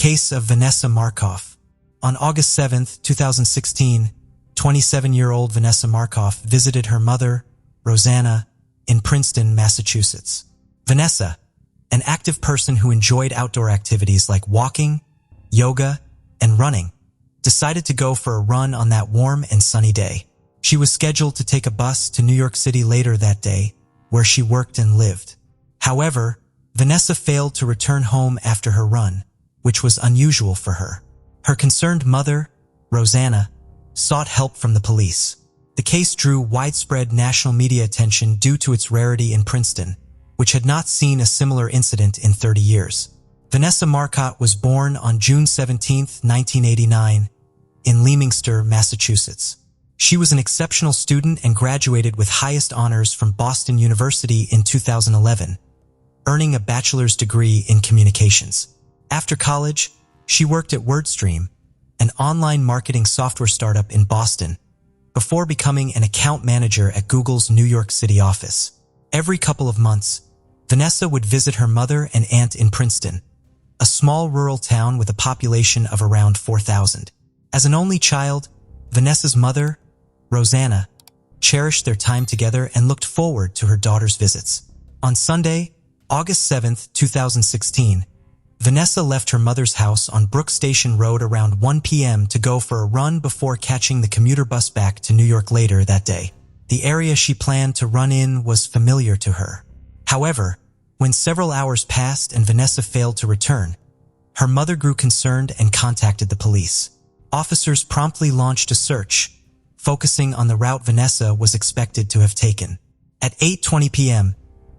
case of Vanessa Marcotte. On August 7, 2016, 27-year-old Vanessa Marcotte visited her mother, Rosanna, in Princeton, Massachusetts. Vanessa, an active person who enjoyed outdoor activities like walking, yoga, and running, decided to go for a run on that warm and sunny day. She was scheduled to take a bus to New York City later that day, where she worked and lived. However, Vanessa failed to return home after her run, which was unusual for her. Her concerned mother, Rosanna, sought help from the police. The case drew widespread national media attention due to its rarity in Princeton, which had not seen a similar incident in 30 years. Vanessa Marcotte was born on June 17, 1989, in Leominster, Massachusetts. She was an exceptional student and graduated with highest honors from Boston University in 2011, earning a bachelor's degree in communications. After college, she worked at WordStream, an online marketing software startup in Boston, before becoming an account manager at Google's New York City office. Every couple of months, Vanessa would visit her mother and aunt in Princeton, a small rural town with a population of around 4,000. As an only child, Vanessa's mother, Rosanna, cherished their time together and looked forward to her daughter's visits. On Sunday, August 7, 2016, Vanessa left her mother's house on Brook Station Road around 1 p.m. to go for a run before catching the commuter bus back to New York later that day. The area she planned to run in was familiar to her. However, when several hours passed and Vanessa failed to return, her mother grew concerned and contacted the police. Officers promptly launched a search, focusing on the route Vanessa was expected to have taken. At 8:20 p.m.,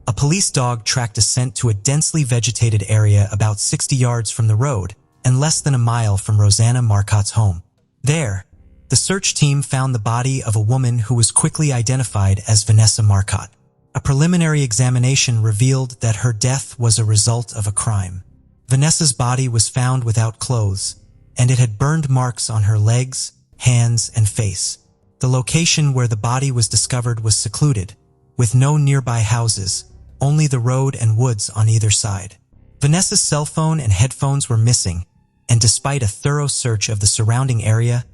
a police dog tracked a scent to a densely vegetated area about 60 yards from the road and less than a mile from Rosanna Marcotte's home. There, the search team found the body of a woman who was quickly identified as Vanessa Marcotte. A preliminary examination revealed that her death was a result of a crime. Vanessa's body was found without clothes, and it had burned marks on her legs, hands, and face. The location where the body was discovered was secluded, with no nearby houses, only the road and woods on either side. Vanessa's cell phone and headphones were missing, and despite a thorough search of the surrounding area,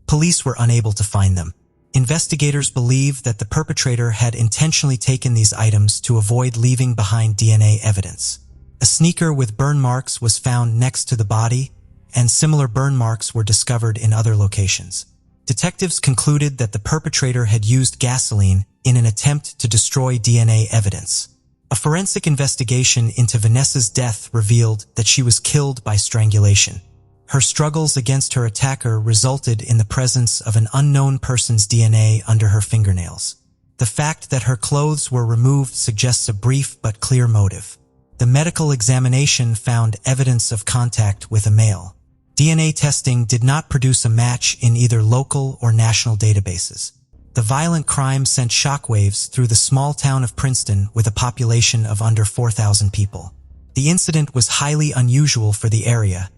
police were unable to find them. Investigators believe that the perpetrator had intentionally taken these items to avoid leaving behind DNA evidence. A sneaker with burn marks was found next to the body, and similar burn marks were discovered in other locations. Detectives concluded that the perpetrator had used gasoline in an attempt to destroy DNA evidence. A forensic investigation into Vanessa's death revealed that she was killed by strangulation. Her struggles against her attacker resulted in the presence of an unknown person's DNA under her fingernails. The fact that her clothes were removed suggests a brief but clear motive. The medical examination found evidence of contact with a male. DNA testing did not produce a match in either local or national databases. The violent crime sent shockwaves through the small town of Princeton with a population of under 4,000 people. The incident was highly unusual for the area,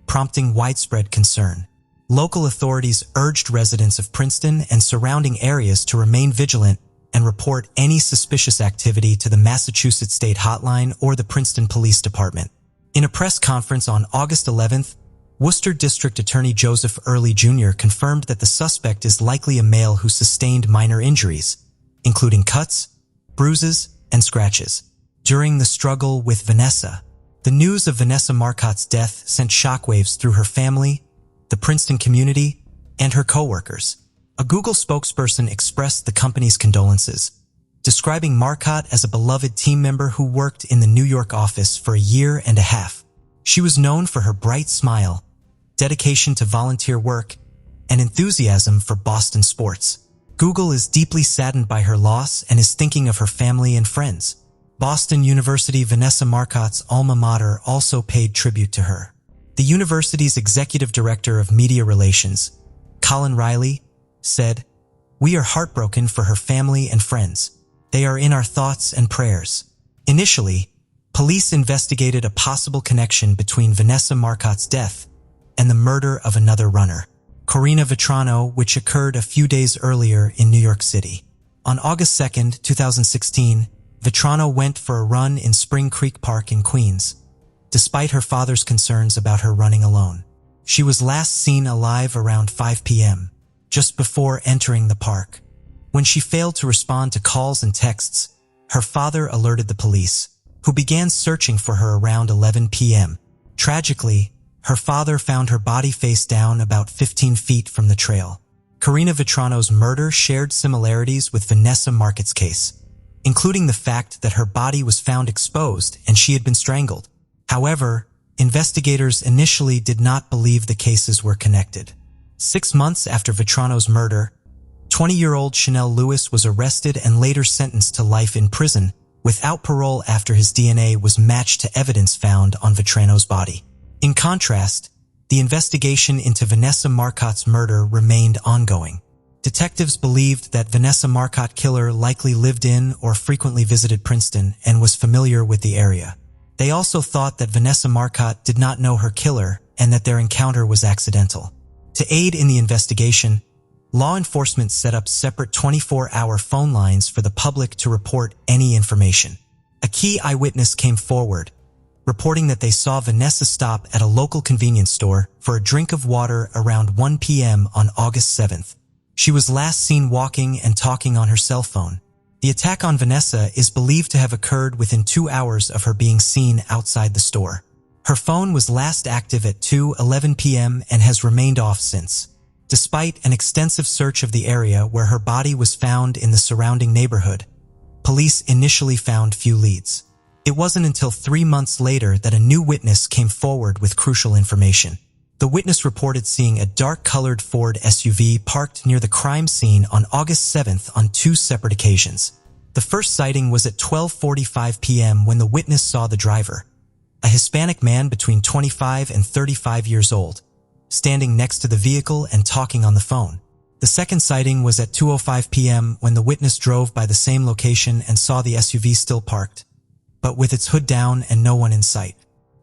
prompting widespread concern. Local authorities urged residents of Princeton and surrounding areas to remain vigilant and report any suspicious activity to the Massachusetts State Hotline or the Princeton Police Department. In a press conference on August 11th, Worcester District Attorney Joseph Early Jr. confirmed that the suspect is likely a male who sustained minor injuries, including cuts, bruises, and scratches. During the struggle with Vanessa, the news of Vanessa Marcotte's death sent shockwaves through her family, the Princeton community, and her coworkers. A Google spokesperson expressed the company's condolences, describing Marcotte as a beloved team member who worked in the New York office for a year and a half. She was known for her bright smile, dedication to volunteer work, and enthusiasm for Boston sports. Google is deeply saddened by her loss and is thinking of her family and friends. Boston University Vanessa Marcotte's alma mater also paid tribute to her. The university's executive director of media relations, Colin Riley, said, "We are heartbroken for her family and friends. They are in our thoughts and prayers." Initially, police investigated a possible connection between Vanessa Marcotte's death and the murder of another runner, Corina Vetrano, which occurred a few days earlier in New York City. On August 2, 2016, Vetrano went for a run in Spring Creek Park in Queens. despite her father's concerns about her running alone. She was last seen alive around 5 p.m., just before entering the park. When she failed to respond to calls and texts, her father alerted the police, who began searching for her around 11 p.m. Tragically, her father found her body face down about 15 feet from the trail. Karina Vetrano's murder shared similarities with Vanessa Marcotte's case, including the fact that her body was found exposed and she had been strangled. However, investigators initially did not believe the cases were connected. 6 months after Vetrano's murder, 20-year-old Chanel Lewis was arrested and later sentenced to life in prison without parole after his DNA was matched to evidence found on Vetrano's body. In contrast, the investigation into Vanessa Marcotte's murder remained ongoing. Detectives believed that Vanessa Marcotte killer likely lived in or frequently visited Princeton and was familiar with the area. They also thought that Vanessa Marcotte did not know her killer and that their encounter was accidental. To aid in the investigation, law enforcement set up separate 24-hour phone lines for the public to report any information. A key eyewitness came forward, reporting that they saw Vanessa stop at a local convenience store for a drink of water around 1 p.m. on August 7th. She was last seen walking and talking on her cell phone. The attack on Vanessa is believed to have occurred within 2 hours of her being seen outside the store. Her phone was last active at 2:11 p.m. and has remained off since. Despite an extensive search of the area where her body was found in the surrounding neighborhood, police initially found few leads. It wasn't until 3 months later that a new witness came forward with crucial information. The witness reported seeing a dark-colored Ford SUV parked near the crime scene on August 7th on 2 separate occasions. The first sighting was at 12:45 p.m. when the witness saw the driver, a Hispanic man between 25 and 35 years old, standing next to the vehicle and talking on the phone. The second sighting was at 2:05 p.m. when the witness drove by the same location and saw the SUV still parked, but with its hood down and no one in sight.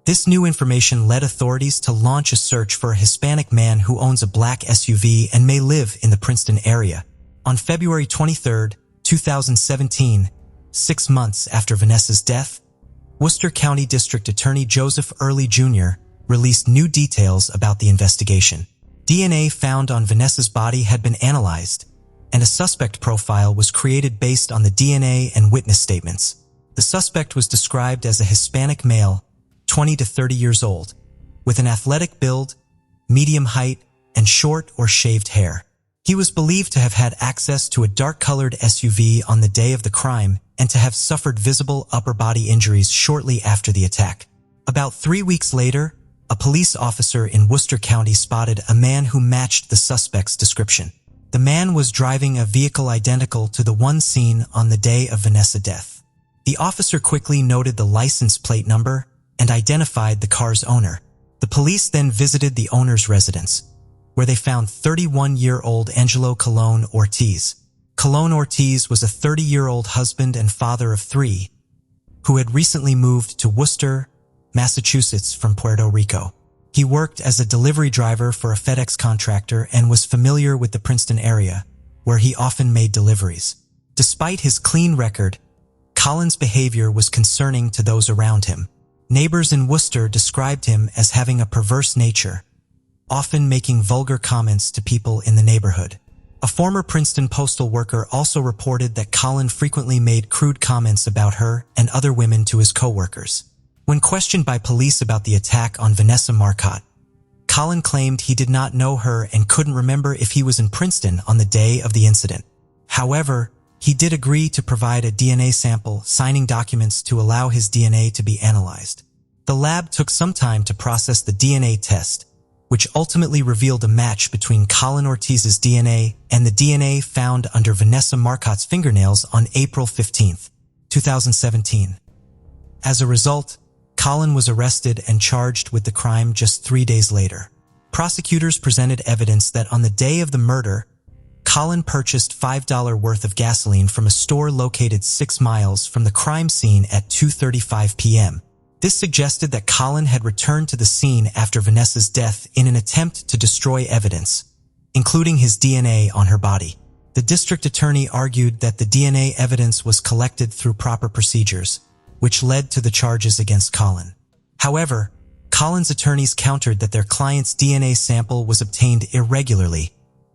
This new information led authorities to launch a search for a Hispanic man who owns a black SUV and may live in the Princeton area. On February 23, 2017, 6 months after Vanessa's death, Worcester County District Attorney Joseph Early Jr. released new details about the investigation. DNA found on Vanessa's body had been analyzed, and a suspect profile was created based on the DNA and witness statements. The suspect was described as a Hispanic male, 20 to 30 years old, with an athletic build, medium height, and short or shaved hair. He was believed to have had access to a dark-colored SUV on the day of the crime and to have suffered visible upper body injuries shortly after the attack. About 3 weeks later, a police officer in Worcester County spotted a man who matched the suspect's description. The man was driving a vehicle identical to the one seen on the day of Vanessa's death. The officer quickly noted the license plate number and identified the car's owner. The police then visited the owner's residence, where they found 31-year-old Angelo Colon Ortiz. Colon Ortiz was a 30-year-old husband and father of 3 who had recently moved to Worcester, Massachusetts from Puerto Rico. He worked as a delivery driver for a FedEx contractor and was familiar with the Princeton area, where he often made deliveries. Despite his clean record, Colin's behavior was concerning to those around him. Neighbors in Worcester described him as having a perverse nature, often making vulgar comments to people in the neighborhood. A former Princeton postal worker also reported that Colin frequently made crude comments about her and other women to his co-workers. When questioned by police about the attack on Vanessa Marcotte, Colin claimed he did not know her and couldn't remember if he was in Princeton on the day of the incident. However, he did agree to provide a DNA sample, signing documents to allow his DNA to be analyzed. The lab took some time to process the DNA test, which ultimately revealed a match between Colin Ortiz's DNA and the DNA found under Vanessa Marcotte's fingernails on April 15, 2017. As a result, Colin was arrested and charged with the crime just 3 days later. Prosecutors presented evidence that on the day of the murder, Colin purchased $5 worth of gasoline from a store located 6 miles from the crime scene at 2:35 p.m. This suggested that Colin had returned to the scene after Vanessa's death in an attempt to destroy evidence, including his DNA on her body. The district attorney argued that the DNA evidence was collected through proper procedures, which led to the charges against Colin. However, Colin's attorneys countered that their client's DNA sample was obtained irregularly,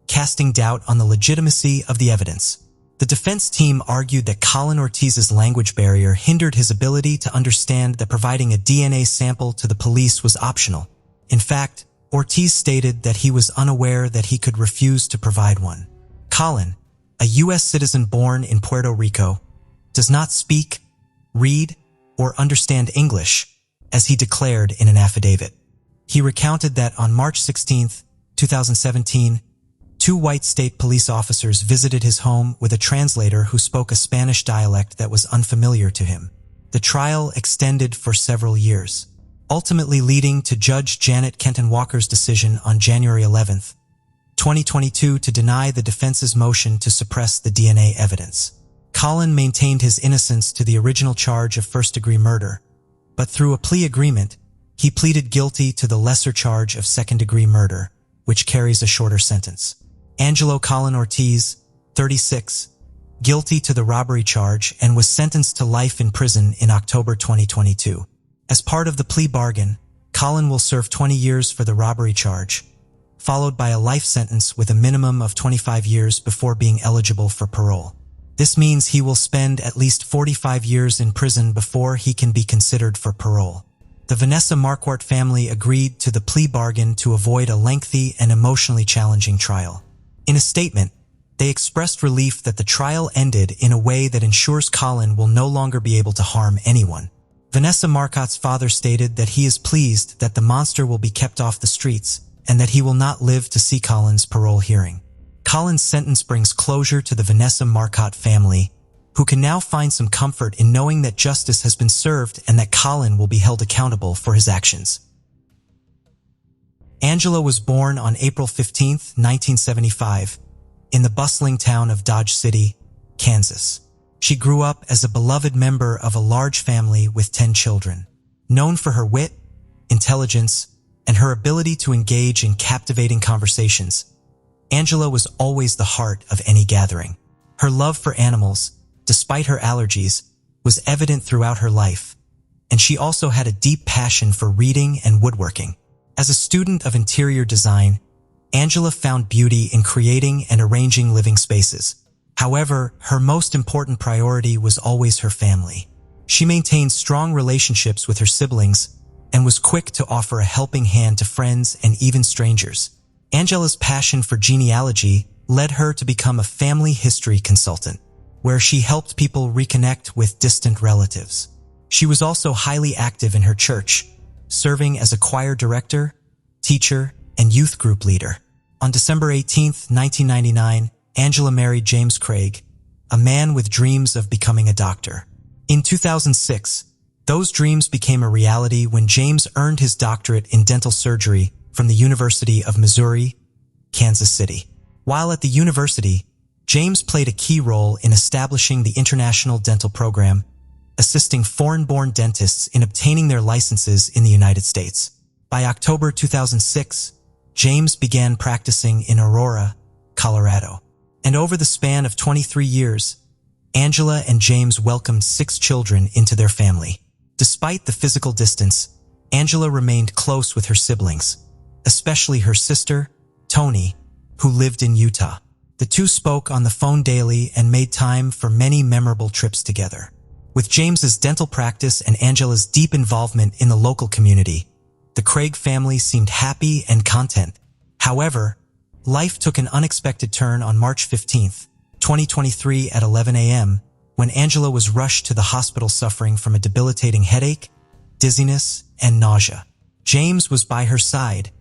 casting doubt on the legitimacy of the evidence. The defense team argued that Colin Ortiz's language barrier hindered his ability to understand that providing a DNA sample to the police was optional. In fact, Ortiz stated that he was unaware that he could refuse to provide one. Colin, a U.S. citizen born in Puerto Rico, does not speak, read, or understand English, as he declared in an affidavit. He recounted that on March 16, 2017, 2 white state police officers visited his home with a translator who spoke a Spanish dialect that was unfamiliar to him. The trial extended for several years, ultimately leading to Judge Janet Kenton Walker's decision on January 11, 2022 to deny the defense's motion to suppress the DNA evidence. Colin maintained his innocence to the original charge of first-degree murder, but through a plea agreement, he pleaded guilty to the lesser charge of second-degree murder, which carries a shorter sentence. Angelo Colin Ortiz, 36, guilty to the robbery charge and was sentenced to life in prison in October 2022. As part of the plea bargain, Colin will serve 20 years for the robbery charge, followed by a life sentence with a minimum of 25 years before being eligible for parole. This means he will spend at least 45 years in prison before he can be considered for parole. The Vanessa Marcotte family agreed to the plea bargain to avoid a lengthy and emotionally challenging trial. In a statement, they expressed relief that the trial ended in a way that ensures Colin will no longer be able to harm anyone. Vanessa Marcotte's father stated that he is pleased that the monster will be kept off the streets and that he will not live to see Colin's parole hearing. Colin's sentence brings closure to the Vanessa Marcotte family, who can now find some comfort in knowing that justice has been served and that Colin will be held accountable for his actions. Angela was born on April 15, 1975, in the bustling town of Dodge City, Kansas. She grew up as a beloved member of a large family with 10 children. Known for her wit, intelligence, and her ability to engage in captivating conversations, Angela was always the heart of any gathering. Her love for animals, despite her allergies, was evident throughout her life, and she also had a deep passion for reading and woodworking. As a student of interior design, Angela found beauty in creating and arranging living spaces. However, her most important priority was always her family. She maintained strong relationships with her siblings and was quick to offer a helping hand to friends and even strangers. Angela's passion for genealogy led her to become a family history consultant, where she helped people reconnect with distant relatives. She was also highly active in her church, serving as a choir director, teacher, and youth group leader. On December 18, 1999, Angela married James Craig, a man with dreams of becoming a doctor. In 2006, those dreams became a reality when James earned his doctorate in dental surgery from the University of Missouri, Kansas City. While at the university, James played a key role in establishing the International Dental Program, assisting foreign-born dentists in obtaining their licenses in the United States. By October 2006, James began practicing in Aurora, Colorado. And over the span of 23 years, Angela and James welcomed 6 children into their family. Despite the physical distance, Angela remained close with her siblings, especially her sister, Toni, who lived in Utah. The two spoke on the phone daily and made time for many memorable trips together. With James's dental practice and Angela's deep involvement in the local community, the Craig family seemed happy and content. However, life took an unexpected turn on March 15, 2023 at 11 a.m. when Angela was rushed to the hospital suffering from a debilitating headache, dizziness, and nausea. James was by her side,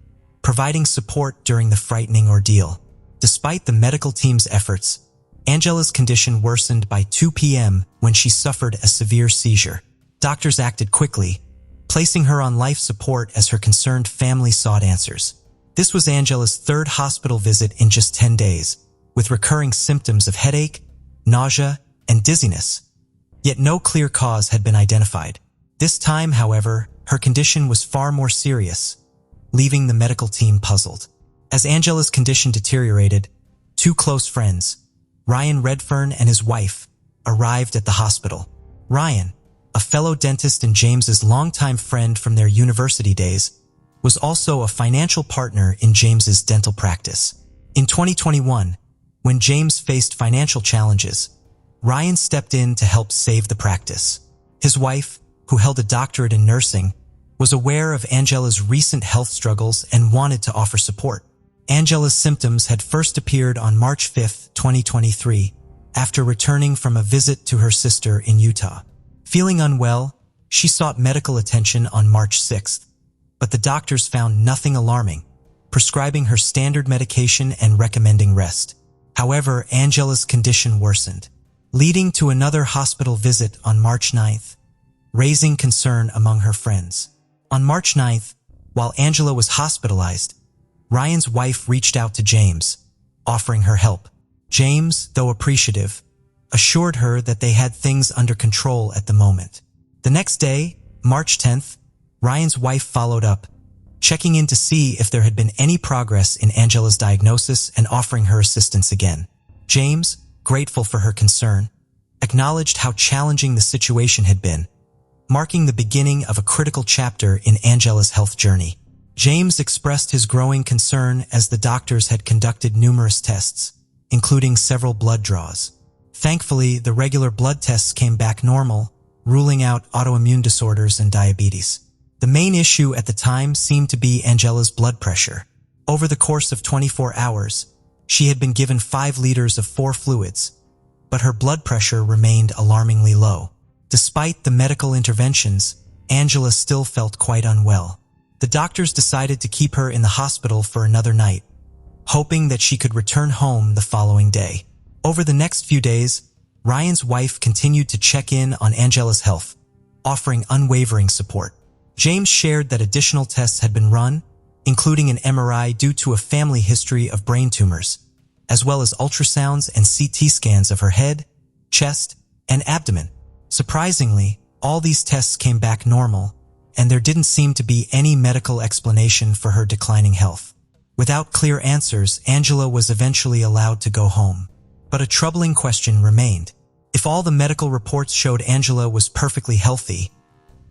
providing support during the frightening ordeal. Despite the medical team's efforts, Angela's condition worsened by 2 p.m. when she suffered a severe seizure. Doctors acted quickly, placing her on life support as her concerned family sought answers. This was Angela's 3rd hospital visit in just 10 days, with recurring symptoms of headache, nausea, and dizziness. Yet no clear cause had been identified. This time, however, her condition was far more serious, leaving the medical team puzzled. As Angela's condition deteriorated, 2 close friends, Ryan Redfern and his wife, arrived at the hospital. Ryan, a fellow dentist and James's longtime friend from their university days, was also a financial partner in James's dental practice. In 2021, when James faced financial challenges, Ryan stepped in to help save the practice. His wife, who held a doctorate in nursing, was aware of Angela's recent health struggles and wanted to offer support. Angela's symptoms had first appeared on March 5, 2023, after returning from a visit to her sister in Utah. Feeling unwell, she sought medical attention on March 6, but the doctors found nothing alarming, prescribing her standard medication and recommending rest. However, Angela's condition worsened, leading to another hospital visit on March 9th, raising concern among her friends. On March 9th, while Angela was hospitalized, Ryan's wife reached out to James, offering her help. James, though appreciative, assured her that they had things under control at the moment. The next day, March 10th, Ryan's wife followed up, checking in to see if there had been any progress in Angela's diagnosis and offering her assistance again. James, grateful for her concern, acknowledged how challenging the situation had been, marking the beginning of a critical chapter in Angela's health journey. James expressed his growing concern as the doctors had conducted numerous tests, including several blood draws. Thankfully, the regular blood tests came back normal, ruling out autoimmune disorders and diabetes. The main issue at the time seemed to be Angela's blood pressure. Over the course of 24 hours, she had been given 5 liters of 4 fluids, but her blood pressure remained alarmingly low. Despite the medical interventions, Angela still felt quite unwell. The doctors decided to keep her in the hospital for another night, hoping that she could return home the following day. Over the next few days, Ryan's wife continued to check in on Angela's health, offering unwavering support. James shared that additional tests had been run, including an MRI due to a family history of brain tumors, as well as ultrasounds and CT scans of her head, chest, and abdomen. Surprisingly, all these tests came back normal, and there didn't seem to be any medical explanation for her declining health. Without clear answers, Angela was eventually allowed to go home. But a troubling question remained. If all the medical reports showed Angela was perfectly healthy,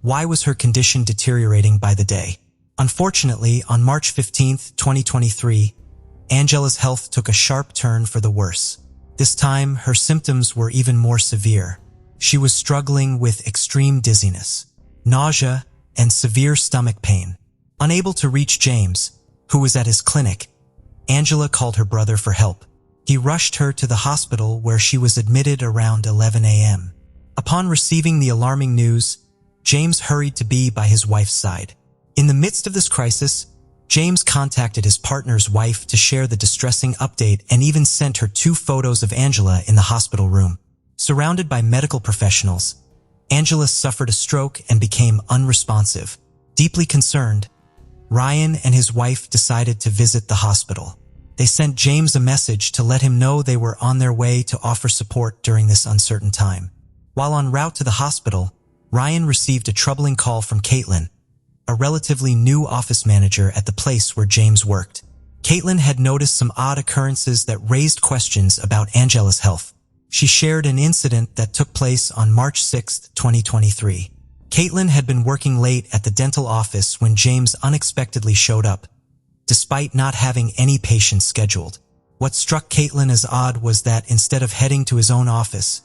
why was her condition deteriorating by the day? Unfortunately, on March 15, 2023, Angela's health took a sharp turn for the worse. This time, her symptoms were even more severe. She was struggling with extreme dizziness, nausea, and severe stomach pain. Unable to reach James, who was at his clinic, Angela called her brother for help. He rushed her to the hospital where she was admitted around 11 a.m. Upon receiving the alarming news, James hurried to be by his wife's side. In the midst of this crisis, James contacted his partner's wife to share the distressing update and even sent her 2 photos of Angela in the hospital room. Surrounded by medical professionals, Angela suffered a stroke and became unresponsive. Deeply concerned, Ryan and his wife decided to visit the hospital. They sent James a message to let him know they were on their way to offer support during this uncertain time. While en route to the hospital, Ryan received a troubling call from Caitlin, a relatively new office manager at the place where James worked. Caitlin had noticed some odd occurrences that raised questions about Angela's health. She shared an incident that took place on March 6, 2023. Caitlin had been working late at the dental office when James unexpectedly showed up, despite not having any patients scheduled. What struck Caitlin as odd was that instead of heading to his own office,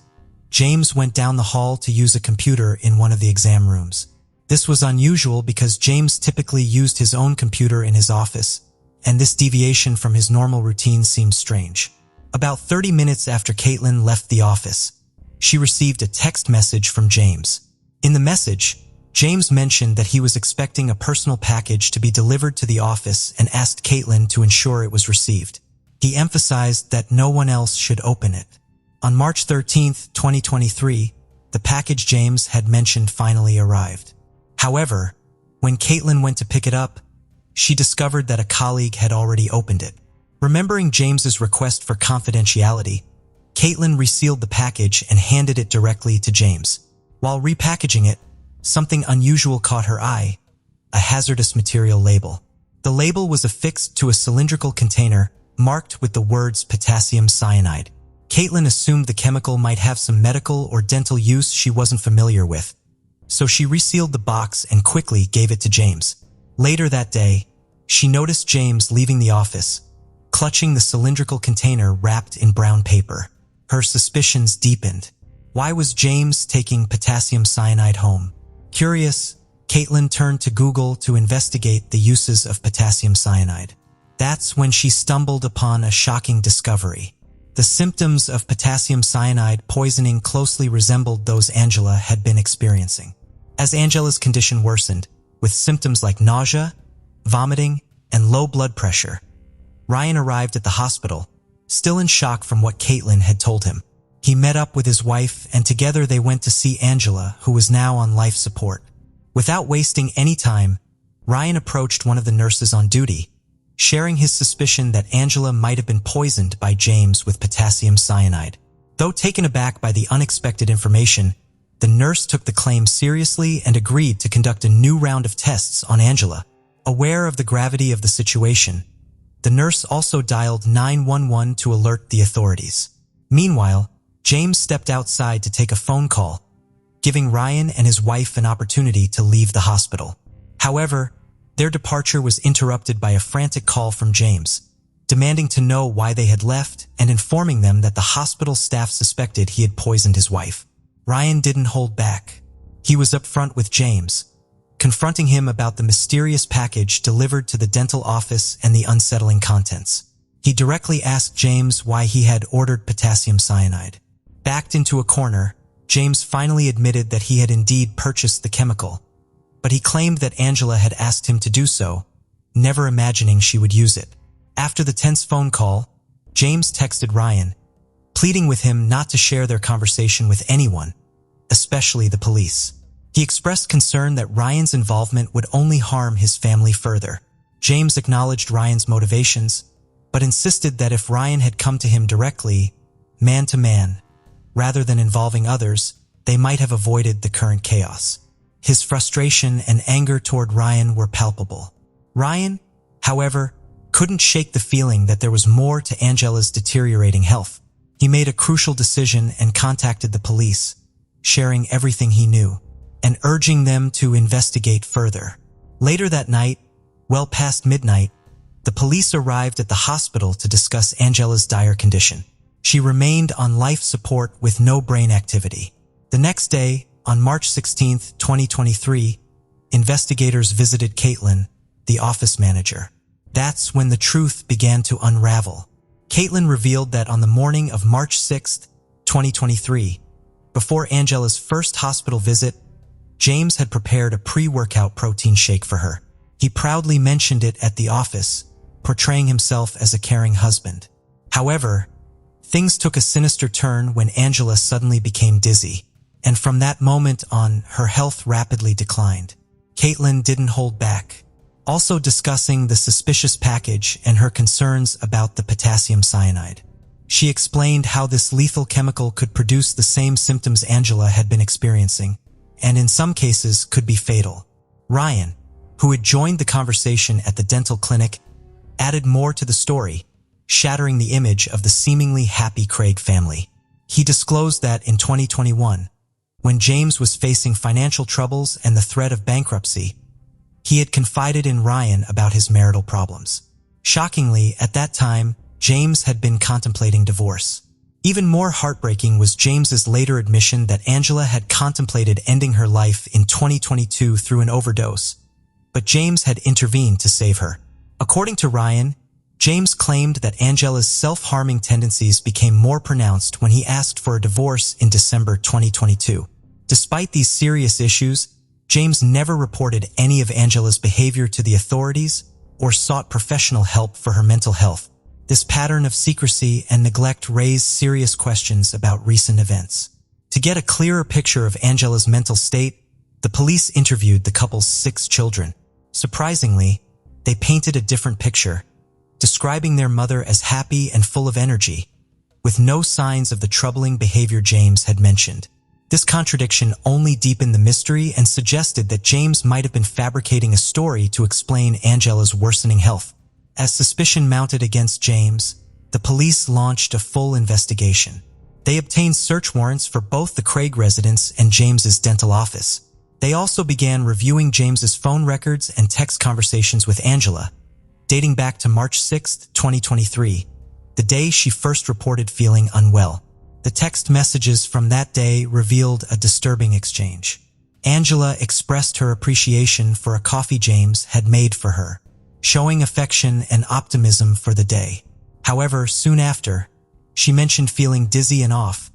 James went down the hall to use a computer in one of the exam rooms. This was unusual because James typically used his own computer in his office, and this deviation from his normal routine seemed strange. About 30 minutes after Caitlin left the office, she received a text message from James. In the message, James mentioned that he was expecting a personal package to be delivered to the office and asked Caitlin to ensure it was received. He emphasized that no one else should open it. On March 13, 2023, the package James had mentioned finally arrived. However, when Caitlin went to pick it up, she discovered that a colleague had already opened it. Remembering James's request for confidentiality, Caitlin resealed the package and handed it directly to James. While repackaging it, something unusual caught her eye: a hazardous material label. The label was affixed to a cylindrical container marked with the words potassium cyanide. Caitlin assumed the chemical might have some medical or dental use she wasn't familiar with, so she resealed the box and quickly gave it to James. Later that day, she noticed James leaving the office, clutching the cylindrical container wrapped in brown paper. Her suspicions deepened. Why was James taking potassium cyanide home? Curious, Caitlin turned to Google to investigate the uses of potassium cyanide. That's when she stumbled upon a shocking discovery. The symptoms of potassium cyanide poisoning closely resembled those Angela had been experiencing. As Angela's condition worsened, with symptoms like nausea, vomiting, and low blood pressure, Ryan arrived at the hospital, still in shock from what Caitlin had told him. He met up with his wife, and together they went to see Angela, who was now on life support. Without wasting any time, Ryan approached one of the nurses on duty, sharing his suspicion that Angela might have been poisoned by James with potassium cyanide. Though taken aback by the unexpected information, the nurse took the claim seriously and agreed to conduct a new round of tests on Angela. Aware of the gravity of the situation, the nurse also dialed 911 to alert the authorities. Meanwhile, James stepped outside to take a phone call, giving Ryan and his wife an opportunity to leave the hospital. However, their departure was interrupted by a frantic call from James, demanding to know why they had left and informing them that the hospital staff suspected he had poisoned his wife. Ryan didn't hold back. He was upfront with James, confronting him about the mysterious package delivered to the dental office and the unsettling contents. He directly asked James why he had ordered potassium cyanide. Backed into a corner, James finally admitted that he had indeed purchased the chemical, but he claimed that Angela had asked him to do so, never imagining she would use it. After the tense phone call, James texted Ryan, pleading with him not to share their conversation with anyone, especially the police. He expressed concern that Ryan's involvement would only harm his family further. James acknowledged Ryan's motivations, but insisted that if Ryan had come to him directly, man to man, rather than involving others, they might have avoided the current chaos. His frustration and anger toward Ryan were palpable. Ryan, however, couldn't shake the feeling that there was more to Angela's deteriorating health. He made a crucial decision and contacted the police, sharing everything he knew, and urging them to investigate further. Later that night, well past midnight, the police arrived at the hospital to discuss Angela's dire condition. She remained on life support with no brain activity. The next day, on March 16, 2023, investigators visited Caitlin, the office manager. That's when the truth began to unravel. Caitlin revealed that on the morning of March 6, 2023, before Angela's first hospital visit, James had prepared a pre-workout protein shake for her. He proudly mentioned it at the office, portraying himself as a caring husband. However, things took a sinister turn when Angela suddenly became dizzy, and from that moment on, her health rapidly declined. Caitlin didn't hold back, also discussing the suspicious package and her concerns about the potassium cyanide. She explained how this lethal chemical could produce the same symptoms Angela had been experiencing, and in some cases could be fatal. Ryan, who had joined the conversation at the dental clinic, added more to the story, shattering the image of the seemingly happy Craig family. He disclosed that in 2021, when James was facing financial troubles and the threat of bankruptcy, he had confided in Ryan about his marital problems. Shockingly, at that time, James had been contemplating divorce. Even more heartbreaking was James's later admission that Angela had contemplated ending her life in 2022 through an overdose, but James had intervened to save her. According to Ryan, James claimed that Angela's self-harming tendencies became more pronounced when he asked for a divorce in December 2022. Despite these serious issues, James never reported any of Angela's behavior to the authorities or sought professional help for her mental health. This pattern of secrecy and neglect raised serious questions about recent events. To get a clearer picture of Angela's mental state, the police interviewed the couple's 6 children. Surprisingly, they painted a different picture, describing their mother as happy and full of energy, with no signs of the troubling behavior James had mentioned. This contradiction only deepened the mystery and suggested that James might have been fabricating a story to explain Angela's worsening health. As suspicion mounted against James, the police launched a full investigation. They obtained search warrants for both the Craig residence and James's dental office. They also began reviewing James's phone records and text conversations with Angela, dating back to March 6, 2023, the day she first reported feeling unwell. The text messages from that day revealed a disturbing exchange. Angela expressed her appreciation for a coffee James had made for her, showing affection and optimism for the day. However, soon after, she mentioned feeling dizzy and off,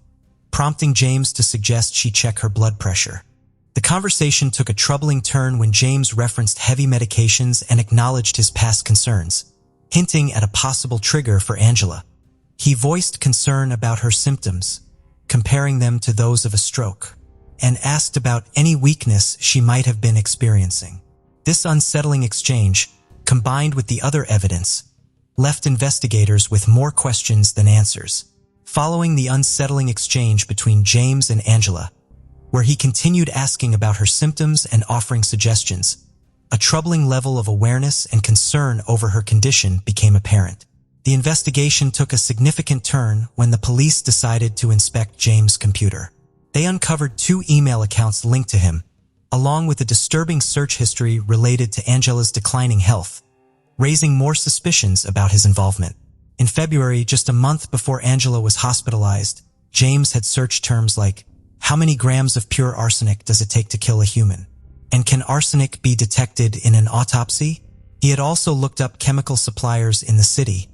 prompting James to suggest she check her blood pressure. The conversation took a troubling turn when James referenced heavy medications and acknowledged his past concerns, hinting at a possible trigger for Angela. He voiced concern about her symptoms, comparing them to those of a stroke, and asked about any weakness she might have been experiencing. This unsettling exchange, combined with the other evidence, left investigators with more questions than answers. Following the unsettling exchange between James and Angela, where he continued asking about her symptoms and offering suggestions, a troubling level of awareness and concern over her condition became apparent. The investigation took a significant turn when the police decided to inspect James' computer. They uncovered 2 email accounts linked to him, along with a disturbing search history related to Angela's declining health, raising more suspicions about his involvement. In February, just a month before Angela was hospitalized, James had searched terms like, "How many grams of pure arsenic does it take to kill a human? And can arsenic be detected in an autopsy?" He had also looked up chemical suppliers in the city,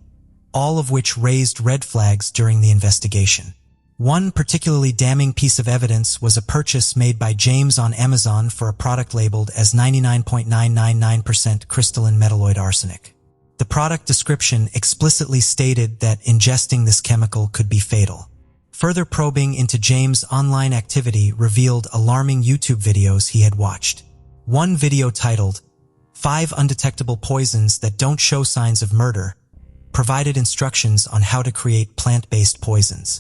all of which raised red flags during the investigation. One particularly damning piece of evidence was a purchase made by James on Amazon for a product labeled as 99.999% crystalline metalloid arsenic. The product description explicitly stated that ingesting this chemical could be fatal. Further probing into James' online activity revealed alarming YouTube videos he had watched. One video titled, "5 Undetectable Poisons That Don't Show Signs of Murder," provided instructions on how to create plant-based poisons.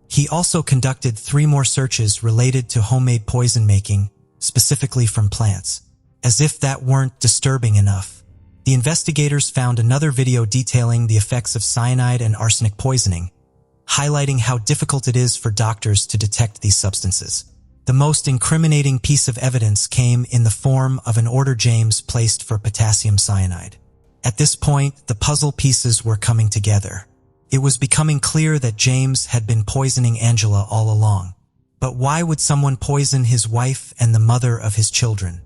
He also conducted 3 more searches related to homemade poison making, specifically from plants. As if that weren't disturbing enough, the investigators found another video detailing the effects of cyanide and arsenic poisoning, highlighting how difficult it is for doctors to detect these substances. The most incriminating piece of evidence came in the form of an order James placed for potassium cyanide. At this point, the puzzle pieces were coming together. It was becoming clear that James had been poisoning Angela all along. But why would someone poison his wife and the mother of his children?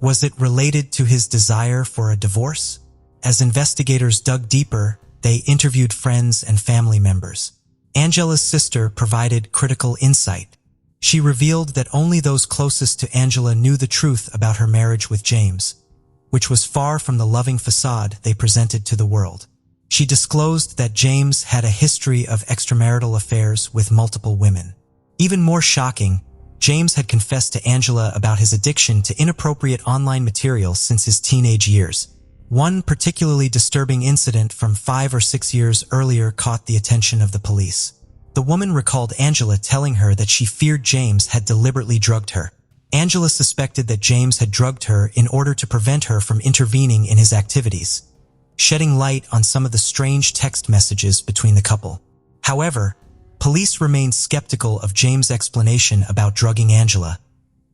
Was it related to his desire for a divorce? As investigators dug deeper, they interviewed friends and family members. Angela's sister provided critical insight. She revealed that only those closest to Angela knew the truth about her marriage with James, which was far from the loving facade they presented to the world. She disclosed that James had a history of extramarital affairs with multiple women. Even more shocking, James had confessed to Angela about his addiction to inappropriate online material since his teenage years. One particularly disturbing incident from 5 or 6 years earlier caught the attention of the police. The woman recalled Angela telling her that she feared James had deliberately drugged her. Angela suspected that James had drugged her in order to prevent her from intervening in his activities, shedding light on some of the strange text messages between the couple. However, police remained skeptical of James' explanation about drugging Angela,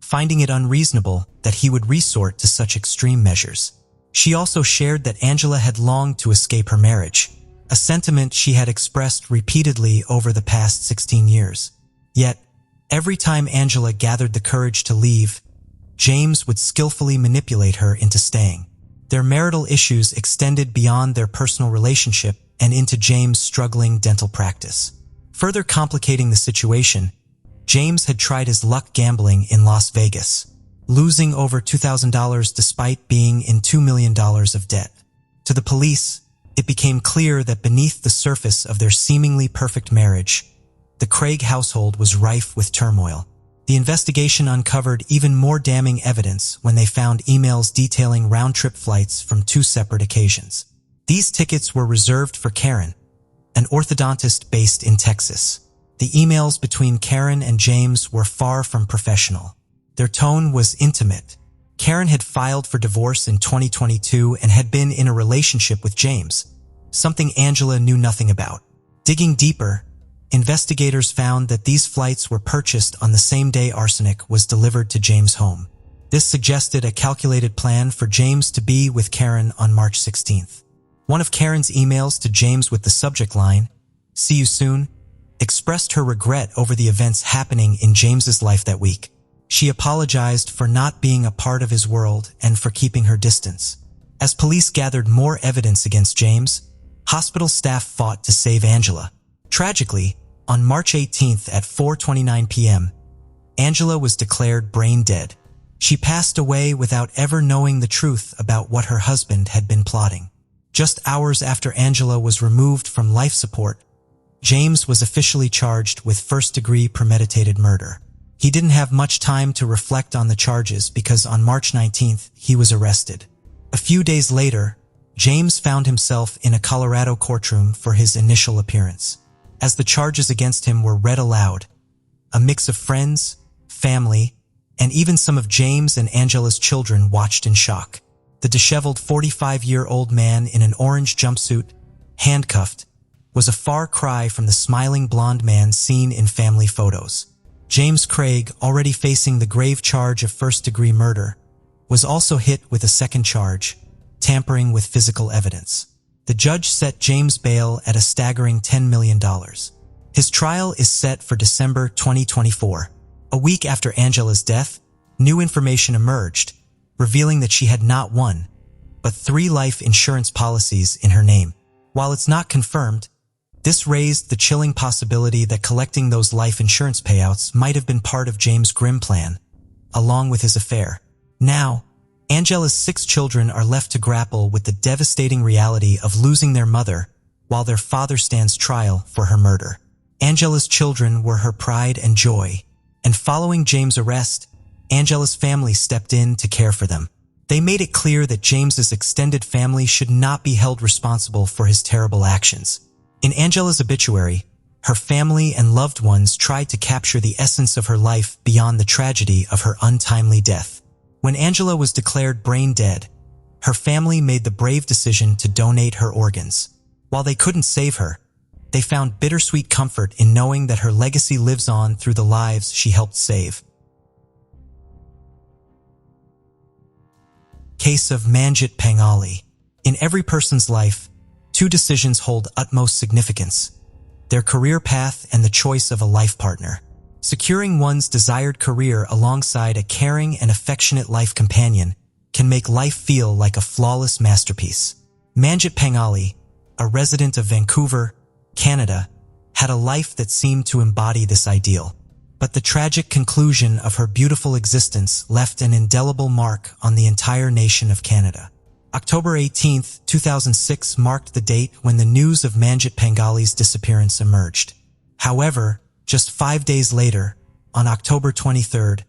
finding it unreasonable that he would resort to such extreme measures. She also shared that Angela had longed to escape her marriage, a sentiment she had expressed repeatedly over the past 16 years. Yet, every time Angela gathered the courage to leave, James would skillfully manipulate her into staying. Their marital issues extended beyond their personal relationship and into James' struggling dental practice. Further complicating the situation, James had tried his luck gambling in Las Vegas, losing over $2,000 despite being in $2 million of debt. To the police, it became clear that beneath the surface of their seemingly perfect marriage, the Craig household was rife with turmoil. The investigation uncovered even more damning evidence when they found emails detailing round-trip flights from 2 separate occasions. These tickets were reserved for Karen, an orthodontist based in Texas. The emails between Karen and James were far from professional. Their tone was intimate. Karen had filed for divorce in 2022 and had been in a relationship with James, something Angela knew nothing about. Digging deeper, investigators found that these flights were purchased on the same day arsenic was delivered to James' home. This suggested a calculated plan for James to be with Karen on March 16th. One of Karen's emails to James with the subject line, "See you soon," expressed her regret over the events happening in James's life that week. She apologized for not being a part of his world and for keeping her distance. As police gathered more evidence against James, hospital staff fought to save Angela. Tragically, on March 18th at 4:29 p.m., Angela was declared brain dead. She passed away without ever knowing the truth about what her husband had been plotting. Just hours after Angela was removed from life support, James was officially charged with first-degree premeditated murder. He didn't have much time to reflect on the charges because on March 19th, he was arrested. A few days later, James found himself in a Colorado courtroom for his initial appearance. As the charges against him were read aloud, a mix of friends, family, and even some of James and Angela's children watched in shock. The disheveled 45-year-old man in an orange jumpsuit, handcuffed, was a far cry from the smiling blonde man seen in family photos. James Craig, already facing the grave charge of first-degree murder, was also hit with a second charge, tampering with physical evidence. The judge set James' bail at a staggering $10 million. His trial is set for December 2024. A week after Angela's death, new information emerged, revealing that she had not one, but 3 life insurance policies in her name. While it's not confirmed, this raised the chilling possibility that collecting those life insurance payouts might have been part of James' grim plan, along with his affair. Now, Angela's 6 children are left to grapple with the devastating reality of losing their mother while their father stands trial for her murder. Angela's children were her pride and joy, and following James' arrest, Angela's family stepped in to care for them. They made it clear that James's extended family should not be held responsible for his terrible actions. In Angela's obituary, her family and loved ones tried to capture the essence of her life beyond the tragedy of her untimely death. When Angela was declared brain dead, her family made the brave decision to donate her organs. While they couldn't save her, they found bittersweet comfort in knowing that her legacy lives on through the lives she helped save. Case of Manjit Panghali. In every person's life, 2 decisions hold utmost significance: their career path and the choice of a life partner. Securing one's desired career alongside a caring and affectionate life companion can make life feel like a flawless masterpiece. Manjit Panghali, a resident of Vancouver, Canada, had a life that seemed to embody this ideal. But the tragic conclusion of her beautiful existence left an indelible mark on the entire nation of Canada. October 18, 2006 marked the date when the news of Manjit Panghali's disappearance emerged. However, just 5 days later, on October 23rd,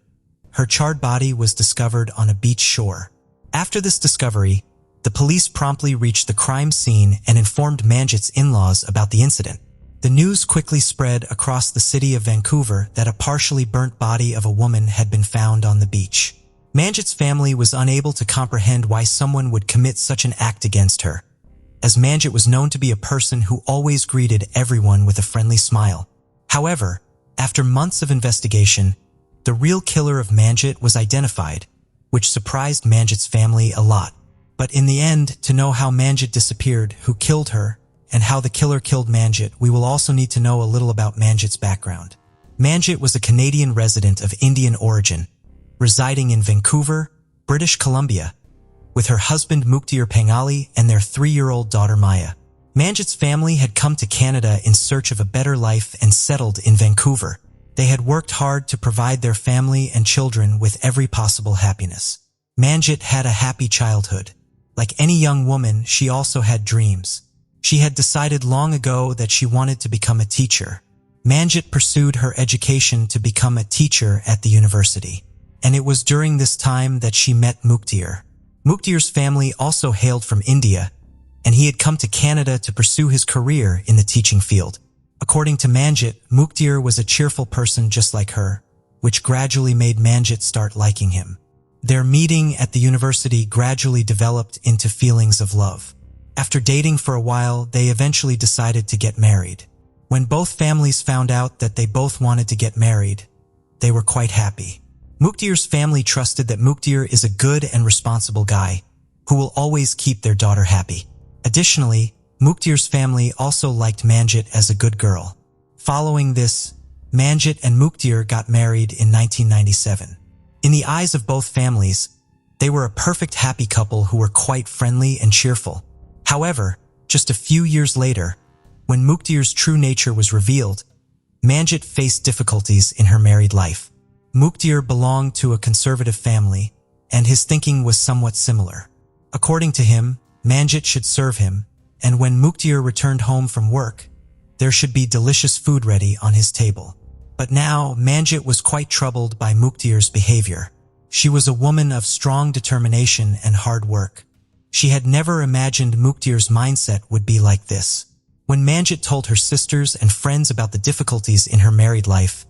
her charred body was discovered on a beach shore. After this discovery, the police promptly reached the crime scene and informed Manjit's in-laws about the incident. The news quickly spread across the city of Vancouver that a partially burnt body of a woman had been found on the beach. Manjit's family was unable to comprehend why someone would commit such an act against her, as Manjit was known to be a person who always greeted everyone with a friendly smile. However, after months of investigation, the real killer of Manjit was identified, which surprised Manjit's family a lot. But in the end, to know how Manjit disappeared, who killed her, and how the killer killed Manjit, we will also need to know a little about Manjit's background. Manjit was a Canadian resident of Indian origin, residing in Vancouver, British Columbia, with her husband Muktir Panghali and their 3-year-old daughter Maya. Manjit's family had come to Canada in search of a better life and settled in Vancouver. They had worked hard to provide their family and children with every possible happiness. Manjit had a happy childhood. Like any young woman, she also had dreams. She had decided long ago that she wanted to become a teacher. Manjit pursued her education to become a teacher at the university. And it was during this time that she met Muktir. Muktir's family also hailed from India, and he had come to Canada to pursue his career in the teaching field. According to Manjit, Muktir was a cheerful person just like her, which gradually made Manjit start liking him. Their meeting at the university gradually developed into feelings of love. After dating for a while, they eventually decided to get married. When both families found out that they both wanted to get married, they were quite happy. Mukhtir's family trusted that Mukhtir is a good and responsible guy who will always keep their daughter happy. Additionally, Mukhtir's family also liked Manjit as a good girl. Following this, Manjit and Mukhtir got married in 1997. In the eyes of both families, they were a perfect happy couple who were quite friendly and cheerful. However, just a few years later, when Mukhtir's true nature was revealed, Manjit faced difficulties in her married life. Mukhtir belonged to a conservative family, and his thinking was somewhat similar. According to him, Manjit should serve him, and when Mukhtir returned home from work, there should be delicious food ready on his table. But now, Manjit was quite troubled by Mukhtir's behavior. She was a woman of strong determination and hard work. She had never imagined Mukhtir's mindset would be like this. When Manjit told her sisters and friends about the difficulties in her married life,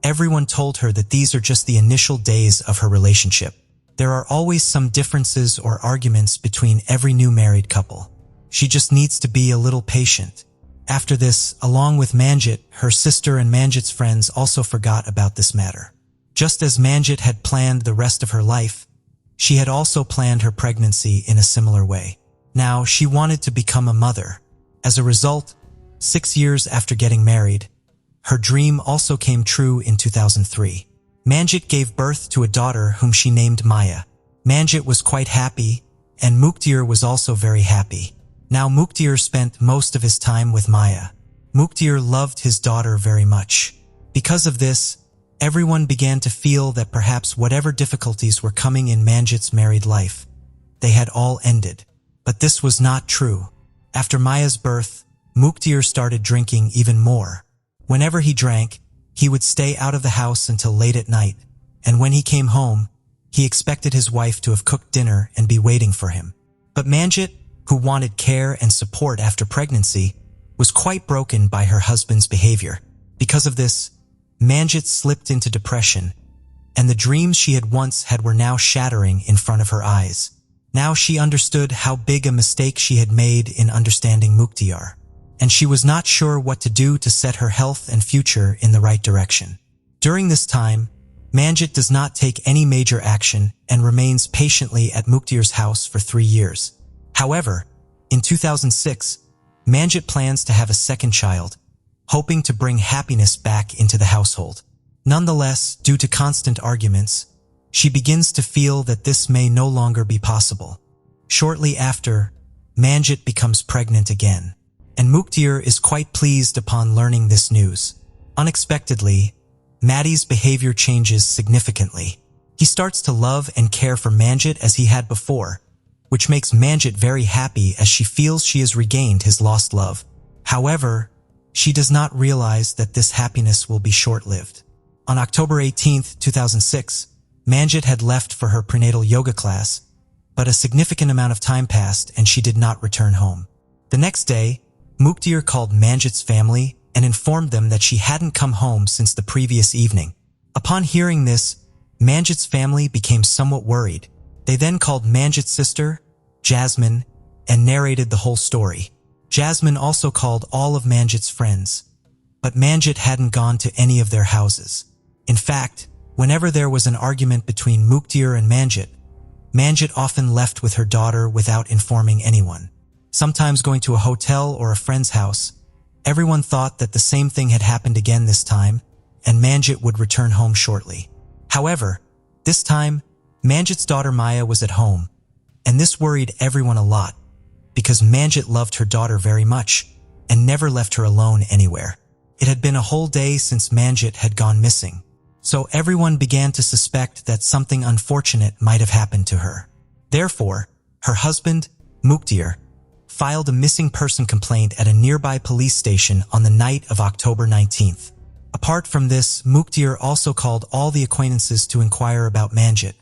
everyone told her that these are just the initial days of her relationship. There are always some differences or arguments between every new married couple. She just needs to be a little patient. After this, along with Manjit, her sister and Manjit's friends also forgot about this matter. Just as Manjit had planned the rest of her life, she had also planned her pregnancy in a similar way. Now, she wanted to become a mother. As a result, 6 years after getting married, her dream also came true in 2003. Manjit gave birth to a daughter whom she named Maya. Manjit was quite happy, and Mukhtir was also very happy. Now Mukhtir spent most of his time with Maya. Mukhtir loved his daughter very much. Because of this, everyone began to feel that perhaps whatever difficulties were coming in Manjit's married life, they had all ended. But this was not true. After Maya's birth, Mukhtir started drinking even more. Whenever he drank, he would stay out of the house until late at night, and when he came home, he expected his wife to have cooked dinner and be waiting for him. But Manjit, who wanted care and support after pregnancy, was quite broken by her husband's behavior. Because of this, Manjit slipped into depression, and the dreams she had once had were now shattering in front of her eyes. Now she understood how big a mistake she had made in understanding Mukhtir, and she was not sure what to do to set her health and future in the right direction. During this time, Manjit does not take any major action and remains patiently at Mukhtir's house for 3 years. However, in 2006, Manjit plans to have a second child, hoping to bring happiness back into the household. Nonetheless, due to constant arguments, she begins to feel that this may no longer be possible. Shortly after, Manjit becomes pregnant again, and Mukhtir is quite pleased upon learning this news. Unexpectedly, Maddie's behavior changes significantly. He starts to love and care for Manjit as he had before, which makes Manjit very happy as she feels she has regained his lost love. However, she does not realize that this happiness will be short-lived. On October 18, 2006, Manjit had left for her prenatal yoga class, but a significant amount of time passed and she did not return home. The next day, Mukhtir called Manjit's family and informed them that she hadn't come home since the previous evening. Upon hearing this, Manjit's family became somewhat worried. They then called Manjit's sister, Jasmine, and narrated the whole story. Jasmine also called all of Manjit's friends, but Manjit hadn't gone to any of their houses. In fact, whenever there was an argument between Mukhtir and Manjit, Manjit often left with her daughter without informing anyone. Sometimes going to a hotel or a friend's house, everyone thought that the same thing had happened again this time, and Manjit would return home shortly. However, this time, Manjit's daughter Maya was at home, and this worried everyone a lot, because Manjit loved her daughter very much and never left her alone anywhere. It had been a whole day since Manjit had gone missing, so everyone began to suspect that something unfortunate might have happened to her. Therefore, her husband, Mukhtir, filed a missing person complaint at a nearby police station on the night of October 19th. Apart from this, Mukhtir also called all the acquaintances to inquire about Manjit,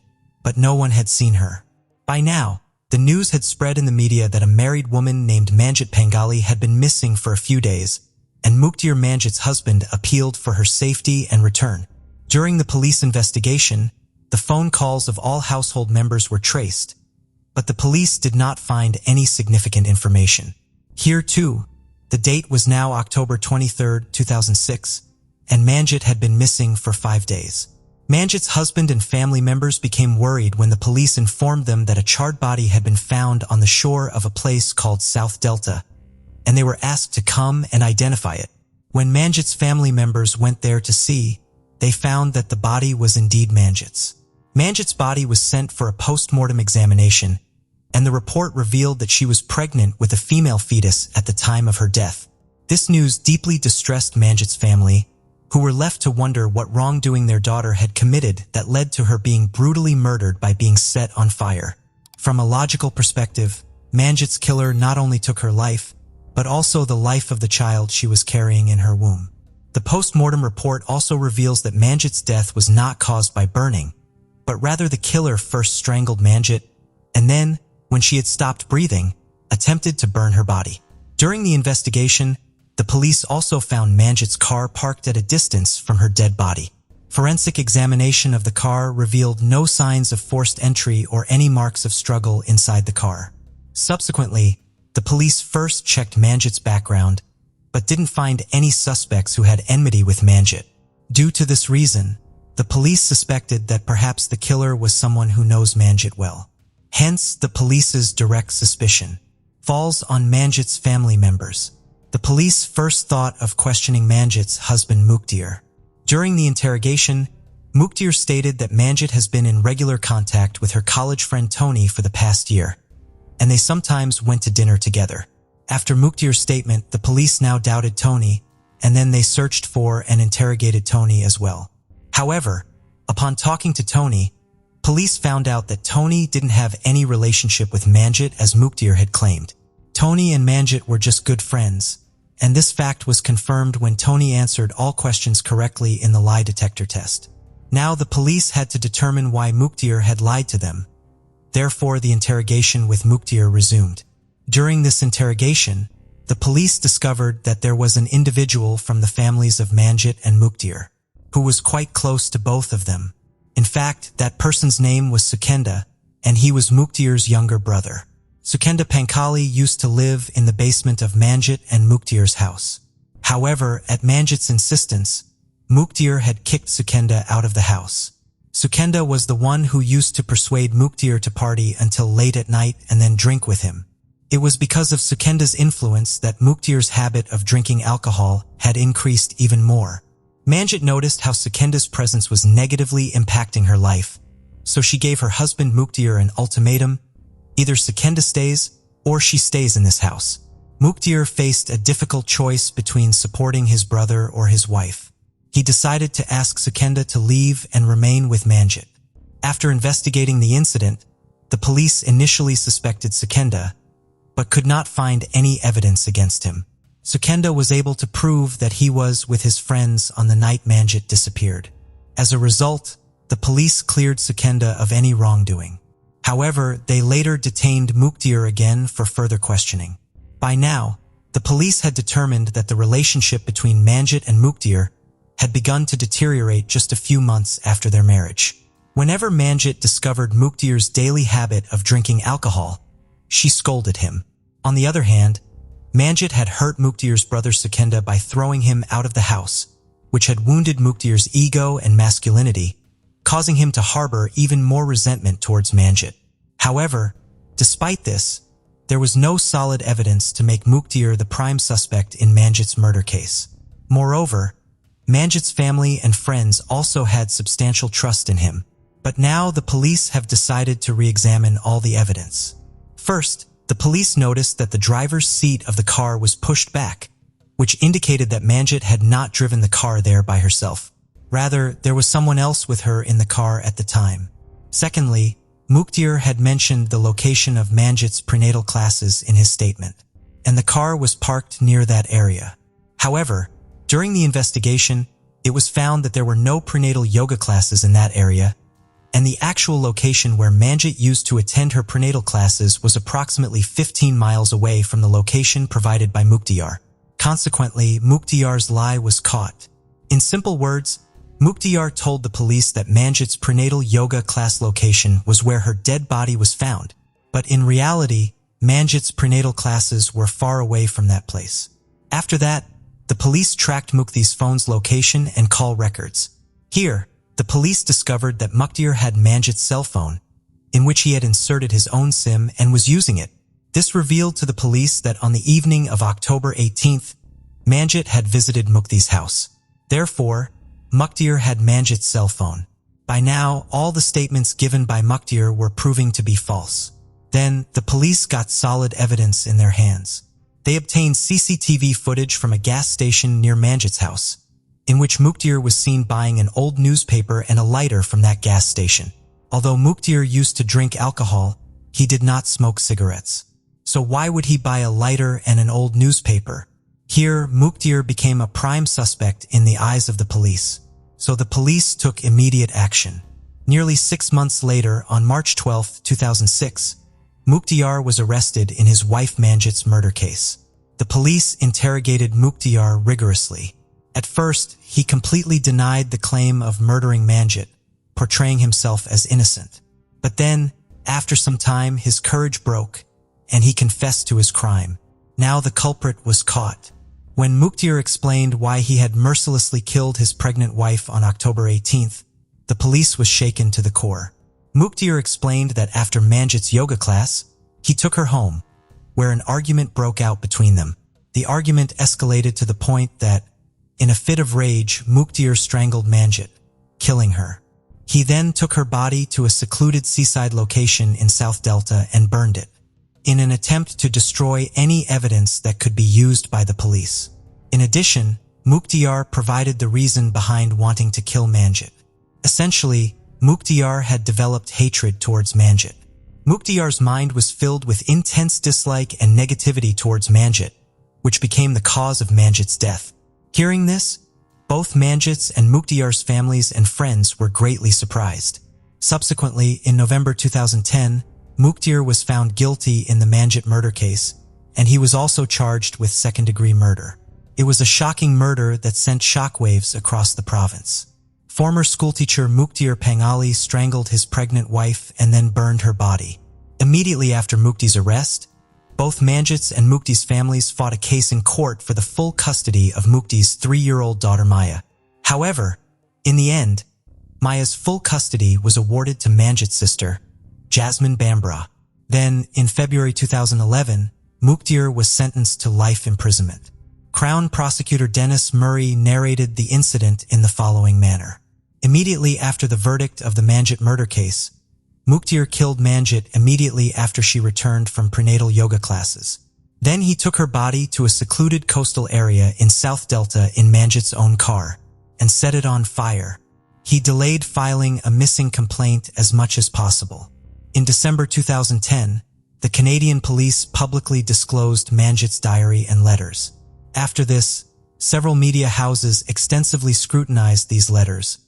but no one had seen her. By now, the news had spread in the media that a married woman named Manjit Panghali had been missing for a few days, and Mukhtir Manjit's husband appealed for her safety and return. During the police investigation, the phone calls of all household members were traced, but the police did not find any significant information. Here too, the date was now October 23, 2006, and Manjit had been missing for 5 days. Manjit's husband and family members became worried when the police informed them that a charred body had been found on the shore of a place called South Delta, and they were asked to come and identify it. When Manjit's family members went there to see, they found that the body was indeed Manjit's. Manjit's body was sent for a post-mortem examination, and the report revealed that she was pregnant with a female fetus at the time of her death. This news deeply distressed Manjit's family, who were left to wonder what wrongdoing their daughter had committed that led to her being brutally murdered by being set on fire. From a logical perspective, Manjit's killer not only took her life, but also the life of the child she was carrying in her womb. The post-mortem report also reveals that Manjit's death was not caused by burning, but rather the killer first strangled Manjit, and then, when she had stopped breathing, attempted to burn her body. During the investigation, the police also found Manjit's car parked at a distance from her dead body. Forensic examination of the car revealed no signs of forced entry or any marks of struggle inside the car. Subsequently, the police first checked Manjit's background, but didn't find any suspects who had enmity with Manjit. Due to this reason, the police suspected that perhaps the killer was someone who knows Manjit well. Hence, the police's direct suspicion falls on Manjit's family members. The police first thought of questioning Manjit's husband Mukhtar. During the interrogation, Mukhtar stated that Manjit has been in regular contact with her college friend Tony for the past year, and they sometimes went to dinner together. After Mukhtar's statement, the police now doubted Tony, and then they searched for and interrogated Tony as well. However, upon talking to Tony, police found out that Tony didn't have any relationship with Manjit as Mukhtar had claimed. Tony and Manjit were just good friends, and this fact was confirmed when Tony answered all questions correctly in the lie detector test. Now the police had to determine why Mukhtar had lied to them. Therefore, the interrogation with Mukhtar resumed. During this interrogation, the police discovered that there was an individual from the families of Manjit and Mukhtar, who was quite close to both of them. In fact, that person's name was Sukhenda, and he was Mukhtar's younger brother. Chena Panghali used to live in the basement of Manjit and Mukhtar's house. However, at Manjit's insistence, Mukhtar had kicked Sukhenda out of the house. Sukhenda was the one who used to persuade Mukhtar to party until late at night and then drink with him. It was because of Sukhenda's influence that Mukhtar's habit of drinking alcohol had increased even more. Manjit noticed how Sukhenda's presence was negatively impacting her life, so she gave her husband Mukhtar an ultimatum: either Sukhenda stays or she stays in this house. Mukhtar faced a difficult choice between supporting his brother or his wife. He decided to ask Sukhenda to leave and remain with Manjit. After investigating the incident, the police initially suspected Sukhenda, but could not find any evidence against him. Sukhenda was able to prove that he was with his friends on the night Manjit disappeared. As a result, the police cleared Sukhenda of any wrongdoing. However, they later detained Mukhtar again for further questioning. By now, the police had determined that the relationship between Manjit and Mukhtar had begun to deteriorate just a few months after their marriage. Whenever Manjit discovered Mukhtar's daily habit of drinking alcohol, she scolded him. On the other hand, Manjit had hurt Mukhtar's brother Sukhenda by throwing him out of the house, which had wounded Mukhtar's ego and masculinity, causing him to harbor even more resentment towards Manjit. However, despite this, there was no solid evidence to make Mukhtar the prime suspect in Manjit's murder case. Moreover, Manjit's family and friends also had substantial trust in him. But now the police have decided to re-examine all the evidence. First, the police noticed that the driver's seat of the car was pushed back, which indicated that Manjit had not driven the car there by herself. Rather, there was someone else with her in the car at the time. Secondly, Mukhtar had mentioned the location of Manjit's prenatal classes in his statement, and the car was parked near that area. However, during the investigation, it was found that there were no prenatal yoga classes in that area, and the actual location where Manjit used to attend her prenatal classes was approximately 15 miles away from the location provided by Mukhtar. Consequently, Mukhtar's lie was caught. In simple words, Mukhtar told the police that Manjit's prenatal yoga class location was where her dead body was found, but in reality, Manjit's prenatal classes were far away from that place. After that, the police tracked Mukhtar's phone's location and call records. Here, The police discovered that Mukhtar had Manjit's cell phone, in which he had inserted his own SIM and was using it. This revealed to the police that on the evening of October 18th, Manjit had visited Mukhtar's house. Therefore, Mukhtar had Manjit's cell phone. By now, all the statements given by Mukhtar were proving to be false. Then, the police got solid evidence in their hands. They obtained CCTV footage from a gas station near Manjit's house, in which Mukhtar was seen buying an old newspaper and a lighter from that gas station. Although Mukhtar used to drink alcohol, he did not smoke cigarettes. So why would he buy a lighter and an old newspaper? Here, Mukhtar became a prime suspect in the eyes of the police. So the police took immediate action. Nearly 6 months later, on March 12, 2006, Mukhtar was arrested in his wife Manjit's murder case. The police interrogated Mukhtar rigorously. At first, he completely denied the claim of murdering Manjit, portraying himself as innocent. But then, after some time, his courage broke, and he confessed to his crime. Now the culprit was caught. When Mukhtar explained why he had mercilessly killed his pregnant wife on October 18th, the police was shaken to the core. Mukhtar explained that after Manjit's yoga class, he took her home, where an argument broke out between them. The argument escalated to the point that, in a fit of rage, Mukhtar strangled Manjit, killing her. He then took her body to a secluded seaside location in South Delta and burned it, in an attempt to destroy any evidence that could be used by the police. In addition, Mukhtar provided the reason behind wanting to kill Manjit. Essentially, Mukhtar had developed hatred towards Manjit. Mukhtar's mind was filled with intense dislike and negativity towards Manjit, which became the cause of Manjit's death. Hearing this, both Manjit's and Mukhtar's families and friends were greatly surprised. Subsequently, in November 2010, Mukhtar was found guilty in the Manjit murder case, and he was also charged with second-degree murder. It was a shocking murder that sent shockwaves across the province. Former schoolteacher Manjit Panghali strangled his pregnant wife and then burned her body. Immediately after Mukhtar's arrest, both Manjit's and Mukhtar's families fought a case in court for the full custody of Mukhtar's 3-year-old daughter Maya. However, in the end, Maya's full custody was awarded to Manjit's sister, Jasmine Bambra. Then, in February 2011, Mukhtar was sentenced to life imprisonment. Crown Prosecutor Dennis Murray narrated the incident in the following manner. Immediately after the verdict of the Manjit murder case, Mukhtar killed Manjit immediately after she returned from prenatal yoga classes. Then he took her body to a secluded coastal area in South Delta in Manjit's own car and set it on fire. He delayed filing a missing complaint as much as possible. In December 2010, the Canadian police publicly disclosed Manjit's diary and letters. After this, several media houses extensively scrutinized these letters,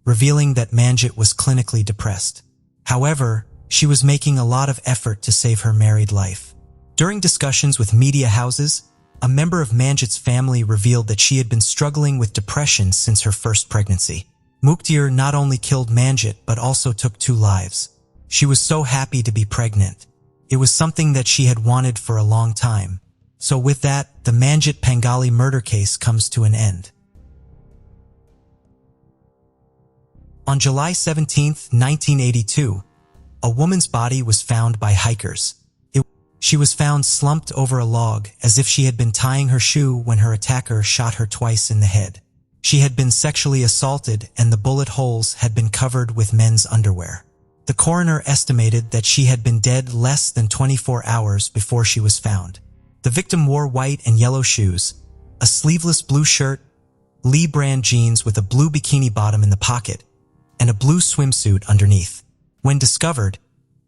revealing that Manjit was clinically depressed. However, she was making a lot of effort to save her married life. During discussions with media houses, a member of Manjit's family revealed that she had been struggling with depression since her first pregnancy. Mukhtar not only killed Manjit but also took 2 lives. She was so happy to be pregnant. It was something that she had wanted for a long time. So with that, the Manjit Panghali murder case comes to an end. On July 17, 1982, a woman's body was found by hikers. She was found slumped over a log as if she had been tying her shoe when her attacker shot her twice in the head. She had been sexually assaulted and the bullet holes had been covered with men's underwear. The coroner estimated that she had been dead less than 24 hours before she was found. The victim wore white and yellow shoes, a sleeveless blue shirt, Lee brand jeans with a blue bikini bottom in the pocket, and a blue swimsuit underneath. When discovered,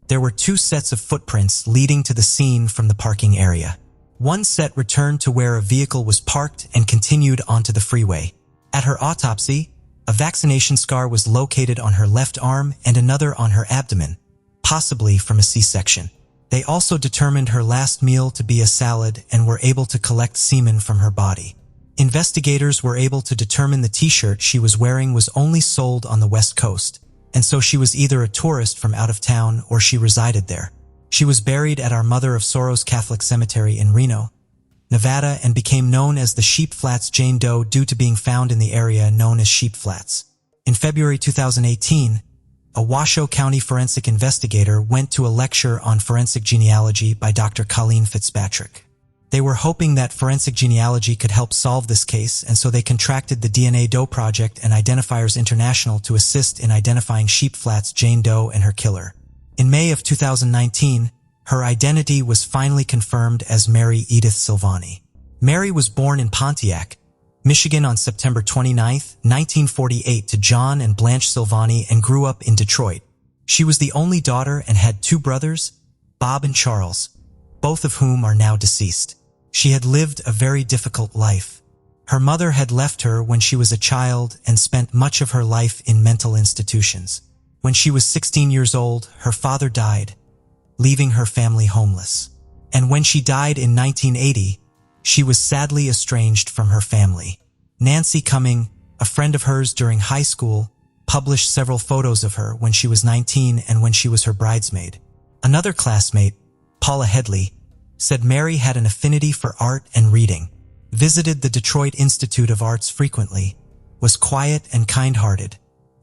there were 2 sets of footprints leading to the scene from the parking area. One set returned to where a vehicle was parked and continued onto the freeway. At her autopsy, a vaccination scar was located on her left arm and another on her abdomen, possibly from a C-section. They also determined her last meal to be a salad and were able to collect semen from her body. Investigators were able to determine the t-shirt she was wearing was only sold on the West Coast, and so she was either a tourist from out of town or she resided there. She was buried at our Mother of Sorrows Catholic Cemetery in Reno, Nevada, and became known as the Sheep Flats Jane Doe due to being found in the area known as Sheep Flats. In February 2018, a Washoe County forensic investigator went to a lecture on forensic genealogy by Dr. Colleen Fitzpatrick. They were hoping that forensic genealogy could help solve this case, and so they contracted the DNA Doe Project and Identifiers International to assist in identifying Sheep Flat's Jane Doe and her killer. In May of 2019, her identity was finally confirmed as Mary Edith Silvani. Mary was born in Pontiac, Michigan on September 29, 1948 to John and Blanche Silvani, and grew up in Detroit. She was the only daughter and had two brothers, Bob and Charles, both of whom are now deceased. She had lived a very difficult life. Her mother had left her when she was a child and spent much of her life in mental institutions. When she was 16 years old, her father died, leaving her family homeless. And when she died in 1980, she was sadly estranged from her family. Nancy Cumming, a friend of hers during high school, published several photos of her when she was 19 and when she was her bridesmaid. Another classmate, Paula Headley, said Mary had an affinity for art and reading, visited the Detroit Institute of Arts frequently, was quiet and kind-hearted,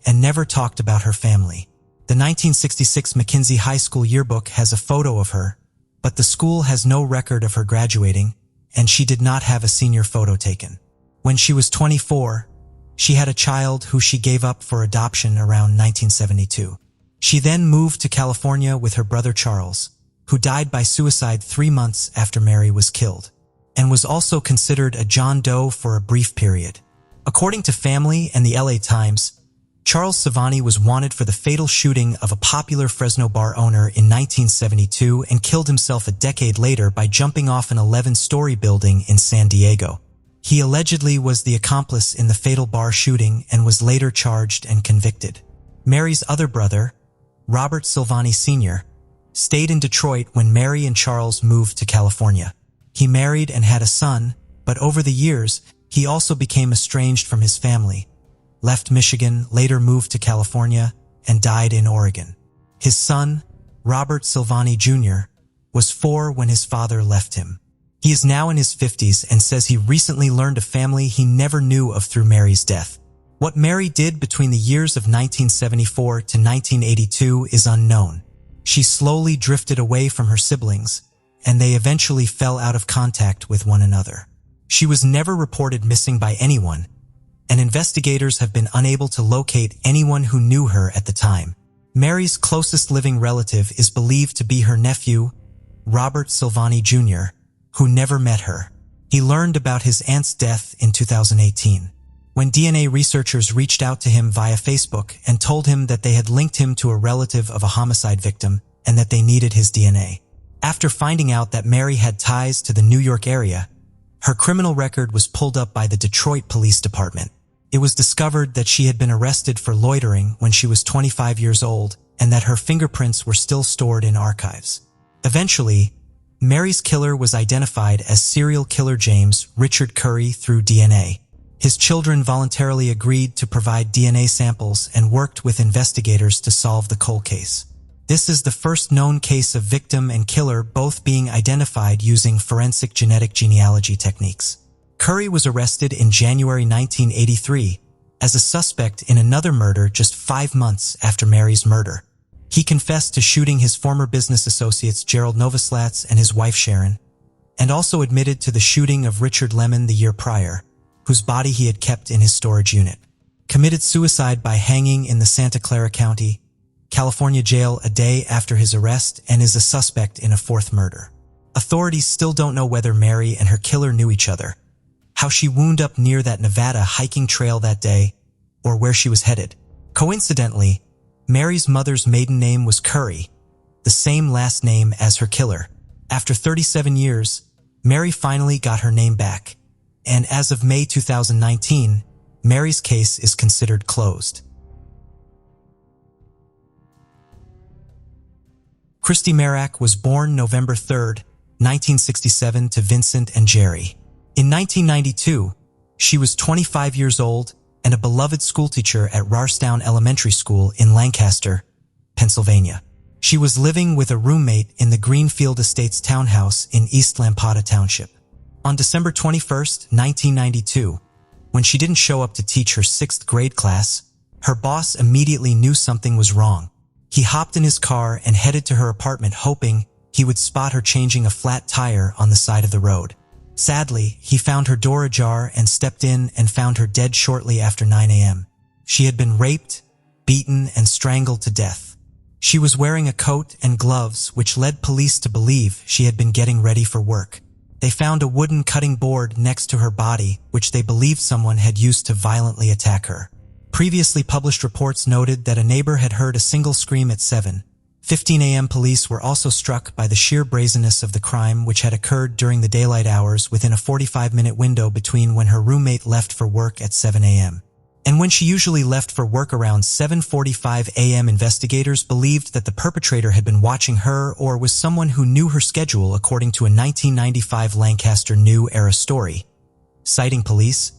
and never talked about her family. The 1966 McKinsey High School yearbook has a photo of her, but the school has no record of her graduating, and she did not have a senior photo taken. When she was 24, she had a child who she gave up for adoption around 1972. She then moved to California with her brother Charles, who died by suicide 3 months after Mary was killed, and was also considered a John Doe for a brief period. According to family and the LA Times, Charles Silvani was wanted for the fatal shooting of a popular Fresno bar owner in 1972 and killed himself a decade later by jumping off an 11-story building in San Diego. He allegedly was the accomplice in the fatal bar shooting and was later charged and convicted. Mary's other brother, Robert Silvani Sr., stayed in Detroit when Mary and Charles moved to California. He married and had a son, but over the years, he also became estranged from his family, left Michigan, later moved to California, and died in Oregon. His son, Robert Silvani Jr., was 4 when his father left him. He is now in his 50s and says he recently learned a family he never knew of through Mary's death. What Mary did between the years of 1974 to 1982 is unknown. She slowly drifted away from her siblings, and they eventually fell out of contact with one another. She was never reported missing by anyone, and investigators have been unable to locate anyone who knew her at the time. Mary's closest living relative is believed to be her nephew, Robert Silvani Jr., who never met her. He learned about his aunt's death in 2018, when DNA researchers reached out to him via Facebook and told him that they had linked him to a relative of a homicide victim and that they needed his DNA. After finding out that Mary had ties to the New York area, her criminal record was pulled up by the Detroit Police Department. It was discovered that she had been arrested for loitering when she was 25 years old and that her fingerprints were still stored in archives. Eventually, Mary's killer was identified as serial killer James Richard Curry through DNA. His children voluntarily agreed to provide DNA samples and worked with investigators to solve the cold case. This is the first known case of victim and killer both being identified using forensic genetic genealogy techniques. Curry was arrested in January 1983 as a suspect in another murder just 5 months after Mary's murder. He confessed to shooting his former business associates Gerald Novoslatz and his wife Sharon, and also admitted to the shooting of Richard Lemon the year prior, whose body he had kept in his storage unit. Committed suicide by hanging in the Santa Clara County, California jail a day after his arrest, and is a suspect in a 4th murder. Authorities still don't know whether Mary and her killer knew each other, how she wound up near that Nevada hiking trail that day, or where she was headed. Coincidentally, Mary's mother's maiden name was Curry, the same last name as her killer. After 37 years, Mary finally got her name back, and as of May 2019, Mary's case is considered closed. Christy Mirack was born November 3, 1967 to Vincent and Jerry. In 1992, she was 25 years old and a beloved schoolteacher at Rarstown Elementary School in Lancaster, Pennsylvania. She was living with a roommate in the Greenfield Estates townhouse in East Lampata Township. On December 21, 1992, when she didn't show up to teach her 6th grade class, Her boss immediately knew something was wrong. He hopped in his car and headed to her apartment, hoping he would spot her changing a flat tire on the side of the road. Sadly, he found her door ajar and stepped in and found her dead shortly after 9 a.m. She had been raped, beaten, and strangled to death. She was wearing a coat and gloves, which led police to believe she had been getting ready for work. They found a wooden cutting board next to her body, which they believed someone had used to violently attack her. Previously published reports noted that a neighbor had heard a single scream at 7:15 a.m. Police were also struck by the sheer brazenness of the crime, which had occurred during the daylight hours within a 45-minute window between when her roommate left for work at 7 a.m. and when she usually left for work around 7:45 a.m. Investigators believed that the perpetrator had been watching her or was someone who knew her schedule, according to a 1995 Lancaster New Era story. Citing police,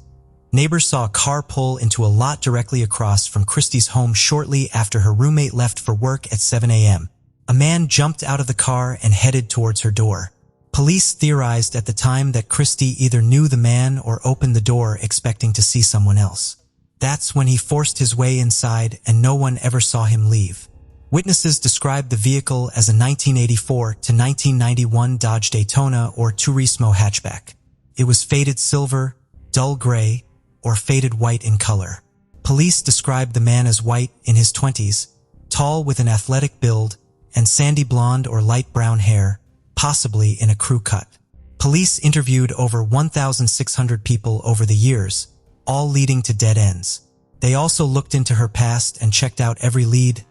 neighbors saw a car pull into a lot directly across from Christy's home shortly after her roommate left for work at 7 a.m. A man jumped out of the car and headed towards her door. Police theorized at the time that Christy either knew the man or opened the door expecting to see someone else. That's when he forced his way inside and no one ever saw him leave. Witnesses described the vehicle as a 1984 to 1991 Dodge Daytona or Turismo hatchback. It was faded silver, dull gray, or faded white in color. Police described the man as white, in his 20s, tall with an athletic build, and sandy blonde or light brown hair, possibly in a crew cut. Police interviewed over 1,600 people over the years, all leading to dead ends. They also looked into her past and checked out every lead,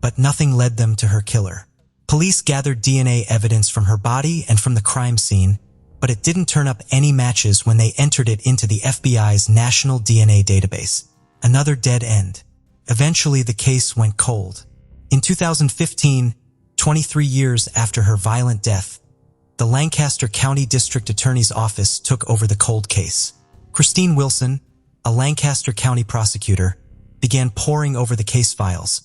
but nothing led them to her killer. Police gathered DNA evidence from her body and from the crime scene, but it didn't turn up any matches when they entered it into the FBI's National DNA Database. Another dead end. Eventually, the case went cold. In 2015, 23 years after her violent death, the Lancaster County District Attorney's Office took over the cold case. Christine Wilson, a Lancaster County prosecutor, began poring over the case files,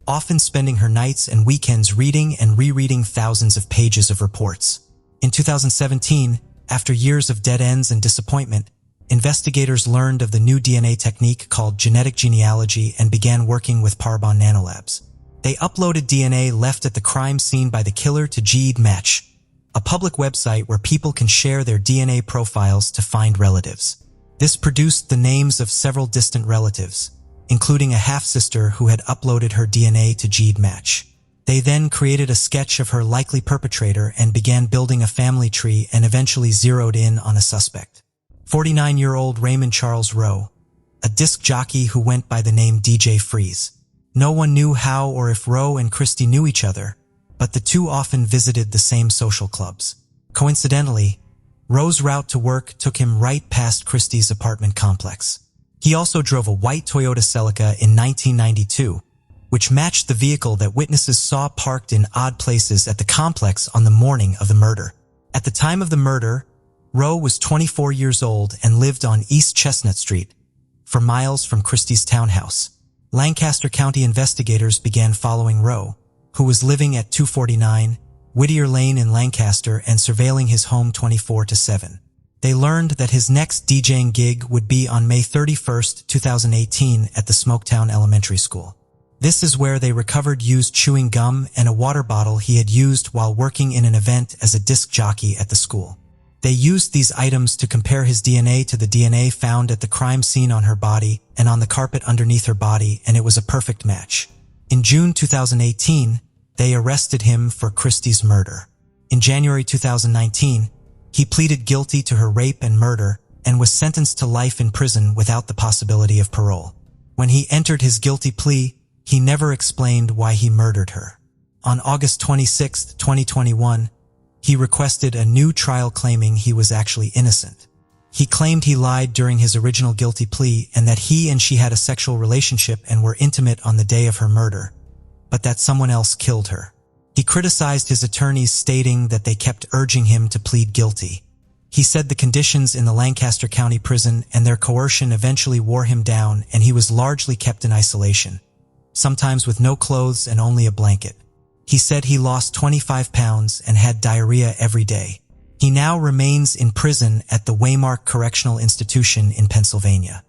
often spending her nights and weekends reading and rereading thousands of pages of reports. In 2017, after years of dead ends and disappointment, investigators learned of the new DNA technique called genetic genealogy and began working with Parabon Nanolabs. They uploaded DNA left at the crime scene by the killer to GEDmatch, a public website where people can share their DNA profiles to find relatives. This produced the names of several distant relatives, including a half-sister who had uploaded her DNA to GEDmatch. They then created a sketch of her likely perpetrator and began building a family tree and eventually zeroed in on a suspect. 49-year-old Raymond Charles Rowe, a disc jockey who went by the name DJ Freeze. No one knew how or if Rowe and Christy knew each other, but the two often visited the same social clubs. Coincidentally, Rowe's route to work took him right past Christy's apartment complex. He also drove a white Toyota Celica in 1992, which matched the vehicle that witnesses saw parked in odd places at the complex on the morning of the murder. At the time of the murder, Rowe was 24 years old and lived on East Chestnut Street, for miles from Christy's townhouse. Lancaster County investigators began following Rowe, who was living at 249 Whittier Lane in Lancaster and surveilling his home 24/7. They learned that his next DJing gig would be on May 31, 2018 at the Smoketown Elementary School. This is where they recovered used chewing gum and a water bottle he had used while working in an event as a disc jockey at the school. They used these items to compare his DNA to the DNA found at the crime scene on her body and on the carpet underneath her body, and it was a perfect match. In June 2018, they arrested him for Christy's murder. In January 2019, he pleaded guilty to her rape and murder and was sentenced to life in prison without the possibility of parole. When he entered his guilty plea, he never explained why he murdered her. On August 26, 2021, he requested a new trial claiming he was actually innocent. He claimed he lied during his original guilty plea and that he and she had a sexual relationship and were intimate on the day of her murder, but that someone else killed her. He criticized his attorneys, stating that they kept urging him to plead guilty. He said the conditions in the Lancaster County prison and their coercion eventually wore him down, and he was largely kept in isolation, sometimes with no clothes and only a blanket. He said he lost 25 pounds and had diarrhea every day. He now remains in prison at the Waymark Correctional Institution in Pennsylvania.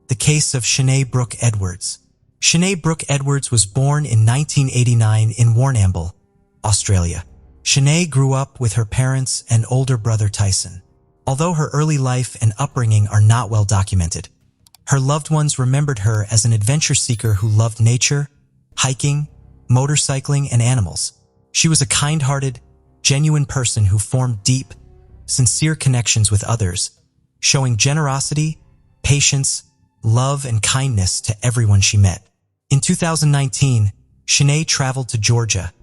the case of Chena Brook Edwards. Chena Brook Edwards was born in 1989 in Warrnambool, Australia. Chena grew up with her parents and older brother Tyson. Although her early life and upbringing are not well documented, her loved ones remembered her as an adventure seeker who loved nature, hiking, motorcycling, and animals. She was a kind-hearted, genuine person who formed deep, sincere connections with others, showing generosity, patience, love, and kindness to everyone she met. In 2019, Chena traveled to Georgia,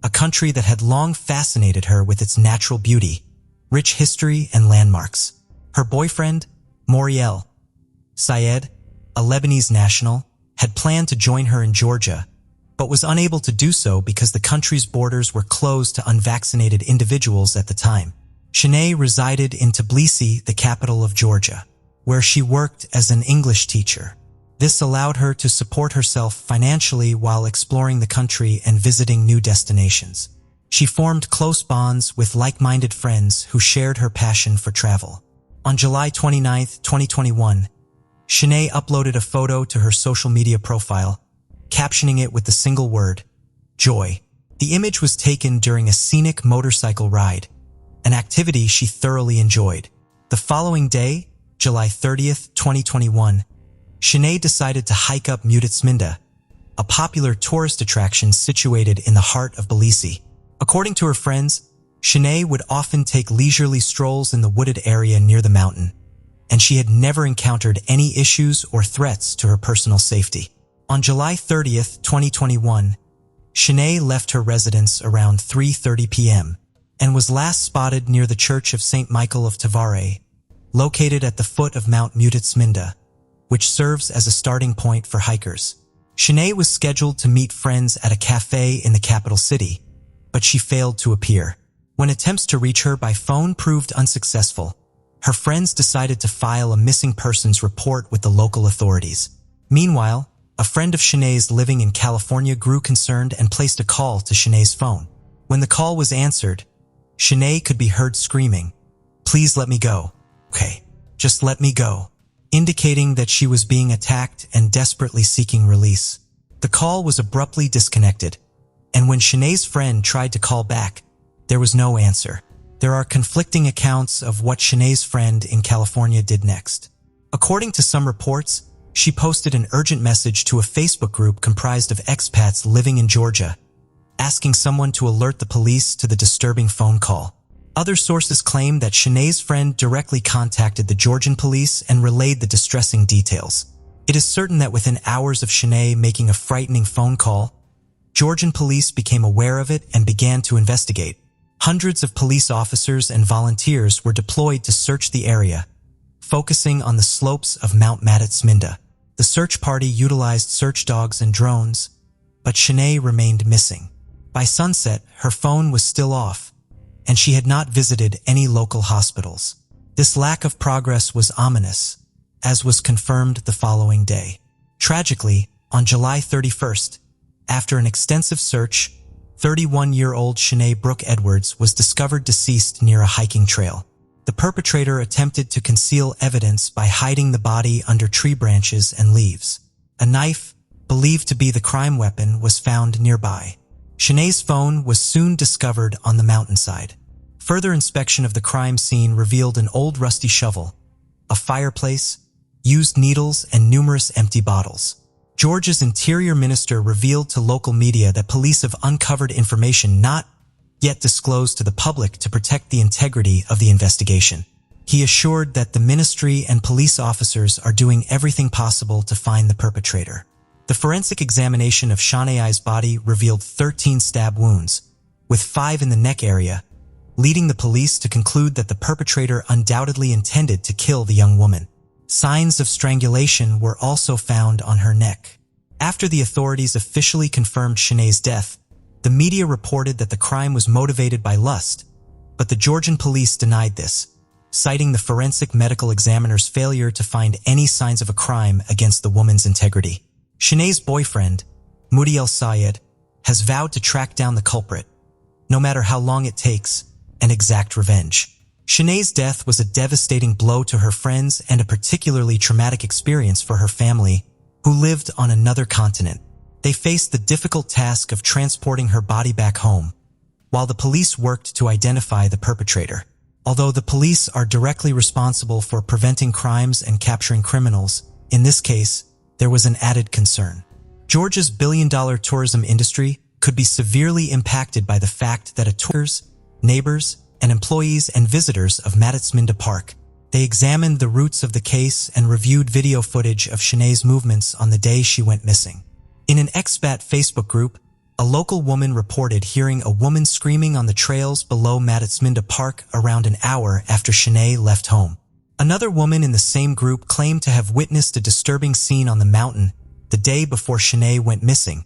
a country that had long fascinated her with its natural beauty, rich history, and landmarks. Her boyfriend, Moriel Syed, a Lebanese national, had planned to join her in Georgia, but was unable to do so because the country's borders were closed to unvaccinated individuals at the time. Chena resided in Tbilisi, the capital of Georgia, where she worked as an English teacher. This allowed her to support herself financially while exploring the country and visiting new destinations. She formed close bonds with like-minded friends who shared her passion for travel. On July 29, 2021, Chena uploaded a photo to her social media profile, captioning it with the single word, joy. The image was taken during a scenic motorcycle ride, an activity she thoroughly enjoyed. The following day, July 30th, 2021, Chena decided to hike up Mutit, a popular tourist attraction situated in the heart of Tbilisi. According to her friends, Chena would often take leisurely strolls in the wooded area near the mountain, and she had never encountered any issues or threats to her personal safety. On July 30th, 2021, Chena left her residence around 3:30 p.m. and was last spotted near the Church of St. Michael of Tavare, located at the foot of Mount Mutit, which serves as a starting point for hikers. Chena was scheduled to meet friends at a cafe in the capital city, but she failed to appear. When attempts to reach her by phone proved unsuccessful, her friends decided to file a missing persons report with the local authorities. Meanwhile, a friend of Chena's living in California grew concerned and placed a call to Chena's phone. When the call was answered, Chena could be heard screaming, "Please let me go. Okay, just let me go," indicating that she was being attacked and desperately seeking release. The call was abruptly disconnected, and when Chena's friend tried to call back, there was no answer. There are conflicting accounts of what Chena's friend in California did next. According to some reports, she posted an urgent message to a Facebook group comprised of expats living in Georgia, asking someone to alert the police to the disturbing phone call. Other sources claim that Chena's friend directly contacted the Georgian police and relayed the distressing details. It is certain that within hours of Chena making a frightening phone call, Georgian police became aware of it and began to investigate. Hundreds of police officers and volunteers were deployed to search the area, focusing on the slopes of Mount Mutit. The search party utilized search dogs and drones, but Chena remained missing. By sunset, her phone was still off, and she had not visited any local hospitals. This lack of progress was ominous, as was confirmed the following day. Tragically, on July 31st, after an extensive search, 31-year-old Chena Brook Edwards was discovered deceased near a hiking trail. The perpetrator attempted to conceal evidence by hiding the body under tree branches and leaves. A knife, believed to be the crime weapon, was found nearby. Chena's phone was soon discovered on the mountainside. Further inspection of the crime scene revealed an old rusty shovel, a fireplace, used needles, and numerous empty bottles. Georgia's interior minister revealed to local media that police have uncovered information not yet disclosed to the public to protect the integrity of the investigation. He assured that the ministry and police officers are doing everything possible to find the perpetrator. The forensic examination of Chena's body revealed 13 stab wounds, with 5 in the neck area, leading the police to conclude that the perpetrator undoubtedly intended to kill the young woman. Signs of strangulation were also found on her neck. After the authorities officially confirmed Chena's death, the media reported that the crime was motivated by lust, but the Georgian police denied this, citing the forensic medical examiner's failure to find any signs of a crime against the woman's integrity. Chena's boyfriend, Moriel Syed, has vowed to track down the culprit, no matter how long it takes, and exact revenge. Chena's death was a devastating blow to her friends and a particularly traumatic experience for her family, who lived on another continent. They faced the difficult task of transporting her body back home, while the police worked to identify the perpetrator. Although the police are directly responsible for preventing crimes and capturing criminals, in this case, there was an added concern. Georgia's billion-dollar tourism industry could be severely impacted by the fact that tourists, neighbors, and employees and visitors of Manjit Park. They examined the roots of the case and reviewed video footage of Chena's movements on the day she went missing. In an expat Facebook group, a local woman reported hearing a woman screaming on the trails below Manjit Park around an hour after Chena left home. Another woman in the same group claimed to have witnessed a disturbing scene on the mountain the day before Chena went missing,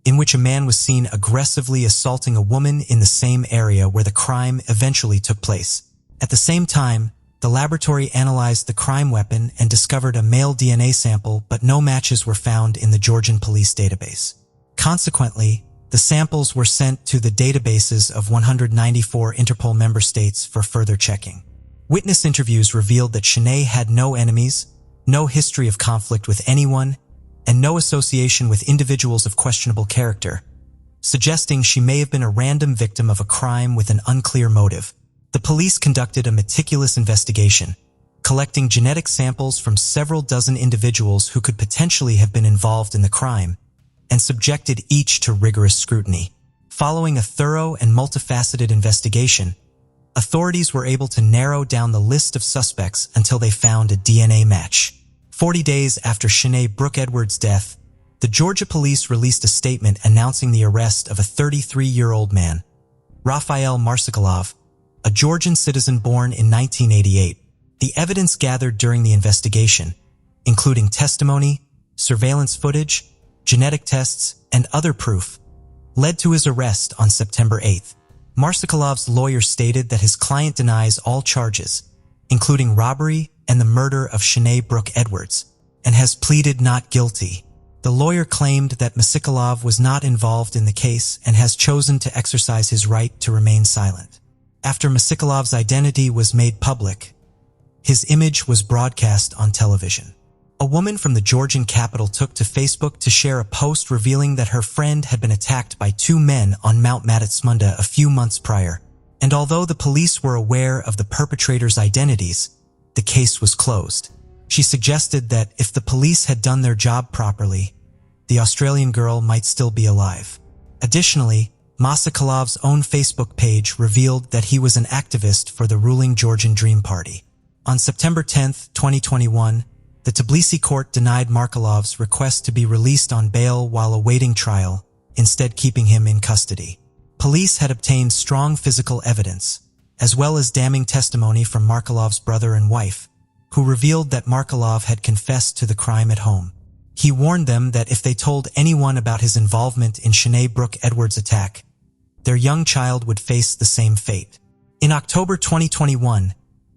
in which a man was seen aggressively assaulting a woman in the same area where the crime eventually took place. At the same time, the laboratory analyzed the crime weapon and discovered a male DNA sample, but no matches were found in the Georgian police database. Consequently, the samples were sent to the databases of 194 Interpol member states for further checking. Witness interviews revealed that Chena had no enemies, no history of conflict with anyone, and no association with individuals of questionable character, suggesting she may have been a random victim of a crime with an unclear motive. The police conducted a meticulous investigation, collecting genetic samples from several dozen individuals who could potentially have been involved in the crime, and subjected each to rigorous scrutiny. Following a thorough and multifaceted investigation, authorities were able to narrow down the list of suspects until they found a DNA match. 40 days after Chena Brook Edwards' death, the Georgia police released a statement announcing the arrest of a 33-year-old man, Rafael Marsokolov, a Georgian citizen born in 1988. The evidence gathered during the investigation, including testimony, surveillance footage, genetic tests, and other proof, led to his arrest on September 8th. Marsokolov's lawyer stated that his client denies all charges, including robbery and the murder of Chena Brook Edwards, and has pleaded not guilty. The lawyer claimed that Marsokolov was not involved in the case and has chosen to exercise his right to remain silent. After Marsokolov's identity was made public, his image was broadcast on television. A woman from the Georgian capital took to Facebook to share a post revealing that her friend had been attacked by two men on Mount Manjit a few months prior, and although the police were aware of the perpetrators' identities, the case was closed. She suggested that if the police had done their job properly, the Australian girl might still be alive. Additionally, Marsokolov's own Facebook page revealed that he was an activist for the ruling Georgian Dream Party. On September 10, 2021, the Tbilisi court denied Marsokolov's request to be released on bail while awaiting trial, instead keeping him in custody. Police had obtained strong physical evidence, as well as damning testimony from Marsokolov's brother and wife, who revealed that Marsokolov had confessed to the crime at home. He warned them that if they told anyone about his involvement in Chena Brook Edwards' attack, their young child would face the same fate. In October 2021,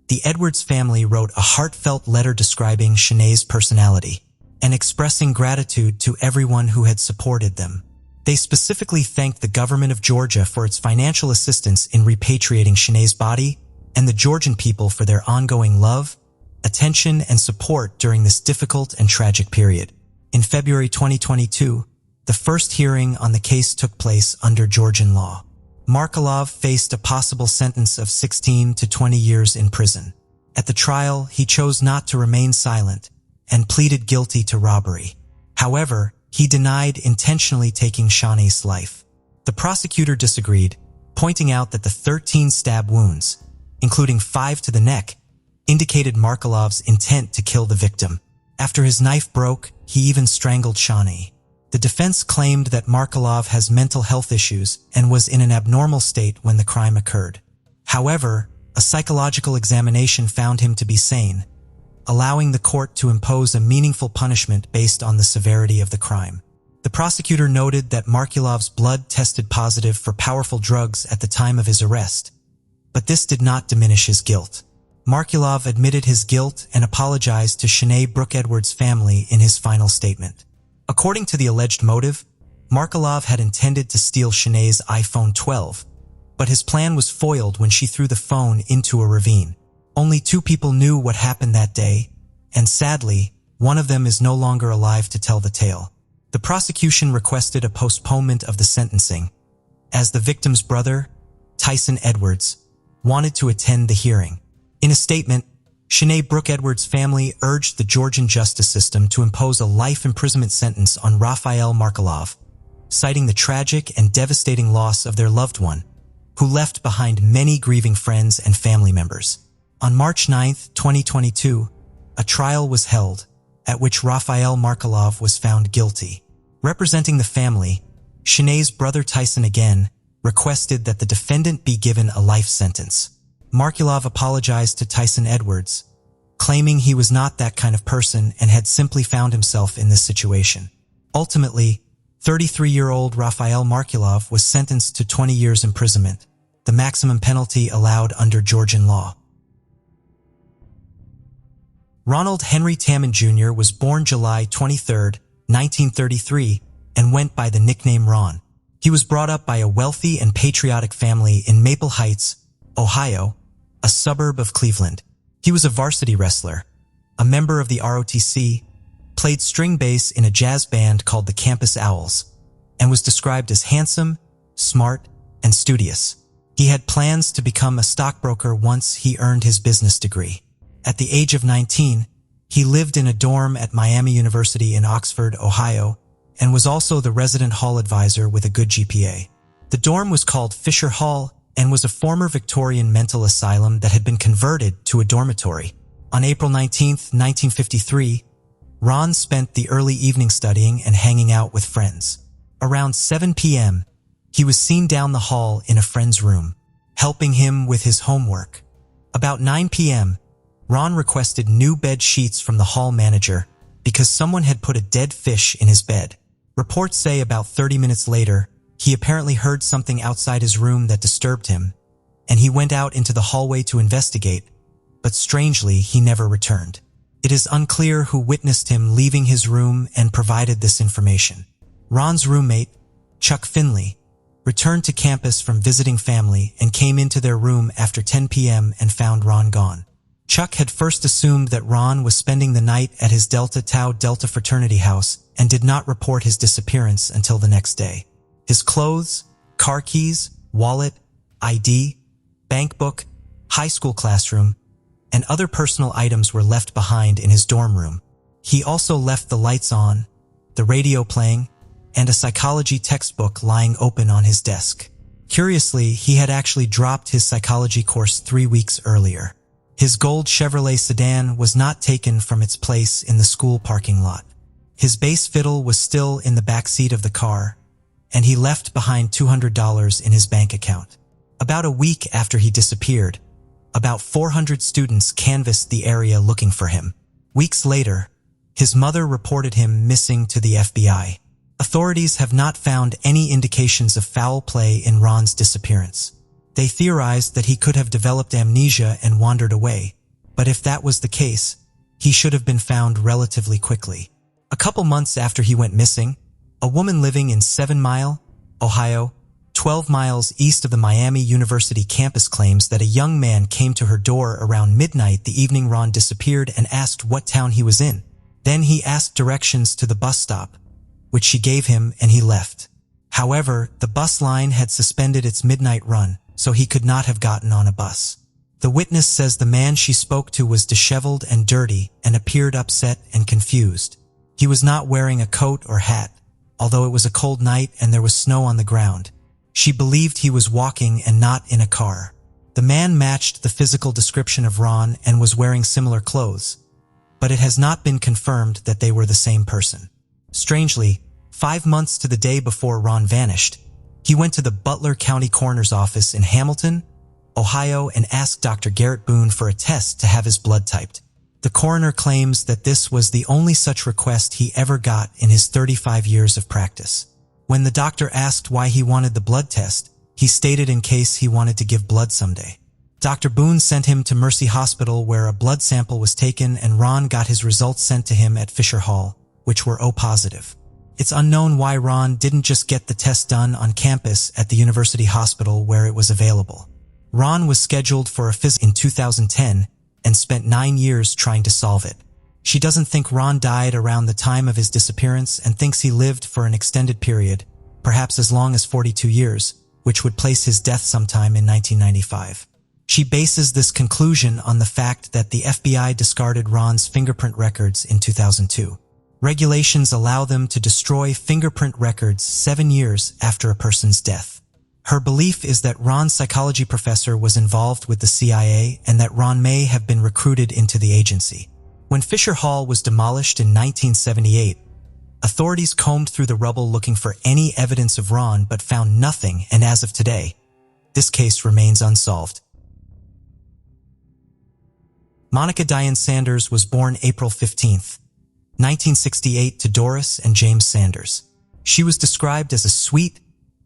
the Edwards family wrote a heartfelt letter describing Chena's personality and expressing gratitude to everyone who had supported them. They specifically thanked the government of Georgia for its financial assistance in repatriating Chena's body and the Georgian people for their ongoing love, attention, and support during this difficult and tragic period. In February 2022, the first hearing on the case took place under Georgian law. Marsokolov faced a possible sentence of 16 to 20 years in prison. At the trial, he chose not to remain silent and pleaded guilty to robbery. However, he denied intentionally taking Chena's life. The prosecutor disagreed, pointing out that the 13 stab wounds, including 5 to the neck, indicated Marsokolov's intent to kill the victim. After his knife broke, he even strangled Chena. The defense claimed that Marsokolov has mental health issues and was in an abnormal state when the crime occurred. However, a psychological examination found him to be sane, allowing the court to impose a meaningful punishment based on the severity of the crime. The prosecutor noted that Marsokolov's blood tested positive for powerful drugs at the time of his arrest, but this did not diminish his guilt. Marsokolov admitted his guilt and apologized to Chena Brook Edwards' family in his final statement. According to the alleged motive, Marsokolov had intended to steal Chena's iPhone 12, but his plan was foiled when she threw the phone into a ravine. Only 2 people knew what happened that day, and sadly, one of them is no longer alive to tell the tale. The prosecution requested a postponement of the sentencing, as the victim's brother, Tyson Edwards, wanted to attend the hearing. In a statement, Chena Brook Edwards' family urged the Georgian justice system to impose a life imprisonment sentence on Viola Marcotte, citing the tragic and devastating loss of their loved one, who left behind many grieving friends and family members. On March 9, 2022, a trial was held, at which Viola Marcotte was found guilty. Representing the family, Chena's brother Tyson again requested that the defendant be given a life sentence. Marcotte apologized to Tyson Edwards, claiming he was not that kind of person and had simply found himself in this situation. Ultimately, 33-year-old Viola Marcotte was sentenced to 20 years imprisonment, the maximum penalty allowed under Georgian law. Ronald Henry Tamman Jr. was born July 23, 1933, and went by the nickname Ron. He was brought up by a wealthy and patriotic family in Maple Heights, Ohio, a suburb of Cleveland. He was a varsity wrestler, a member of the ROTC, played string bass in a jazz band called the Campus Owls, and was described as handsome, smart, and studious. He had plans to become a stockbroker once he earned his business degree. At the age of 19, he lived in a dorm at Miami University in Oxford, Ohio, and was also the resident hall advisor with a good GPA. The dorm was called Fisher Hall and was a former Victorian mental asylum that had been converted to a dormitory. On April 19, 1953, Ron spent the early evening studying and hanging out with friends. Around 7 p.m., he was seen down the hall in a friend's room, helping him with his homework. About 9 p.m., Ron requested new bed sheets from the hall manager because someone had put a dead fish in his bed. Reports say about 30 minutes later, he apparently heard something outside his room that disturbed him, and he went out into the hallway to investigate, but strangely, he never returned. It is unclear who witnessed him leaving his room and provided this information. Ron's roommate, Chuck Finley, returned to campus from visiting family and came into their room after 10 p.m. and found Ron gone. Chuck had first assumed that Ron was spending the night at his Delta Tau Delta fraternity house and did not report his disappearance until the next day. His clothes, car keys, wallet, ID, bank book, high school classroom, and other personal items were left behind in his dorm room. He also left the lights on, the radio playing, and a psychology textbook lying open on his desk. Curiously, he had actually dropped his psychology course 3 weeks earlier. His gold Chevrolet sedan was not taken from its place in the school parking lot. His bass fiddle was still in the back seat of the car, and he left behind $200 in his bank account. About a week after he disappeared, about 400 students canvassed the area looking for him. Weeks later, his mother reported him missing to the FBI. Authorities have not found any indications of foul play in Ron's disappearance. They theorized that he could have developed amnesia and wandered away, but if that was the case, he should have been found relatively quickly. A couple months after he went missing, a woman living in 7 Mile, Ohio, 12 miles east of the Miami University campus claims that a young man came to her door around midnight the evening Ron disappeared and asked what town he was in. Then he asked directions to the bus stop, which she gave him, and he left. However, the bus line had suspended its midnight run, so he could not have gotten on a bus. The witness says the man she spoke to was disheveled and dirty and appeared upset and confused. He was not wearing a coat or hat, although it was a cold night and there was snow on the ground. She believed he was walking and not in a car. The man matched the physical description of Ron and was wearing similar clothes, but it has not been confirmed that they were the same person. Strangely, 5 months to the day before Ron vanished, he went to the Butler County Coroner's office in Hamilton, Ohio, and asked Dr. Garrett Boone for a test to have his blood typed. The coroner claims that this was the only such request he ever got in his 35 years of practice. When the doctor asked why he wanted the blood test, he stated in case he wanted to give blood someday. Dr. Boone sent him to Mercy Hospital where a blood sample was taken and Ron got his results sent to him at Fisher Hall, which were O positive. It's unknown why Ron didn't just get the test done on campus at the university hospital where it was available. Ron was scheduled for a physical in 2010 and spent 9 years trying to solve it. She doesn't think Ron died around the time of his disappearance and thinks he lived for an extended period, perhaps as long as 42 years, which would place his death sometime in 1995. She bases this conclusion on the fact that the FBI discarded Ron's fingerprint records in 2002. Regulations allow them to destroy fingerprint records 7 years after a person's death. Her belief is that Ron's psychology professor was involved with the CIA and that Ron may have been recruited into the agency. When Fisher Hall was demolished in 1978, authorities combed through the rubble looking for any evidence of Ron but found nothing, and as of today, this case remains unsolved. Monica Diane Sanders was born April 15, 1968 to Doris and James Sanders. She was described as a sweet,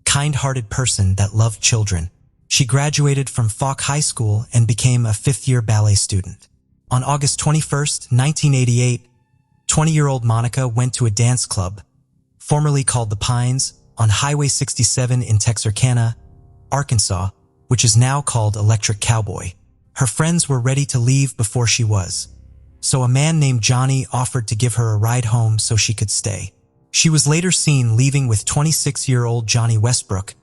kind-hearted person that loved children. She graduated from Falk High School and became a fifth-year ballet student. On August 21, 1988, 20-year-old Monica went to a dance club, formerly called The Pines, on Highway 67 in Texarkana, Arkansas, which is now called Electric Cowboy. Her friends were ready to leave before she was, so a man named Johnny offered to give her a ride home so she could stay. She was later seen leaving with 26-year-old Johnny Westbrook,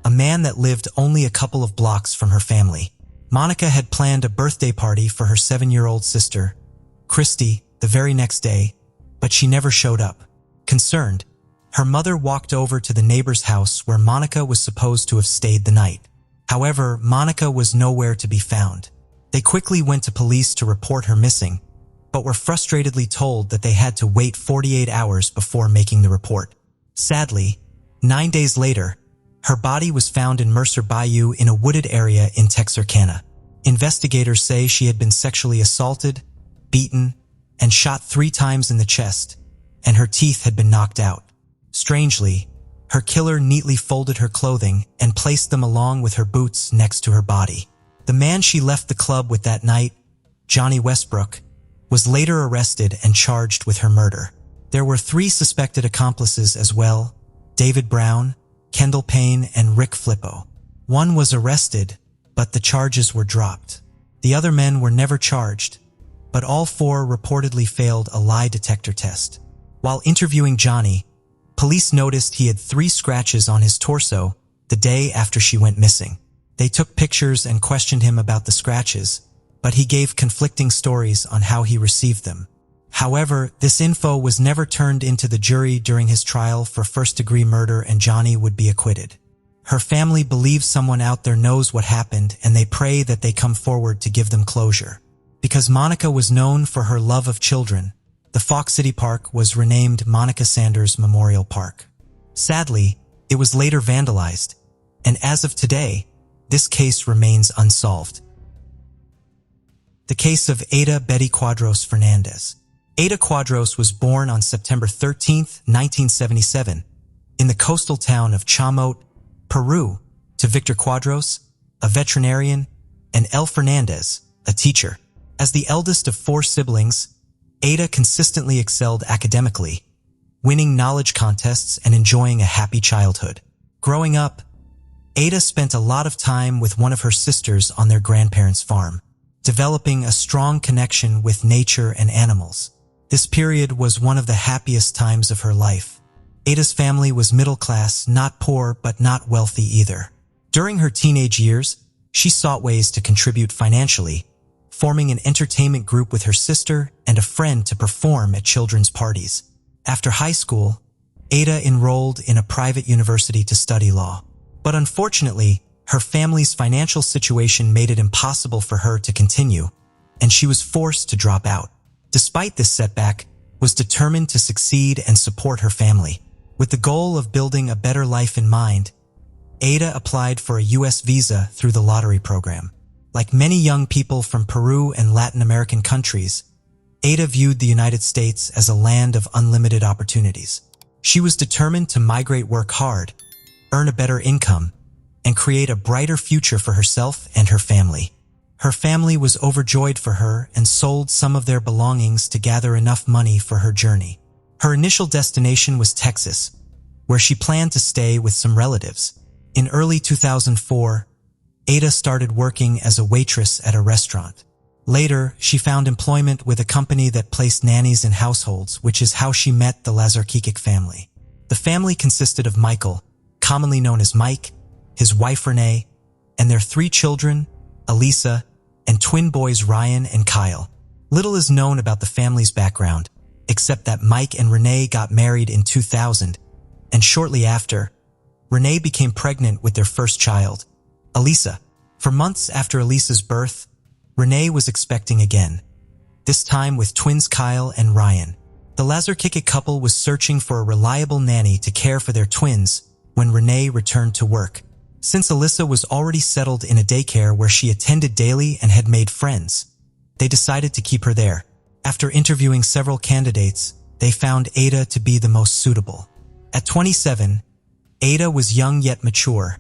a man that lived only a couple of blocks from her family. Monica had planned a birthday party for her 7-year-old sister, Christy, the very next day, but she never showed up. Concerned, her mother walked over to the neighbor's house where Monica was supposed to have stayed the night. However, Monica was nowhere to be found. They quickly went to police to report her missing, but were frustratedly told that they had to wait 48 hours before making the report. Sadly, 9 days later, her body was found in Mercer Bayou in a wooded area in Texarkana. Investigators say she had been sexually assaulted, beaten, and shot 3 times in the chest, and her teeth had been knocked out. Strangely, her killer neatly folded her clothing and placed them along with her boots next to her body. The man she left the club with that night, Johnny Westbrook, was later arrested and charged with her murder. There were 3 suspected accomplices as well: David Brown, Kendall Payne, and Rick Flippo. One was arrested, but the charges were dropped. The other men were never charged, but all 4 reportedly failed a lie detector test. While interviewing Johnny, police noticed he had 3 scratches on his torso the day after she went missing. They took pictures and questioned him about the scratches, but he gave conflicting stories on how he received them. However, this info was never turned into the jury during his trial for first-degree murder, and Johnny would be acquitted. Her family believes someone out there knows what happened, and they pray that they come forward to give them closure. Because Monica was known for her love of children, the Fox City Park was renamed Monica Sanders Memorial Park. Sadly, it was later vandalized, and as of today, this case remains unsolved. The case of Ada Betty Cuadros Fernandez. Ada Cuadros was born on September 13, 1977, in the coastal town of Chamote, Peru, to Victor Cuadros, a veterinarian, and El Fernandez, a teacher. As the eldest of 4 siblings, Ada consistently excelled academically, winning knowledge contests and enjoying a happy childhood. Growing up, Ada spent a lot of time with one of her sisters on their grandparents' farm, developing a strong connection with nature and animals. This period was one of the happiest times of her life. Ada's family was middle class, not poor but not wealthy either. During her teenage years, she sought ways to contribute financially, forming an entertainment group with her sister and a friend to perform at children's parties. After high school, Ada enrolled in a private university to study law. But unfortunately, her family's financial situation made it impossible for her to continue, and she was forced to drop out. Despite this setback, was determined to succeed and support her family. With the goal of building a better life in mind, Ada applied for a U.S. visa through the lottery program. Like many young people from Peru and Latin American countries, Ada viewed the United States as a land of unlimited opportunities. She was determined to migrate, work hard, earn a better income, and create a brighter future for herself and her family. Her family was overjoyed for her and sold some of their belongings to gather enough money for her journey. Her initial destination was Texas, where she planned to stay with some relatives. In early 2004, Ada started working as a waitress at a restaurant. Later, she found employment with a company that placed nannies in households, which is how she met the Lazarkikic family. The family consisted of Michael, commonly known as Mike, his wife Renee, and their 3 children, Elisa, and twin boys Ryan and Kyle. Little is known about the family's background, except that Mike and Renee got married in 2000, and shortly after, Renee became pregnant with their first child, Elisa. For months after Elisa's birth, Renee was expecting again, this time with twins Kyle and Ryan. The Lazarkikic couple was searching for a reliable nanny to care for their twins when Renee returned to work. Since Elisa was already settled in a daycare where she attended daily and had made friends, they decided to keep her there. After interviewing several candidates, they found Ada to be the most suitable. At 27, Ada was young yet mature,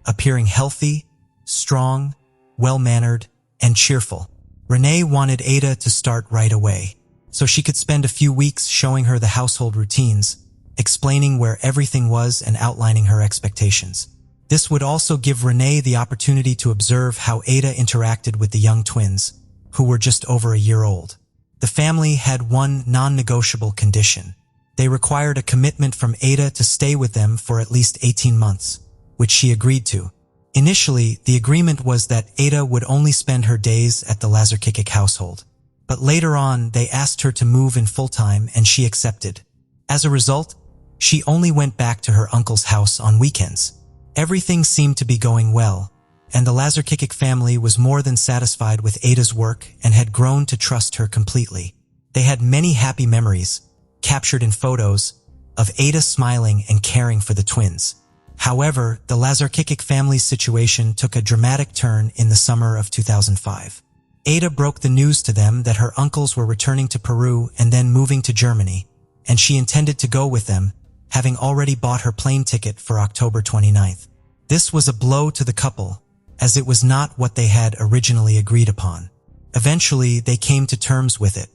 appearing healthy, strong, well-mannered, and cheerful. Renee wanted Ada to start right away, so she could spend a few weeks showing her the household routines, explaining where everything was and outlining her expectations. This would also give Renee the opportunity to observe how Ada interacted with the young twins, who were just over a year old. The family had one non-negotiable condition. They required a commitment from Ada to stay with them for at least 18 months, which she agreed to. Initially, the agreement was that Ada would only spend her days at the Lazarkikic household. But later on, they asked her to move in full-time and she accepted. As a result, she only went back to her uncle's house on weekends. Everything seemed to be going well, and the Lazarkikic family was more than satisfied with Ada's work and had grown to trust her completely. They had many happy memories, captured in photos, of Ada smiling and caring for the twins. However, the Lazarkikic family's situation took a dramatic turn in the summer of 2005. Ada broke the news to them that her uncles were returning to Peru and then moving to Germany, and she intended to go with them, having already bought her plane ticket for October 29th. This was a blow to the couple, as it was not what they had originally agreed upon. Eventually, they came to terms with it,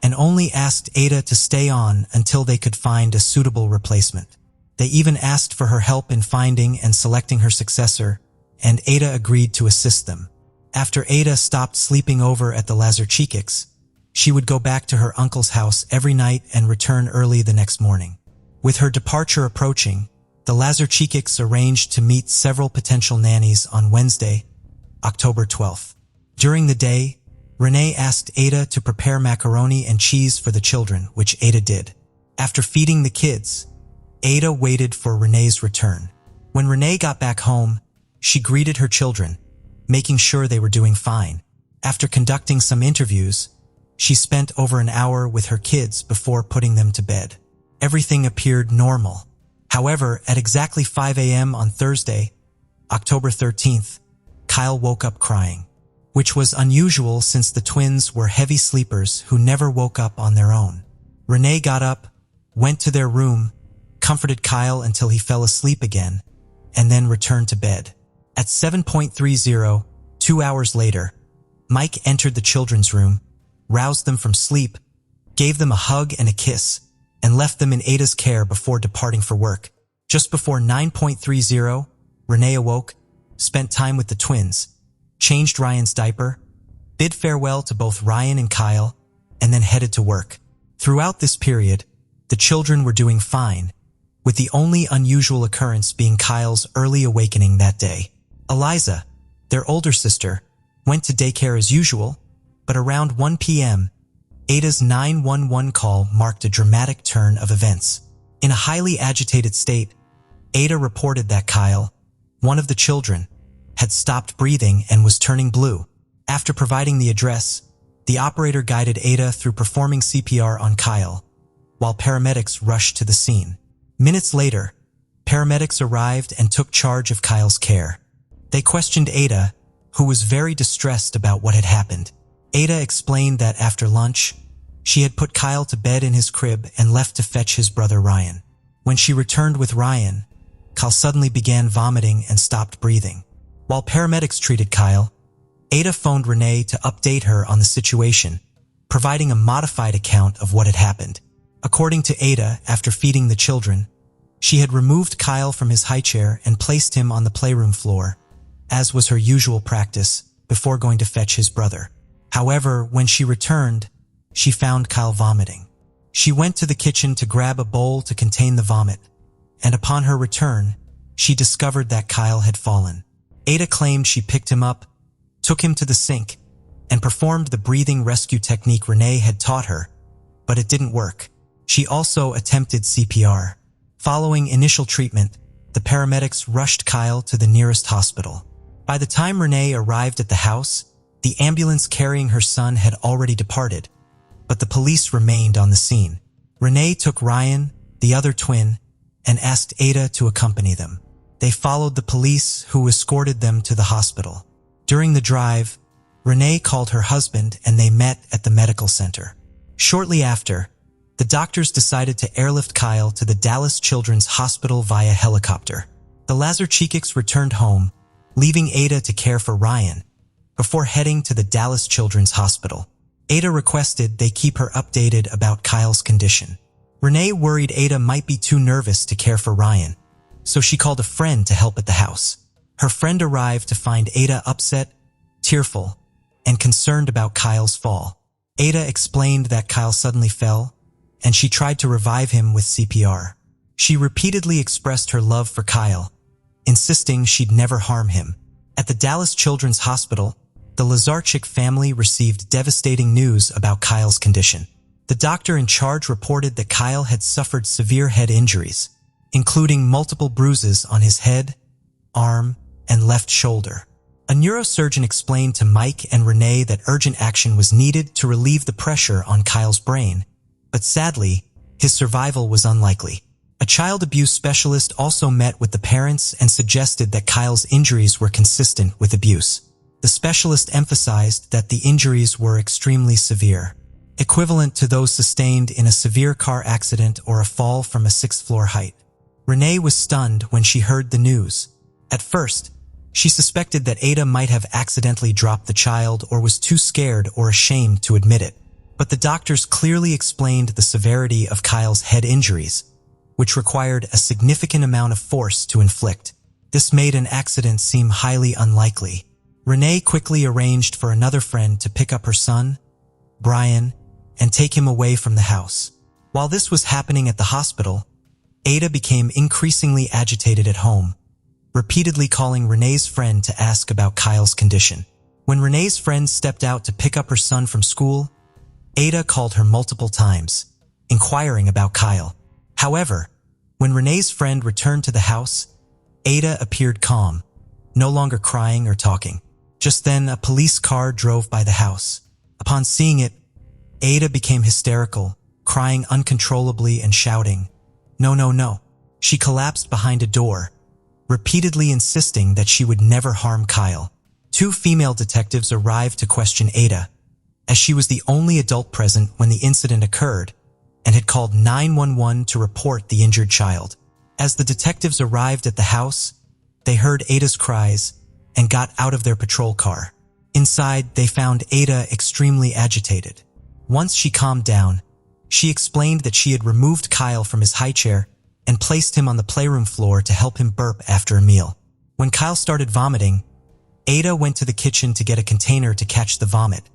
and only asked Ada to stay on until they could find a suitable replacement. They even asked for her help in finding and selecting her successor, and Ada agreed to assist them. After Ada stopped sleeping over at the Lazarkikics, she would go back to her uncle's house every night and return early the next morning. With her departure approaching, the Lazarkikics arranged to meet several potential nannies on Wednesday, October 12th. During the day, Renee asked Ada to prepare macaroni and cheese for the children, which Ada did. After feeding the kids, Ada waited for Renee's return. When Renee got back home, she greeted her children, making sure they were doing fine. After conducting some interviews, she spent over an hour with her kids before putting them to bed. Everything appeared normal. However, at exactly 5 a.m. on Thursday, October 13th, Kyle woke up crying, which was unusual since the twins were heavy sleepers who never woke up on their own. Renee got up, went to their room, comforted Kyle until he fell asleep again, and then returned to bed. At 7:30, 2 hours later, Mike entered the children's room, roused them from sleep, gave them a hug and a kiss, and left them in Ada's care before departing for work. Just before 9:30, Renee awoke, spent time with the twins, changed Ryan's diaper, bid farewell to both Ryan and Kyle, and then headed to work. Throughout this period, the children were doing fine, with the only unusual occurrence being Kyle's early awakening that day. Eliza, their older sister, went to daycare as usual, but around 1 p.m., Ada's 911 call marked a dramatic turn of events. In a highly agitated state, Ada reported that Kyle, one of the children, had stopped breathing and was turning blue. After providing the address, the operator guided Ada through performing CPR on Kyle, while paramedics rushed to the scene. Minutes later, paramedics arrived and took charge of Kyle's care. They questioned Ada, who was very distressed about what had happened. Ada explained that after lunch, she had put Kyle to bed in his crib and left to fetch his brother Ryan. When she returned with Ryan, Kyle suddenly began vomiting and stopped breathing. While paramedics treated Kyle, Ada phoned Renee to update her on the situation, providing a modified account of what had happened. According to Ada, after feeding the children, she had removed Kyle from his high chair and placed him on the playroom floor, as was her usual practice, before going to fetch his brother. However, when she returned, she found Kyle vomiting. She went to the kitchen to grab a bowl to contain the vomit, and upon her return, she discovered that Kyle had fallen. Ada claimed she picked him up, took him to the sink, and performed the breathing rescue technique Renee had taught her, but it didn't work. She also attempted CPR. Following initial treatment, the paramedics rushed Kyle to the nearest hospital. By the time Renee arrived at the house, the ambulance carrying her son had already departed, but the police remained on the scene. Renee took Ryan, the other twin, and asked Ada to accompany them. They followed the police, who escorted them to the hospital. During the drive, Renee called her husband and they met at the medical center. Shortly after, the doctors decided to airlift Kyle to the Dallas Children's Hospital via helicopter. The Lazarchikics returned home, leaving Ada to care for Ryan, before heading to the Dallas Children's Hospital. Ada requested they keep her updated about Kyle's condition. Renee worried Ada might be too nervous to care for Ryan, so she called a friend to help at the house. Her friend arrived to find Ada upset, tearful, and concerned about Kyle's fall. Ada explained that Kyle suddenly fell, and she tried to revive him with CPR. She repeatedly expressed her love for Kyle, insisting she'd never harm him. At the Dallas Children's Hospital, the Lazarchik family received devastating news about Kyle's condition. The doctor in charge reported that Kyle had suffered severe head injuries, including multiple bruises on his head, arm, and left shoulder. A neurosurgeon explained to Mike and Renee that urgent action was needed to relieve the pressure on Kyle's brain, but sadly, his survival was unlikely. A child abuse specialist also met with the parents and suggested that Kyle's injuries were consistent with abuse. The specialist emphasized that the injuries were extremely severe, equivalent to those sustained in a severe car accident or a fall from a 6th-floor height. Renee was stunned when she heard the news. At first, she suspected that Ada might have accidentally dropped the child or was too scared or ashamed to admit it. But the doctors clearly explained the severity of Kyle's head injuries, which required a significant amount of force to inflict. This made an accident seem highly unlikely. Renee quickly arranged for another friend to pick up her son, Brian, and take him away from the house. While this was happening at the hospital, Ada became increasingly agitated at home, repeatedly calling Renee's friend to ask about Kyle's condition. When Renee's friend stepped out to pick up her son from school, Ada called her multiple times, inquiring about Kyle. However, when Renee's friend returned to the house, Ada appeared calm, no longer crying or talking. Just then, a police car drove by the house. Upon seeing it, Ada became hysterical, crying uncontrollably and shouting, "No, no, no." She collapsed behind a door, repeatedly insisting that she would never harm Kyle. 2 female detectives arrived to question Ada, as she was the only adult present when the incident occurred and had called 911 to report the injured child. As the detectives arrived at the house, they heard Ada's cries and got out of their patrol car. Inside, they found Ada extremely agitated. Once she calmed down, she explained that she had removed Kyle from his high chair and placed him on the playroom floor to help him burp after a meal. When Kyle started vomiting, Ada went to the kitchen to get a container to catch the vomit,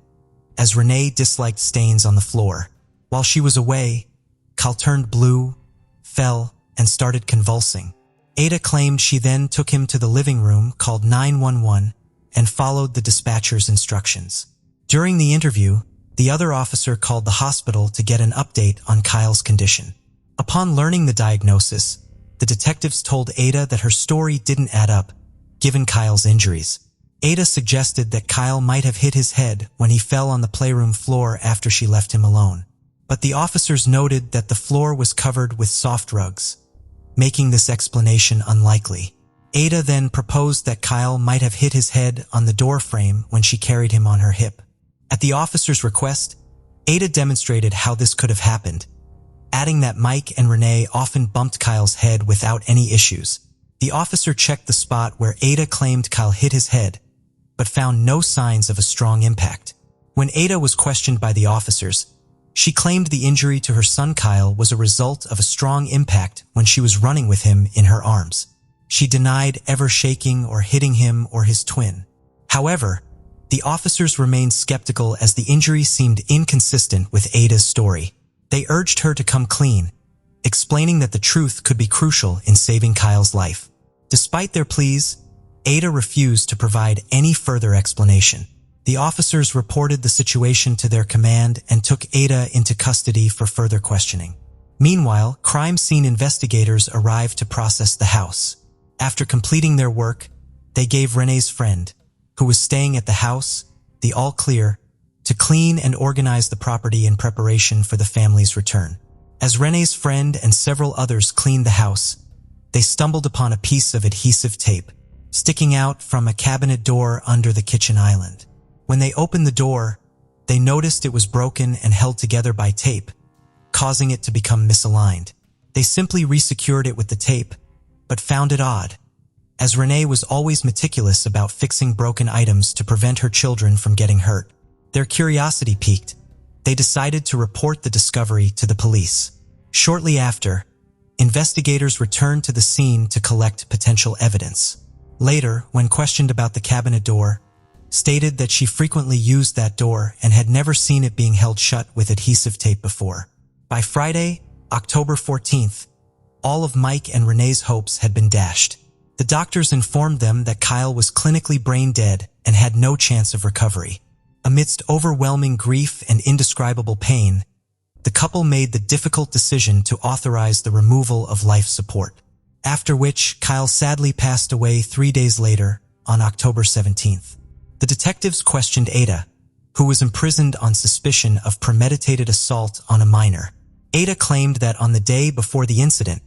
as Renee disliked stains on the floor. While she was away, Kyle turned blue, fell, and started convulsing. Ada claimed she then took him to the living room, called 911, and followed the dispatcher's instructions. During the interview, the other officer called the hospital to get an update on Kyle's condition. Upon learning the diagnosis, the detectives told Ada that her story didn't add up, given Kyle's injuries. Ada suggested that Kyle might have hit his head when he fell on the playroom floor after she left him alone. But the officers noted that the floor was covered with soft rugs, making this explanation unlikely. Ada then proposed that Kyle might have hit his head on the door frame when she carried him on her hip. At the officer's request, Ada demonstrated how this could have happened, adding that Mike and Renee often bumped Kyle's head without any issues. The officer checked the spot where Ada claimed Kyle hit his head, but found no signs of a strong impact. When Ada was questioned by the officers, She claimed the injury to her son Kyle was a result of a strong impact when she was running with him in her arms. She denied ever shaking or hitting him or his twin. However, the officers remained skeptical as the injury seemed inconsistent with Ada's story. They urged her to come clean, explaining that the truth could be crucial in saving Kyle's life. Despite their pleas, Ada refused to provide any further explanation. The officers reported the situation to their command and took Ada into custody for further questioning. Meanwhile, crime scene investigators arrived to process the house. After completing their work, they gave Renee's friend, who was staying at the house, the all-clear to clean and organize the property in preparation for the family's return. As Renee's friend and several others cleaned the house, they stumbled upon a piece of adhesive tape sticking out from a cabinet door under the kitchen island. When they opened the door, they noticed it was broken and held together by tape, causing it to become misaligned. They simply resecured it with the tape, but found it odd, as Renee was always meticulous about fixing broken items to prevent her children from getting hurt. Their curiosity piqued. They decided to report the discovery to the police. Shortly after, investigators returned to the scene to collect potential evidence. Later, when questioned about the cabinet door, stated that she frequently used that door and had never seen it being held shut with adhesive tape before. By Friday, October 14th, all of Mike and Renee's hopes had been dashed. The doctors informed them that Kyle was clinically brain dead and had no chance of recovery. Amidst overwhelming grief and indescribable pain, the couple made the difficult decision to authorize the removal of life support, after which Kyle sadly passed away 3 days later on October 17th. The detectives questioned Ada, who was imprisoned on suspicion of premeditated assault on a minor. Ada claimed that on the day before the incident,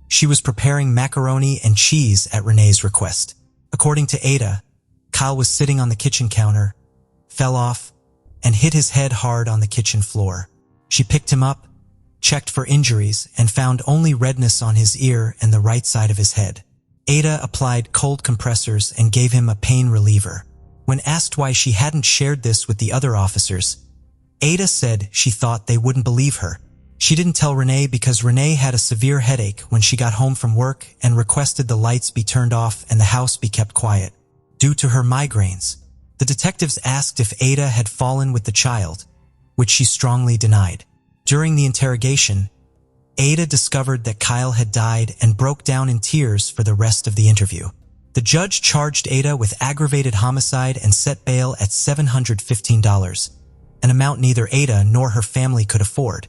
she was preparing macaroni and cheese at Renee's request. According to Ada, Kyle was sitting on the kitchen counter, fell off, and hit his head hard on the kitchen floor. She picked him up, checked for injuries, and found only redness on his ear and the right side of his head. Ada applied cold compressors and gave him a pain reliever. When asked why she hadn't shared this with the other officers, Ada said she thought they wouldn't believe her. She didn't tell Renee because Renee had a severe headache when she got home from work and requested the lights be turned off and the house be kept quiet, due to her migraines. The detectives asked if Ada had fallen with the child, which she strongly denied. During the interrogation, Ada discovered that Kyle had died and broke down in tears for the rest of the interview. The judge charged Ada with aggravated homicide and set bail at $715, an amount neither Ada nor her family could afford,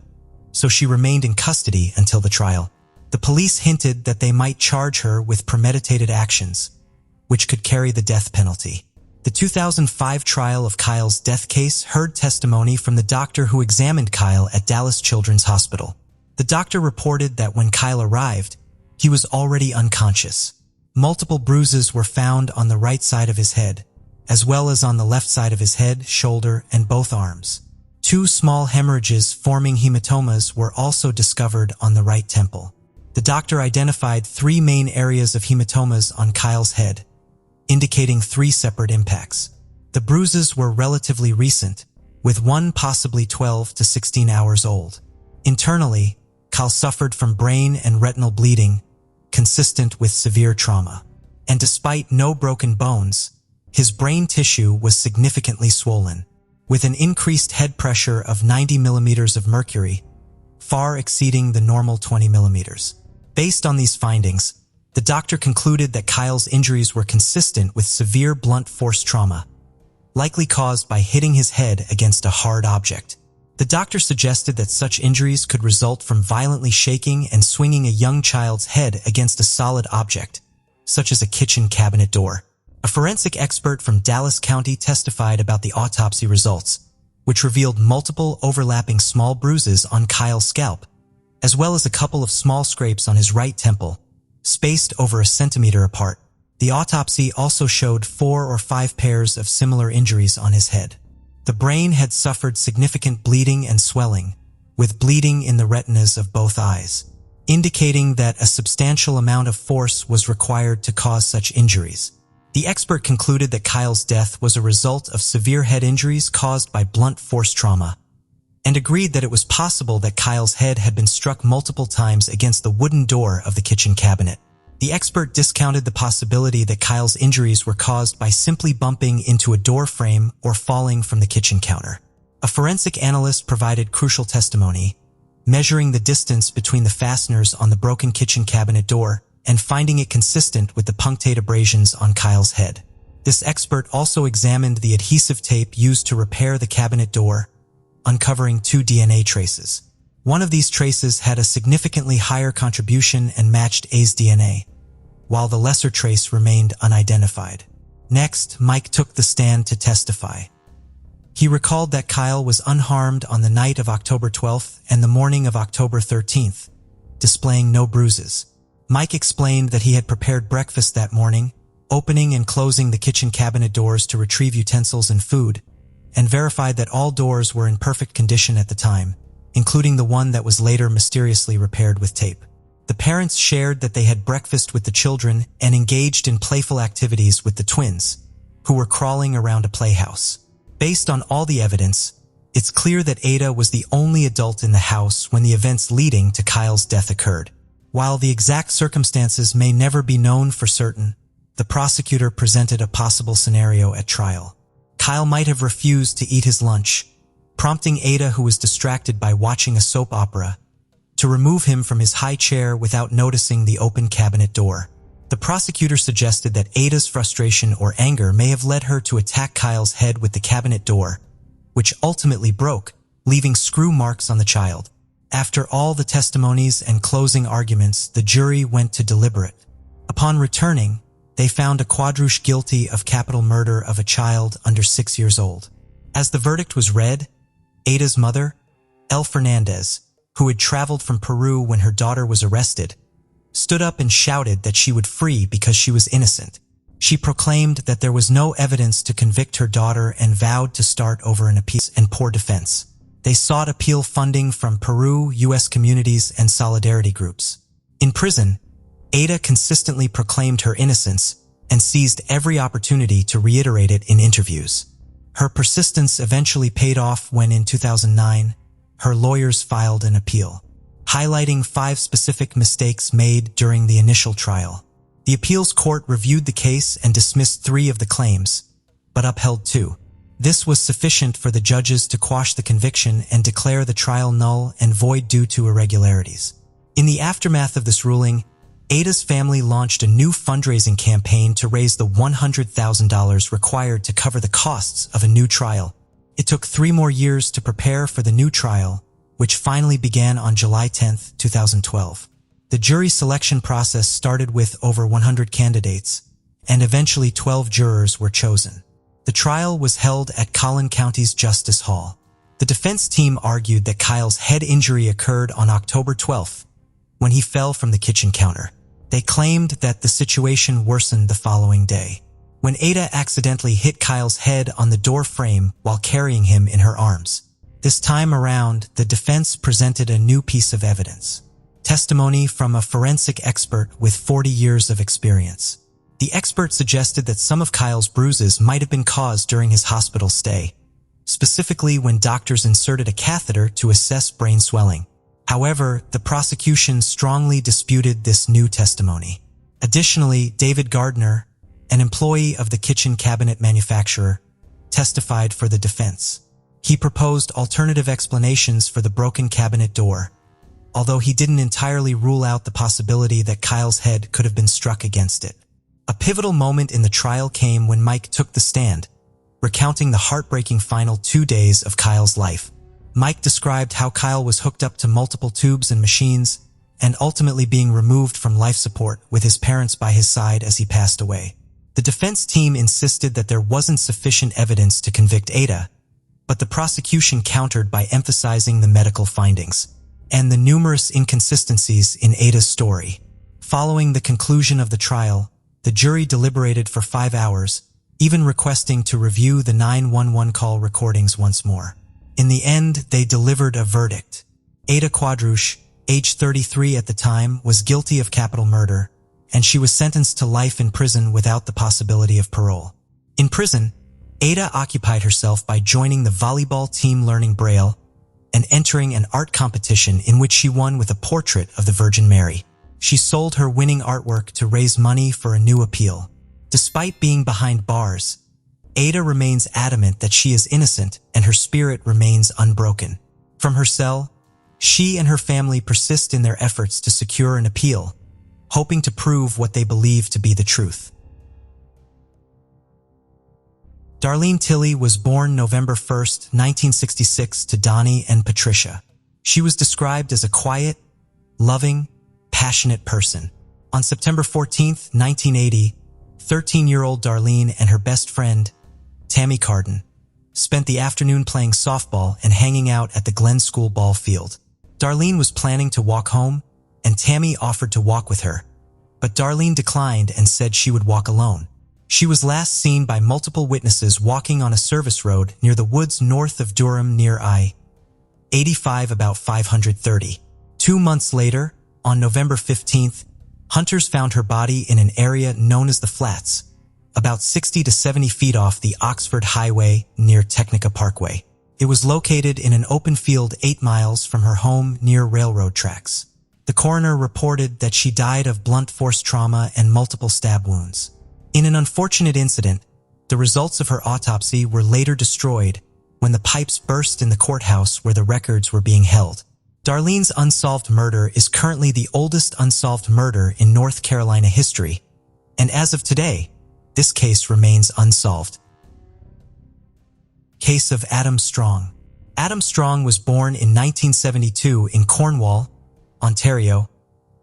so she remained in custody until the trial. The police hinted that they might charge her with premeditated actions, which could carry the death penalty. The 2005 trial of Kyle's death case heard testimony from the doctor who examined Kyle at Dallas Children's Hospital. The doctor reported that when Kyle arrived, he was already unconscious. Multiple bruises were found on the right side of his head, as well as on the left side of his head, shoulder, and both arms. 2 small hemorrhages forming hematomas were also discovered on the right temple. The doctor identified 3 main areas of hematomas on Kyle's head, indicating 3 separate impacts. The bruises were relatively recent, with one possibly 12 to 16 hours old. Internally, Kyle suffered from brain and retinal bleeding, consistent with severe trauma. And despite no broken bones, his brain tissue was significantly swollen, with an increased head pressure of 90 millimeters of mercury, far exceeding the normal 20 millimeters. Based on these findings, the doctor concluded that Kyle's injuries were consistent with severe blunt force trauma, likely caused by hitting his head against a hard object. The doctor suggested that such injuries could result from violently shaking and swinging a young child's head against a solid object, such as a kitchen cabinet door. A forensic expert from Dallas County testified about the autopsy results, which revealed multiple overlapping small bruises on Kyle's scalp, as well as a couple of small scrapes on his right temple, spaced over a centimeter apart. The autopsy also showed 4 or 5 pairs of similar injuries on his head. The brain had suffered significant bleeding and swelling, with bleeding in the retinas of both eyes, indicating that a substantial amount of force was required to cause such injuries. The expert concluded that Kyle's death was a result of severe head injuries caused by blunt force trauma, and agreed that it was possible that Kyle's head had been struck multiple times against the wooden door of the kitchen cabinet. The expert discounted the possibility that Kyle's injuries were caused by simply bumping into a door frame or falling from the kitchen counter. A forensic analyst provided crucial testimony, measuring the distance between the fasteners on the broken kitchen cabinet door and finding it consistent with the punctate abrasions on Kyle's head. This expert also examined the adhesive tape used to repair the cabinet door, uncovering 2 DNA traces. One of these traces had a significantly higher contribution and matched A's DNA, while the lesser trace remained unidentified. Next, Mike took the stand to testify. He recalled that Kyle was unharmed on the night of October 12th and the morning of October 13th, displaying no bruises. Mike explained that he had prepared breakfast that morning, opening and closing the kitchen cabinet doors to retrieve utensils and food, and verified that all doors were in perfect condition at the time, including the one that was later mysteriously repaired with tape. The parents shared that they had breakfast with the children and engaged in playful activities with the twins, who were crawling around a playhouse. Based on all the evidence, it's clear that Ada was the only adult in the house when the events leading to Kyle's death occurred. While the exact circumstances may never be known for certain, the prosecutor presented a possible scenario at trial. Kyle might have refused to eat his lunch, prompting Ada, who was distracted by watching a soap opera, to remove him from his high chair without noticing the open cabinet door. The prosecutor suggested that Ada's frustration or anger may have led her to attack Kyle's head with the cabinet door, which ultimately broke, leaving screw marks on the child. After all the testimonies and closing arguments, the jury went to deliberate. Upon returning, they found Ada Cuadros guilty of capital murder of a child under 6 years old. As the verdict was read, Ada's mother, El Fernandez, who had traveled from Peru when her daughter was arrested, stood up and shouted that she would free because she was innocent. She proclaimed that there was no evidence to convict her daughter and vowed to start over an appeal and poor defense. They sought appeal funding from Peru, U.S. communities, and solidarity groups. In prison, Ada consistently proclaimed her innocence and seized every opportunity to reiterate it in interviews. Her persistence eventually paid off when, in 2009, her lawyers filed an appeal, highlighting 5 specific mistakes made during the initial trial. The appeals court reviewed the case and dismissed 3 of the claims, but upheld 2. This was sufficient for the judges to quash the conviction and declare the trial null and void due to irregularities. In the aftermath of this ruling, Ada's family launched a new fundraising campaign to raise the $100,000 required to cover the costs of a new trial. It took 3 more years to prepare for the new trial, which finally began on July 10, 2012. The jury selection process started with over 100 candidates, and eventually 12 jurors were chosen. The trial was held at Collin County's Justice Hall. The defense team argued that Kyle's head injury occurred on October 12th, when he fell from the kitchen counter. They claimed that the situation worsened the following day, when Ada accidentally hit Kyle's head on the door frame while carrying him in her arms. This time around, the defense presented a new piece of evidence: testimony from a forensic expert with 40 years of experience. The expert suggested that some of Kyle's bruises might have been caused during his hospital stay, specifically when doctors inserted a catheter to assess brain swelling. However, the prosecution strongly disputed this new testimony. Additionally, David Gardner, an employee of the kitchen cabinet manufacturer, testified for the defense. He proposed alternative explanations for the broken cabinet door, although he didn't entirely rule out the possibility that Kyle's head could have been struck against it. A pivotal moment in the trial came when Mike took the stand, recounting the heartbreaking final 2 days of Kyle's life. Mike described how Kyle was hooked up to multiple tubes and machines and ultimately being removed from life support with his parents by his side as he passed away. The defense team insisted that there wasn't sufficient evidence to convict Ada, but the prosecution countered by emphasizing the medical findings and the numerous inconsistencies in Ada's story. Following the conclusion of the trial, the jury deliberated for 5 hours, even requesting to review the 911 call recordings once more. In the end, they delivered a verdict. Ada Cuadros, age 33 at the time, was guilty of capital murder, and she was sentenced to life in prison without the possibility of parole. In prison, Ada occupied herself by joining the volleyball team learning Braille and entering an art competition in which she won with a portrait of the Virgin Mary. She sold her winning artwork to raise money for a new appeal. Despite being behind bars, Ada remains adamant that she is innocent and her spirit remains unbroken. From her cell, she and her family persist in their efforts to secure an appeal, hoping to prove what they believe to be the truth. Darlene Tilly was born November 1, 1966 to Donnie and Patricia. She was described as a quiet, loving, passionate person. On September 14, 1980, 13-year-old Darlene and her best friend, Tammy Carden, spent the afternoon playing softball and hanging out at the Glen School ball field. Darlene was planning to walk home, and Tammy offered to walk with her, but Darlene declined and said she would walk alone. She was last seen by multiple witnesses walking on a service road near the woods north of Durham near I-85 about 530. 2 months later, on November 15th, hunters found her body in an area known as the Flats, about 60 to 70 feet off the Oxford Highway near Technica Parkway. It was located in an open field 8 miles from her home near railroad tracks. The coroner reported that she died of blunt force trauma and multiple stab wounds. In an unfortunate incident, the results of her autopsy were later destroyed when the pipes burst in the courthouse where the records were being held. Darlene's unsolved murder is currently the oldest unsolved murder in North Carolina history, and as of today, this case remains unsolved. Case of Adam Strong. Adam Strong was born in 1972 in Cornwall, Ontario,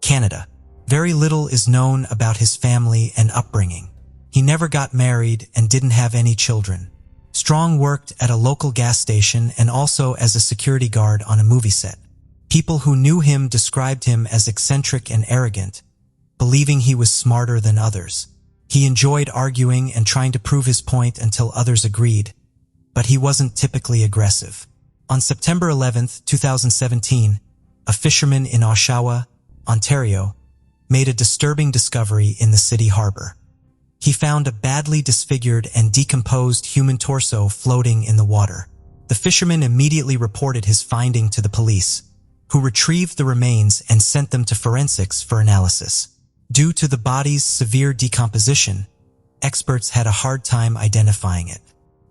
Canada. Very little is known about his family and upbringing. He never got married and didn't have any children. Strong worked at a local gas station and also as a security guard on a movie set. People who knew him described him as eccentric and arrogant, believing he was smarter than others. He enjoyed arguing and trying to prove his point until others agreed, but he wasn't typically aggressive. On September 11, 2017, a fisherman in Oshawa, Ontario, made a disturbing discovery in the city harbor. He found a badly disfigured and decomposed human torso floating in the water. The fisherman immediately reported his finding to the police, who retrieved the remains and sent them to forensics for analysis. Due to the body's severe decomposition, experts had a hard time identifying it.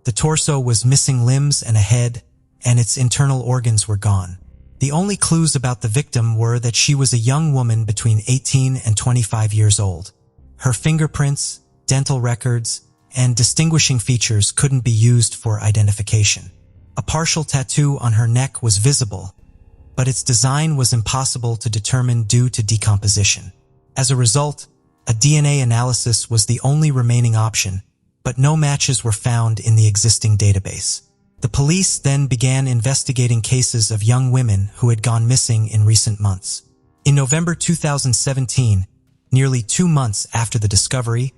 The torso was missing limbs and a head, and its internal organs were gone. The only clues about the victim were that she was a young woman between 18 and 25 years old. Her fingerprints, dental records, and distinguishing features couldn't be used for identification. A partial tattoo on her neck was visible, but its design was impossible to determine due to decomposition. As a result, a DNA analysis was the only remaining option, but no matches were found in the existing database. The police then began investigating cases of young women who had gone missing in recent months. In November 2017, nearly 2 months after the discovery,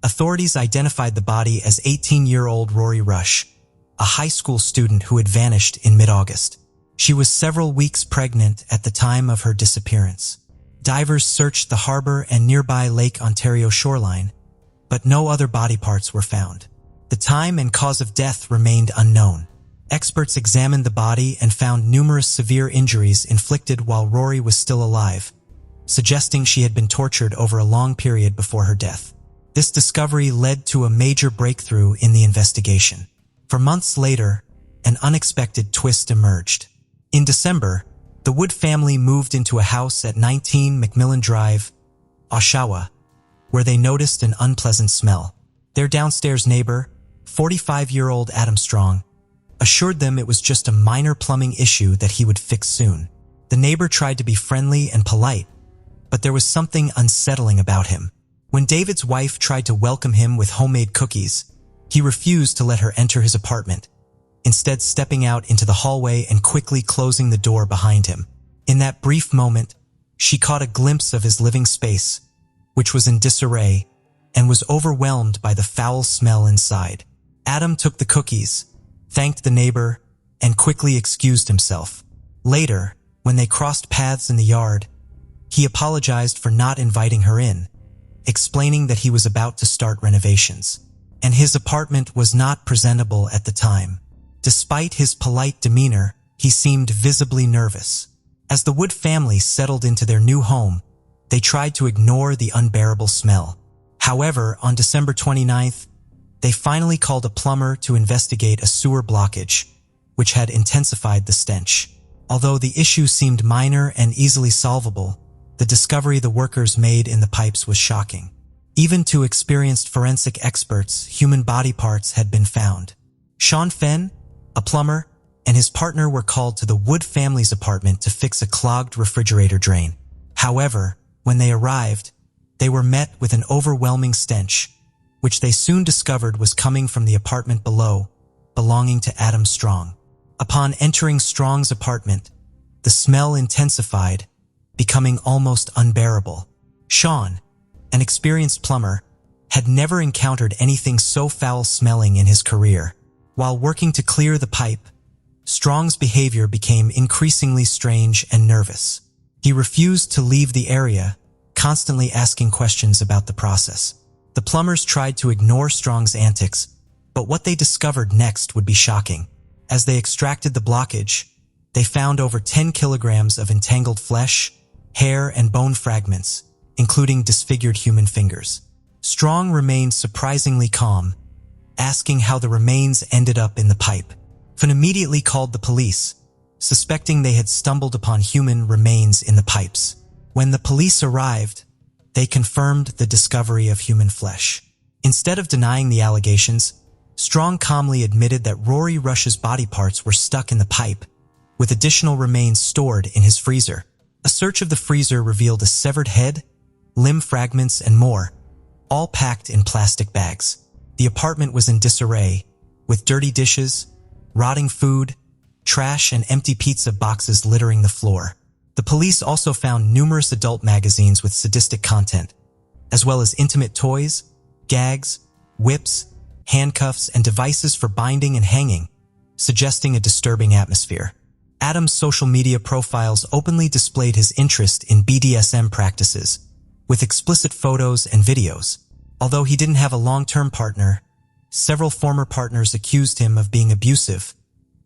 authorities identified the body as 18-year-old Rory Rush, a high school student who had vanished in mid-August. She was several weeks pregnant at the time of her disappearance. Divers searched the harbor and nearby Lake Ontario shoreline, but no other body parts were found. The time and cause of death remained unknown. Experts examined the body and found numerous severe injuries inflicted while Rory was still alive, suggesting she had been tortured over a long period before her death. This discovery led to a major breakthrough in the investigation. For months later, an unexpected twist emerged. In December, the Wood family moved into a house at 19 McMillan Drive, Oshawa, where they noticed an unpleasant smell. Their downstairs neighbor, 45-year-old Adam Strong, assured them it was just a minor plumbing issue that he would fix soon. The neighbor tried to be friendly and polite, but there was something unsettling about him. When David's wife tried to welcome him with homemade cookies, he refused to let her enter his apartment, instead stepping out into the hallway and quickly closing the door behind him. In that brief moment, she caught a glimpse of his living space, which was in disarray, and was overwhelmed by the foul smell inside. Adam took the cookies, thanked the neighbor, and quickly excused himself. Later, when they crossed paths in the yard, he apologized for not inviting her in, explaining that he was about to start renovations, and his apartment was not presentable at the time. Despite his polite demeanor, He seemed visibly nervous. As the Wood family settled into their new home, they tried to ignore the unbearable smell. However, on December 29th, they finally called a plumber to investigate a sewer blockage, which had intensified the stench. Although the issue seemed minor and easily solvable, the discovery the workers made in the pipes was shocking. Even to experienced forensic experts, human body parts had been found. Sean Fenn, a plumber, and his partner were called to the Wood family's apartment to fix a clogged refrigerator drain. However, when they arrived, they were met with an overwhelming stench, which they soon discovered was coming from the apartment below, belonging to Adam Strong. Upon entering Strong's apartment, the smell intensified, becoming almost unbearable. Sean, an experienced plumber, had never encountered anything so foul-smelling in his career. While working to clear the pipe, Strong's behavior became increasingly strange and nervous. He refused to leave the area, constantly asking questions about the process. The plumbers tried to ignore Strong's antics, but what they discovered next would be shocking. As they extracted the blockage, they found over 10 kilograms of entangled flesh, hair, and bone fragments, including disfigured human fingers. Strong remained surprisingly calm, asking how the remains ended up in the pipe. Fenn immediately called the police, suspecting they had stumbled upon human remains in the pipes. When the police arrived, they confirmed the discovery of human flesh. Instead of denying the allegations, Strong calmly admitted that Rory Rush's body parts were stuck in the pipe, with additional remains stored in his freezer. A search of the freezer revealed a severed head, limb fragments, and more, all packed in plastic bags. The apartment was in disarray, with dirty dishes, rotting food, trash, and empty pizza boxes littering the floor. The police also found numerous adult magazines with sadistic content, as well as intimate toys, gags, whips, handcuffs, and devices for binding and hanging, suggesting a disturbing atmosphere. Adam's social media profiles openly displayed his interest in BDSM practices, with explicit photos and videos. Although he didn't have a long-term partner, several former partners accused him of being abusive,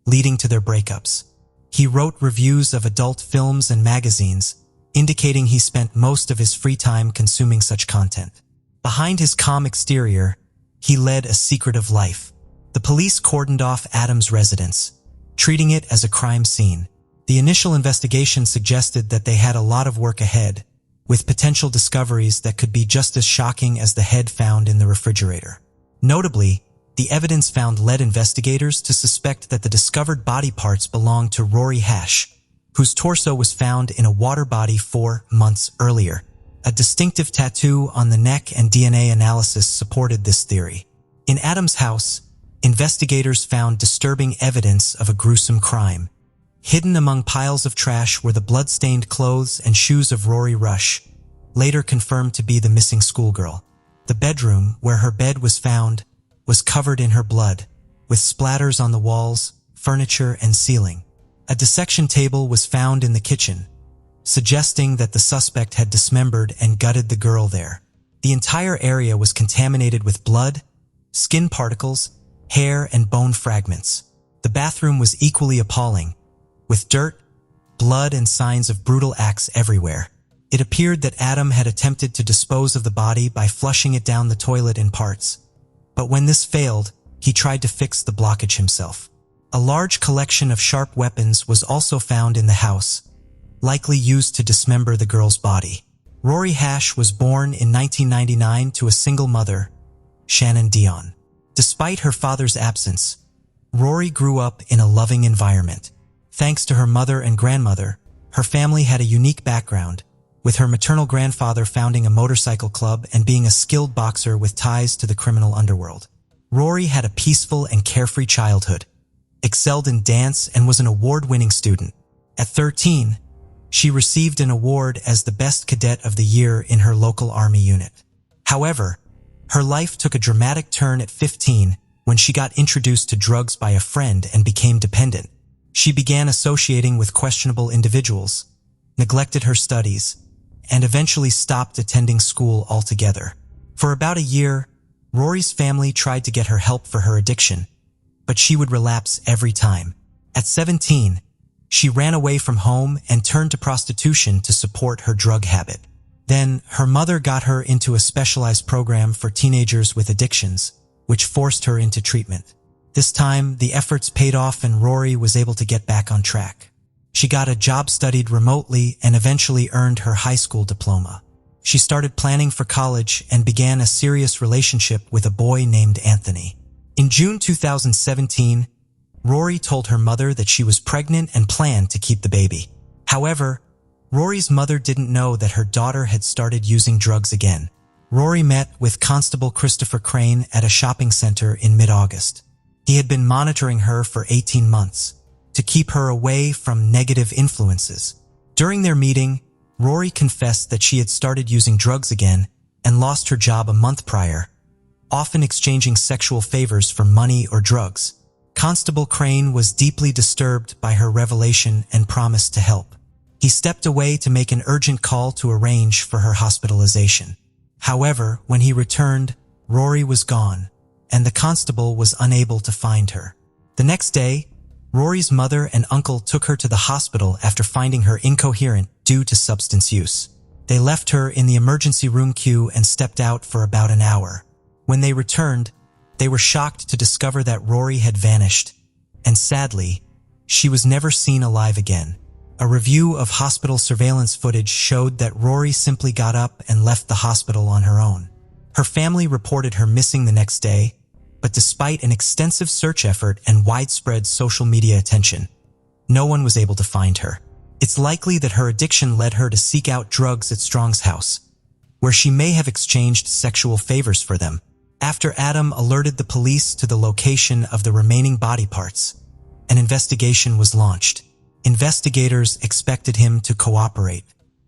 leading to their breakups. He wrote reviews of adult films and magazines, indicating he spent most of his free time consuming such content. Behind his calm exterior, he led a secretive life. The police cordoned off Adam's residence, treating it as a crime scene. The initial investigation suggested that they had a lot of work ahead, with potential discoveries that could be just as shocking as the head found in the refrigerator. Notably, the evidence found led investigators to suspect that the discovered body parts belonged to Rory Hash, whose torso was found in a water body 4 months earlier. A distinctive tattoo on the neck and DNA analysis supported this theory. In Adam's house, investigators found disturbing evidence of a gruesome crime. Hidden among piles of trash were the blood-stained clothes and shoes of Rory Rush, later confirmed to be the missing schoolgirl. The bedroom, where her bed was found, was covered in her blood, with splatters on the walls, furniture, and ceiling. A dissection table was found in the kitchen, suggesting that the suspect had dismembered and gutted the girl there. The entire area was contaminated with blood, skin particles, hair, and bone fragments. The bathroom was equally appalling, with dirt, blood, and signs of brutal acts everywhere. It appeared that Adam had attempted to dispose of the body by flushing it down the toilet in parts. But when this failed, he tried to fix the blockage himself. A large collection of sharp weapons was also found in the house, likely used to dismember the girl's body. Rory Hash was born in 1999 to a single mother, Shannon Dion. Despite her father's absence, Rory grew up in a loving environment. Thanks to her mother and grandmother, her family had a unique background, with her maternal grandfather founding a motorcycle club and being a skilled boxer with ties to the criminal underworld. Rory had a peaceful and carefree childhood, excelled in dance, and was an award-winning student. At 13, she received an award as the best cadet of the year in her local army unit. However, her life took a dramatic turn at 15 when she got introduced to drugs by a friend and became dependent. She began associating with questionable individuals, neglected her studies, and eventually stopped attending school altogether. For about a year, Rory's family tried to get her help for her addiction, but she would relapse every time. At 17, She ran away from home and turned to prostitution to support her drug habit. Then, her mother got her into a specialized program for teenagers with addictions, which forced her into treatment. This time, the efforts paid off and Rory was able to get back on track. She got a job, studied remotely, and eventually earned her high school diploma. She started planning for college and began a serious relationship with a boy named Anthony. In June 2017, Rory told her mother that she was pregnant and planned to keep the baby. However, Rory's mother didn't know that her daughter had started using drugs again. Rory met with Constable Christopher Crane at a shopping center in mid-August. He had been monitoring her for 18 months to keep her away from negative influences. During their meeting, Rory confessed that she had started using drugs again and lost her job a month prior, often exchanging sexual favors for money or drugs. Constable Crane was deeply disturbed by her revelation and promised to help. He stepped away to make an urgent call to arrange for her hospitalization. However, when he returned, Rory was gone, and the constable was unable to find her. The next day, Rory's mother and uncle took her to the hospital after finding her incoherent due to substance use. They left her in the emergency room queue and stepped out for about an hour. When they returned, they were shocked to discover that Rory had vanished, and sadly, she was never seen alive again. A review of hospital surveillance footage showed that Rory simply got up and left the hospital on her own. Her family reported her missing the next day, but despite an extensive search effort and widespread social media attention, no one was able to find her. It's likely that her addiction led her to seek out drugs at Strong's house, where she may have exchanged sexual favors for them. After Adam alerted the police to the location of the remaining body parts, an investigation was launched. Investigators expected him to cooperate,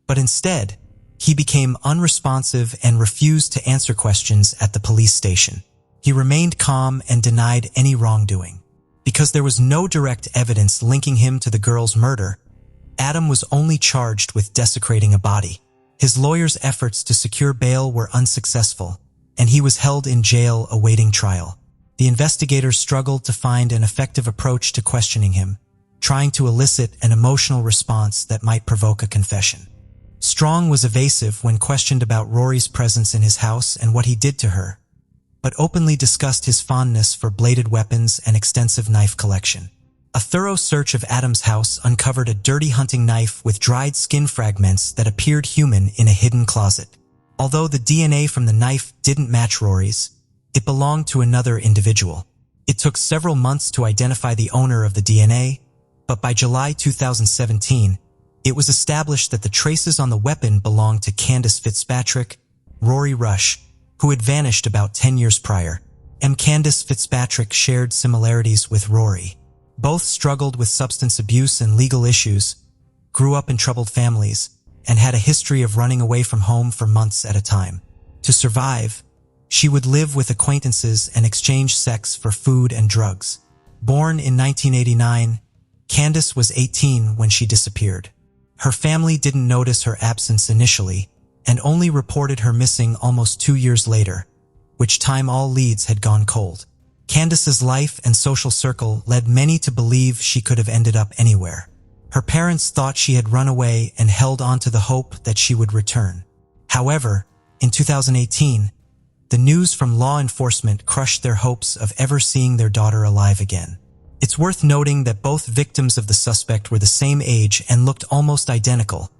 but instead, he became unresponsive and refused to answer questions at the police station. He remained calm and denied any wrongdoing. Because there was no direct evidence linking him to the girl's murder, Adam was only charged with desecrating a body. His lawyer's efforts to secure bail were unsuccessful, and he was held in jail awaiting trial. The investigators struggled to find an effective approach to questioning him, trying to elicit an emotional response that might provoke a confession. Strong was evasive when questioned about Rory's presence in his house and what he did to her, but openly discussed his fondness for bladed weapons and extensive knife collection. A thorough search of Adam's house uncovered a dirty hunting knife with dried skin fragments that appeared human in a hidden closet. Although the DNA from the knife didn't match Rory's, it belonged to another individual. It took several months to identify the owner of the DNA, but by July 2017, it was established that the traces on the weapon belonged to Candace Fitzpatrick, Rory Rush, who had vanished about 10 years prior. Candace Fitzpatrick shared similarities with Rory. Both struggled with substance abuse and legal issues, grew up in troubled families, and had a history of running away from home for months at a time. To survive, she would live with acquaintances and exchange sex for food and drugs. Born in 1989, Candace was 18 when she disappeared. Her family didn't notice her absence initially and only reported her missing almost 2 years later, which time all leads had gone cold. Candace's life and social circle led many to believe she could have ended up anywhere. Her parents thought she had run away and held on to the hope that she would return. However, in 2018, the news from law enforcement crushed their hopes of ever seeing their daughter alive again. It's worth noting that both victims of the suspect were the same age and looked almost identical,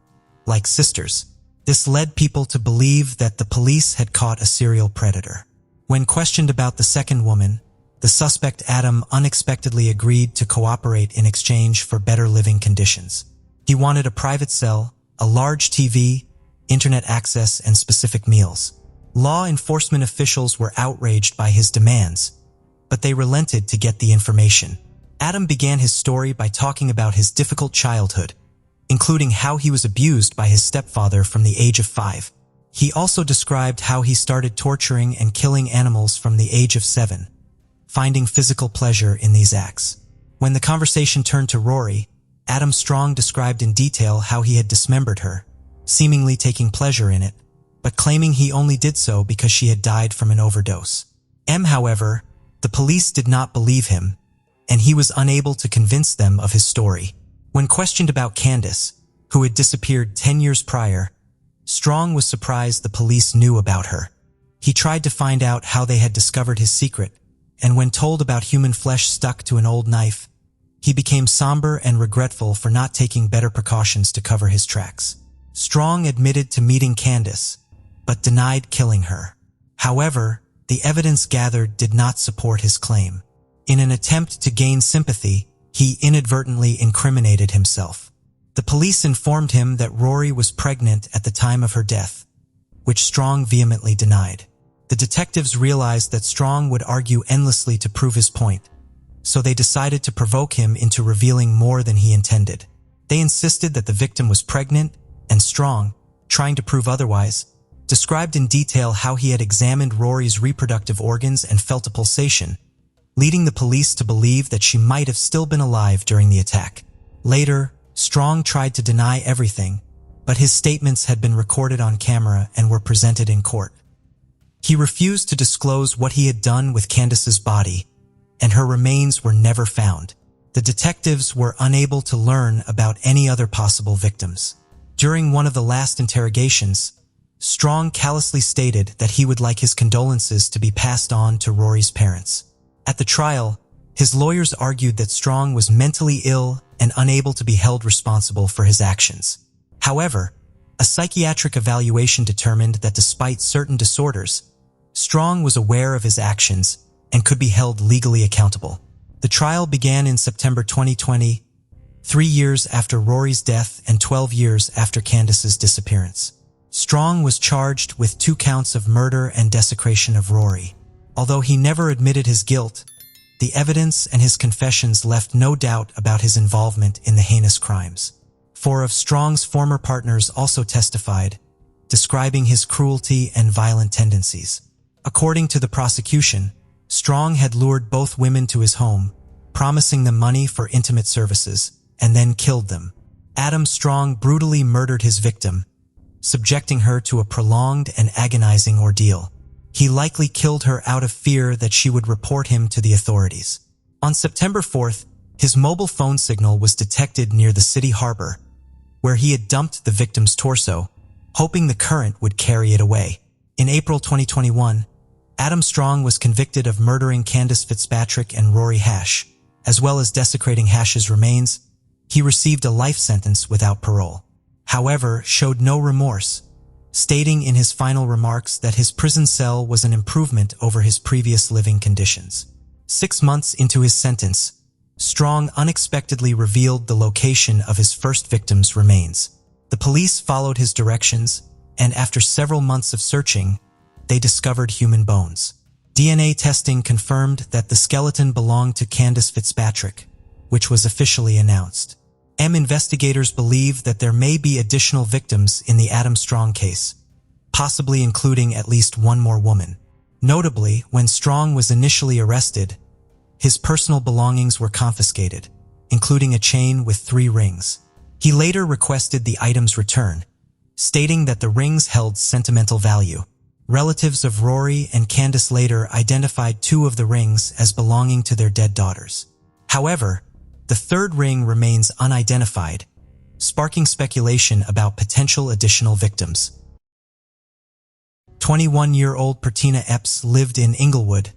like sisters. This led people to believe that the police had caught a serial predator. When questioned about the second woman, the suspect Adam unexpectedly agreed to cooperate in exchange for better living conditions. He wanted a private cell, a large TV, internet access, and specific meals. Law enforcement officials were outraged by his demands, but they relented to get the information. Adam began his story by talking about his difficult childhood, including how he was abused by his stepfather from the age of 5. He also described how he started torturing and killing animals from the age of 7, finding physical pleasure in these acts. When the conversation turned to Rory, Adam Strong described in detail how he had dismembered her, seemingly taking pleasure in it, but claiming he only did so because she had died from an overdose. However, the police did not believe him, and he was unable to convince them of his story. When questioned about Candace, who had disappeared 10 years prior, Strong was surprised the police knew about her. He tried to find out how they had discovered his secret, and when told about human flesh stuck to an old knife, he became somber and regretful for not taking better precautions to cover his tracks. Strong admitted to meeting Candace, but denied killing her. However, the evidence gathered did not support his claim. In an attempt to gain sympathy, he inadvertently incriminated himself. The police informed him that Rory was pregnant at the time of her death, which Strong vehemently denied. The detectives realized that Strong would argue endlessly to prove his point, so they decided to provoke him into revealing more than he intended. They insisted that the victim was pregnant, and Strong, trying to prove otherwise, described in detail how he had examined Rory's reproductive organs and felt a pulsation, leading the police to believe that she might have still been alive during the attack. Later, Strong tried to deny everything, but his statements had been recorded on camera and were presented in court. He refused to disclose what he had done with Candace's body, and her remains were never found. The detectives were unable to learn about any other possible victims. During one of the last interrogations, Strong callously stated that he would like his condolences to be passed on to Rory's parents. At the trial, his lawyers argued that Strong was mentally ill and unable to be held responsible for his actions. However, a psychiatric evaluation determined that despite certain disorders, Strong was aware of his actions and could be held legally accountable. The trial began in September 2020, 3 years after Rory's death and 12 years after Candace's disappearance. Strong was charged with 2 counts of murder and desecration of Rory. Although he never admitted his guilt, the evidence and his confessions left no doubt about his involvement in the heinous crimes. 4 of Strong's former partners also testified, describing his cruelty and violent tendencies. According to the prosecution, Strong had lured both women to his home, promising them money for intimate services, and then killed them. Adam Strong brutally murdered his victim, subjecting her to a prolonged and agonizing ordeal. He likely killed her out of fear that she would report him to the authorities. On September 4th, his mobile phone signal was detected near the city harbor, where he had dumped the victim's torso, hoping the current would carry it away. In April 2021, Adam Strong was convicted of murdering Candace Fitzpatrick and Rory Hash, as well as desecrating Hash's remains. He received a life sentence without parole. However, showed no remorse, stating in his final remarks that his prison cell was an improvement over his previous living conditions. 6 months into his sentence, Strong unexpectedly revealed the location of his first victim's remains. The police followed his directions, and after several months of searching, they discovered human bones. DNA testing confirmed that the skeleton belonged to Candace Fitzpatrick, which was officially announced. Investigators believe that there may be additional victims in the Adam Strong case, possibly including at least one more woman. Notably, when Strong was initially arrested, his personal belongings were confiscated, including a chain with 3 rings. He later requested the items return, stating that the rings held sentimental value. Relatives of Rory and Candace later identified 2 of the rings as belonging to their dead daughters. However, the 3rd ring remains unidentified, sparking speculation about potential additional victims. 21-year-old Partina Epps lived in Inglewood,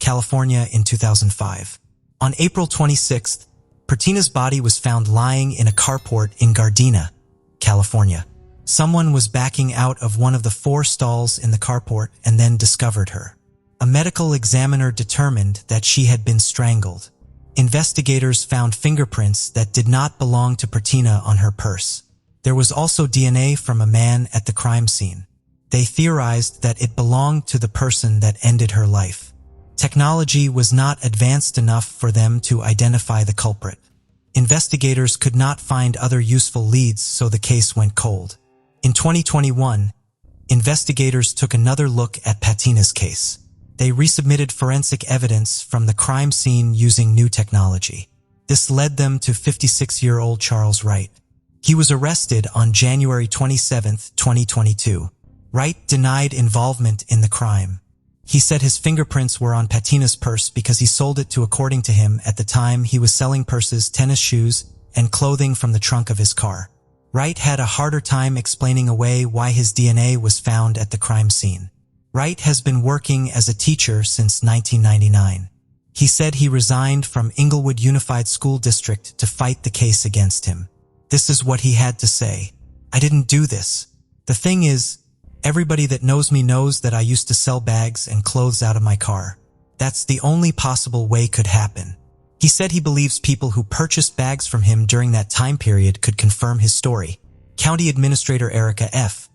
California in 2005. On April 26th, Partina's body was found lying in a carport in Gardena, California. Someone was backing out of one of the 4 stalls in the carport and then discovered her. A medical examiner determined that she had been strangled. Investigators found fingerprints that did not belong to Partina on her purse. There was also DNA from a man at the crime scene. They theorized that it belonged to the person that ended her life. Technology was not advanced enough for them to identify the culprit. Investigators could not find other useful leads, so the case went cold. In 2021, investigators took another look at Partina's case. They resubmitted forensic evidence from the crime scene using new technology. This led them to 56-year-old Charles Wright. He was arrested on January 27, 2022. Wright denied involvement in the crime. He said his fingerprints were on Partina's purse because he sold it to, according to him, at the time he was selling purses, tennis shoes, and clothing from the trunk of his car. Wright had a harder time explaining away why his DNA was found at the crime scene. Wright has been working as a teacher since 1999. He said he resigned from Inglewood Unified School District to fight the case against him. This is what he had to say. "I didn't do this. The thing is, everybody that knows me knows that I used to sell bags and clothes out of my car. That's the only possible way could happen." He said he believes people who purchased bags from him during that time period could confirm his story. County Administrator Erica F.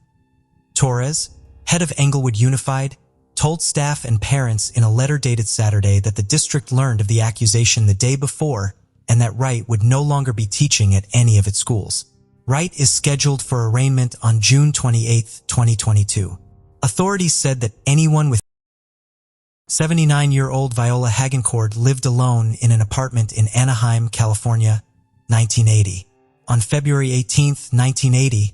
Torres, head of Englewood Unified, told staff and parents in a letter dated Saturday that the district learned of the accusation the day before and that Wright would no longer be teaching at any of its schools. Wright is scheduled for arraignment on June 28, 2022. Authorities said that anyone with 79-year-old Viola Hagen lived alone in an apartment in Anaheim, California, 1980. On February 18, 1980,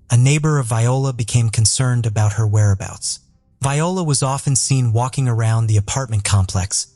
a neighbor of Viola became concerned about her whereabouts. Viola was often seen walking around the apartment complex,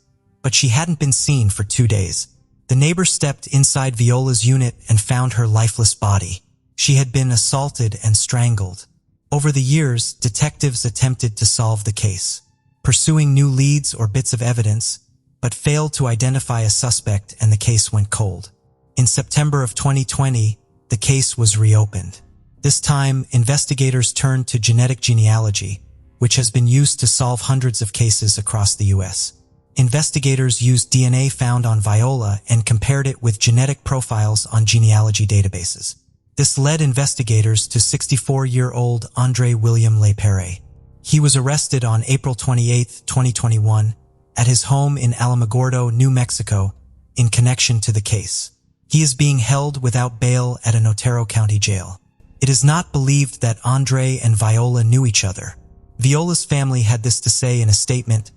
but she hadn't been seen for 2 days. The neighbor stepped inside Viola's unit and found her lifeless body. She had been assaulted and strangled. Over the years, detectives attempted to solve the case, pursuing new leads or bits of evidence, but failed to identify a suspect, and the case went cold. In September of 2020, the case was reopened. This time, investigators turned to genetic genealogy, which has been used to solve hundreds of cases across the U.S. Investigators used DNA found on Viola and compared it with genetic profiles on genealogy databases. This led investigators to 64-year-old Andre William LePere. He was arrested on April 28, 2021, at his home in Alamogordo, New Mexico, in connection to the case. He is being held without bail at an Otero County jail. It is not believed that Andre and Viola knew each other. Viola's family had this to say in a statement: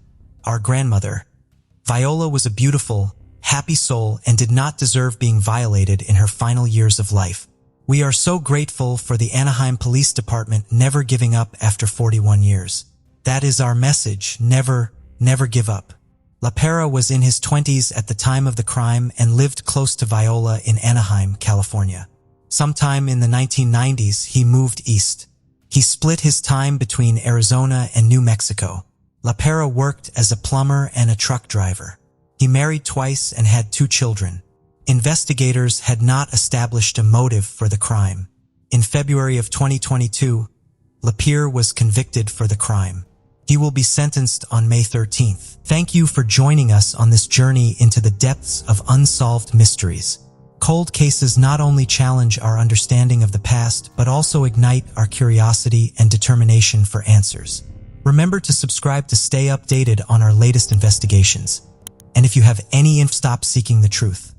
"Our grandmother, Viola, was a beautiful, happy soul and did not deserve being violated in her final years of life. We are so grateful for the Anaheim Police Department never giving up after 41 years. That is our message: never, never give up." LePere was in his 20s at the time of the crime and lived close to Viola in Anaheim, California. Sometime in the 1990s, he moved east. He split his time between Arizona and New Mexico. LePere worked as a plumber and a truck driver. He married twice and had 2 children. Investigators had not established a motive for the crime. In February of 2022, LePere was convicted for the crime. He will be sentenced on May 13th. Thank you for joining us on this journey into the depths of unsolved mysteries. Cold cases not only challenge our understanding of the past, but also ignite our curiosity and determination for answers. Remember to subscribe to stay updated on our latest investigations. And if you have any stop seeking the truth.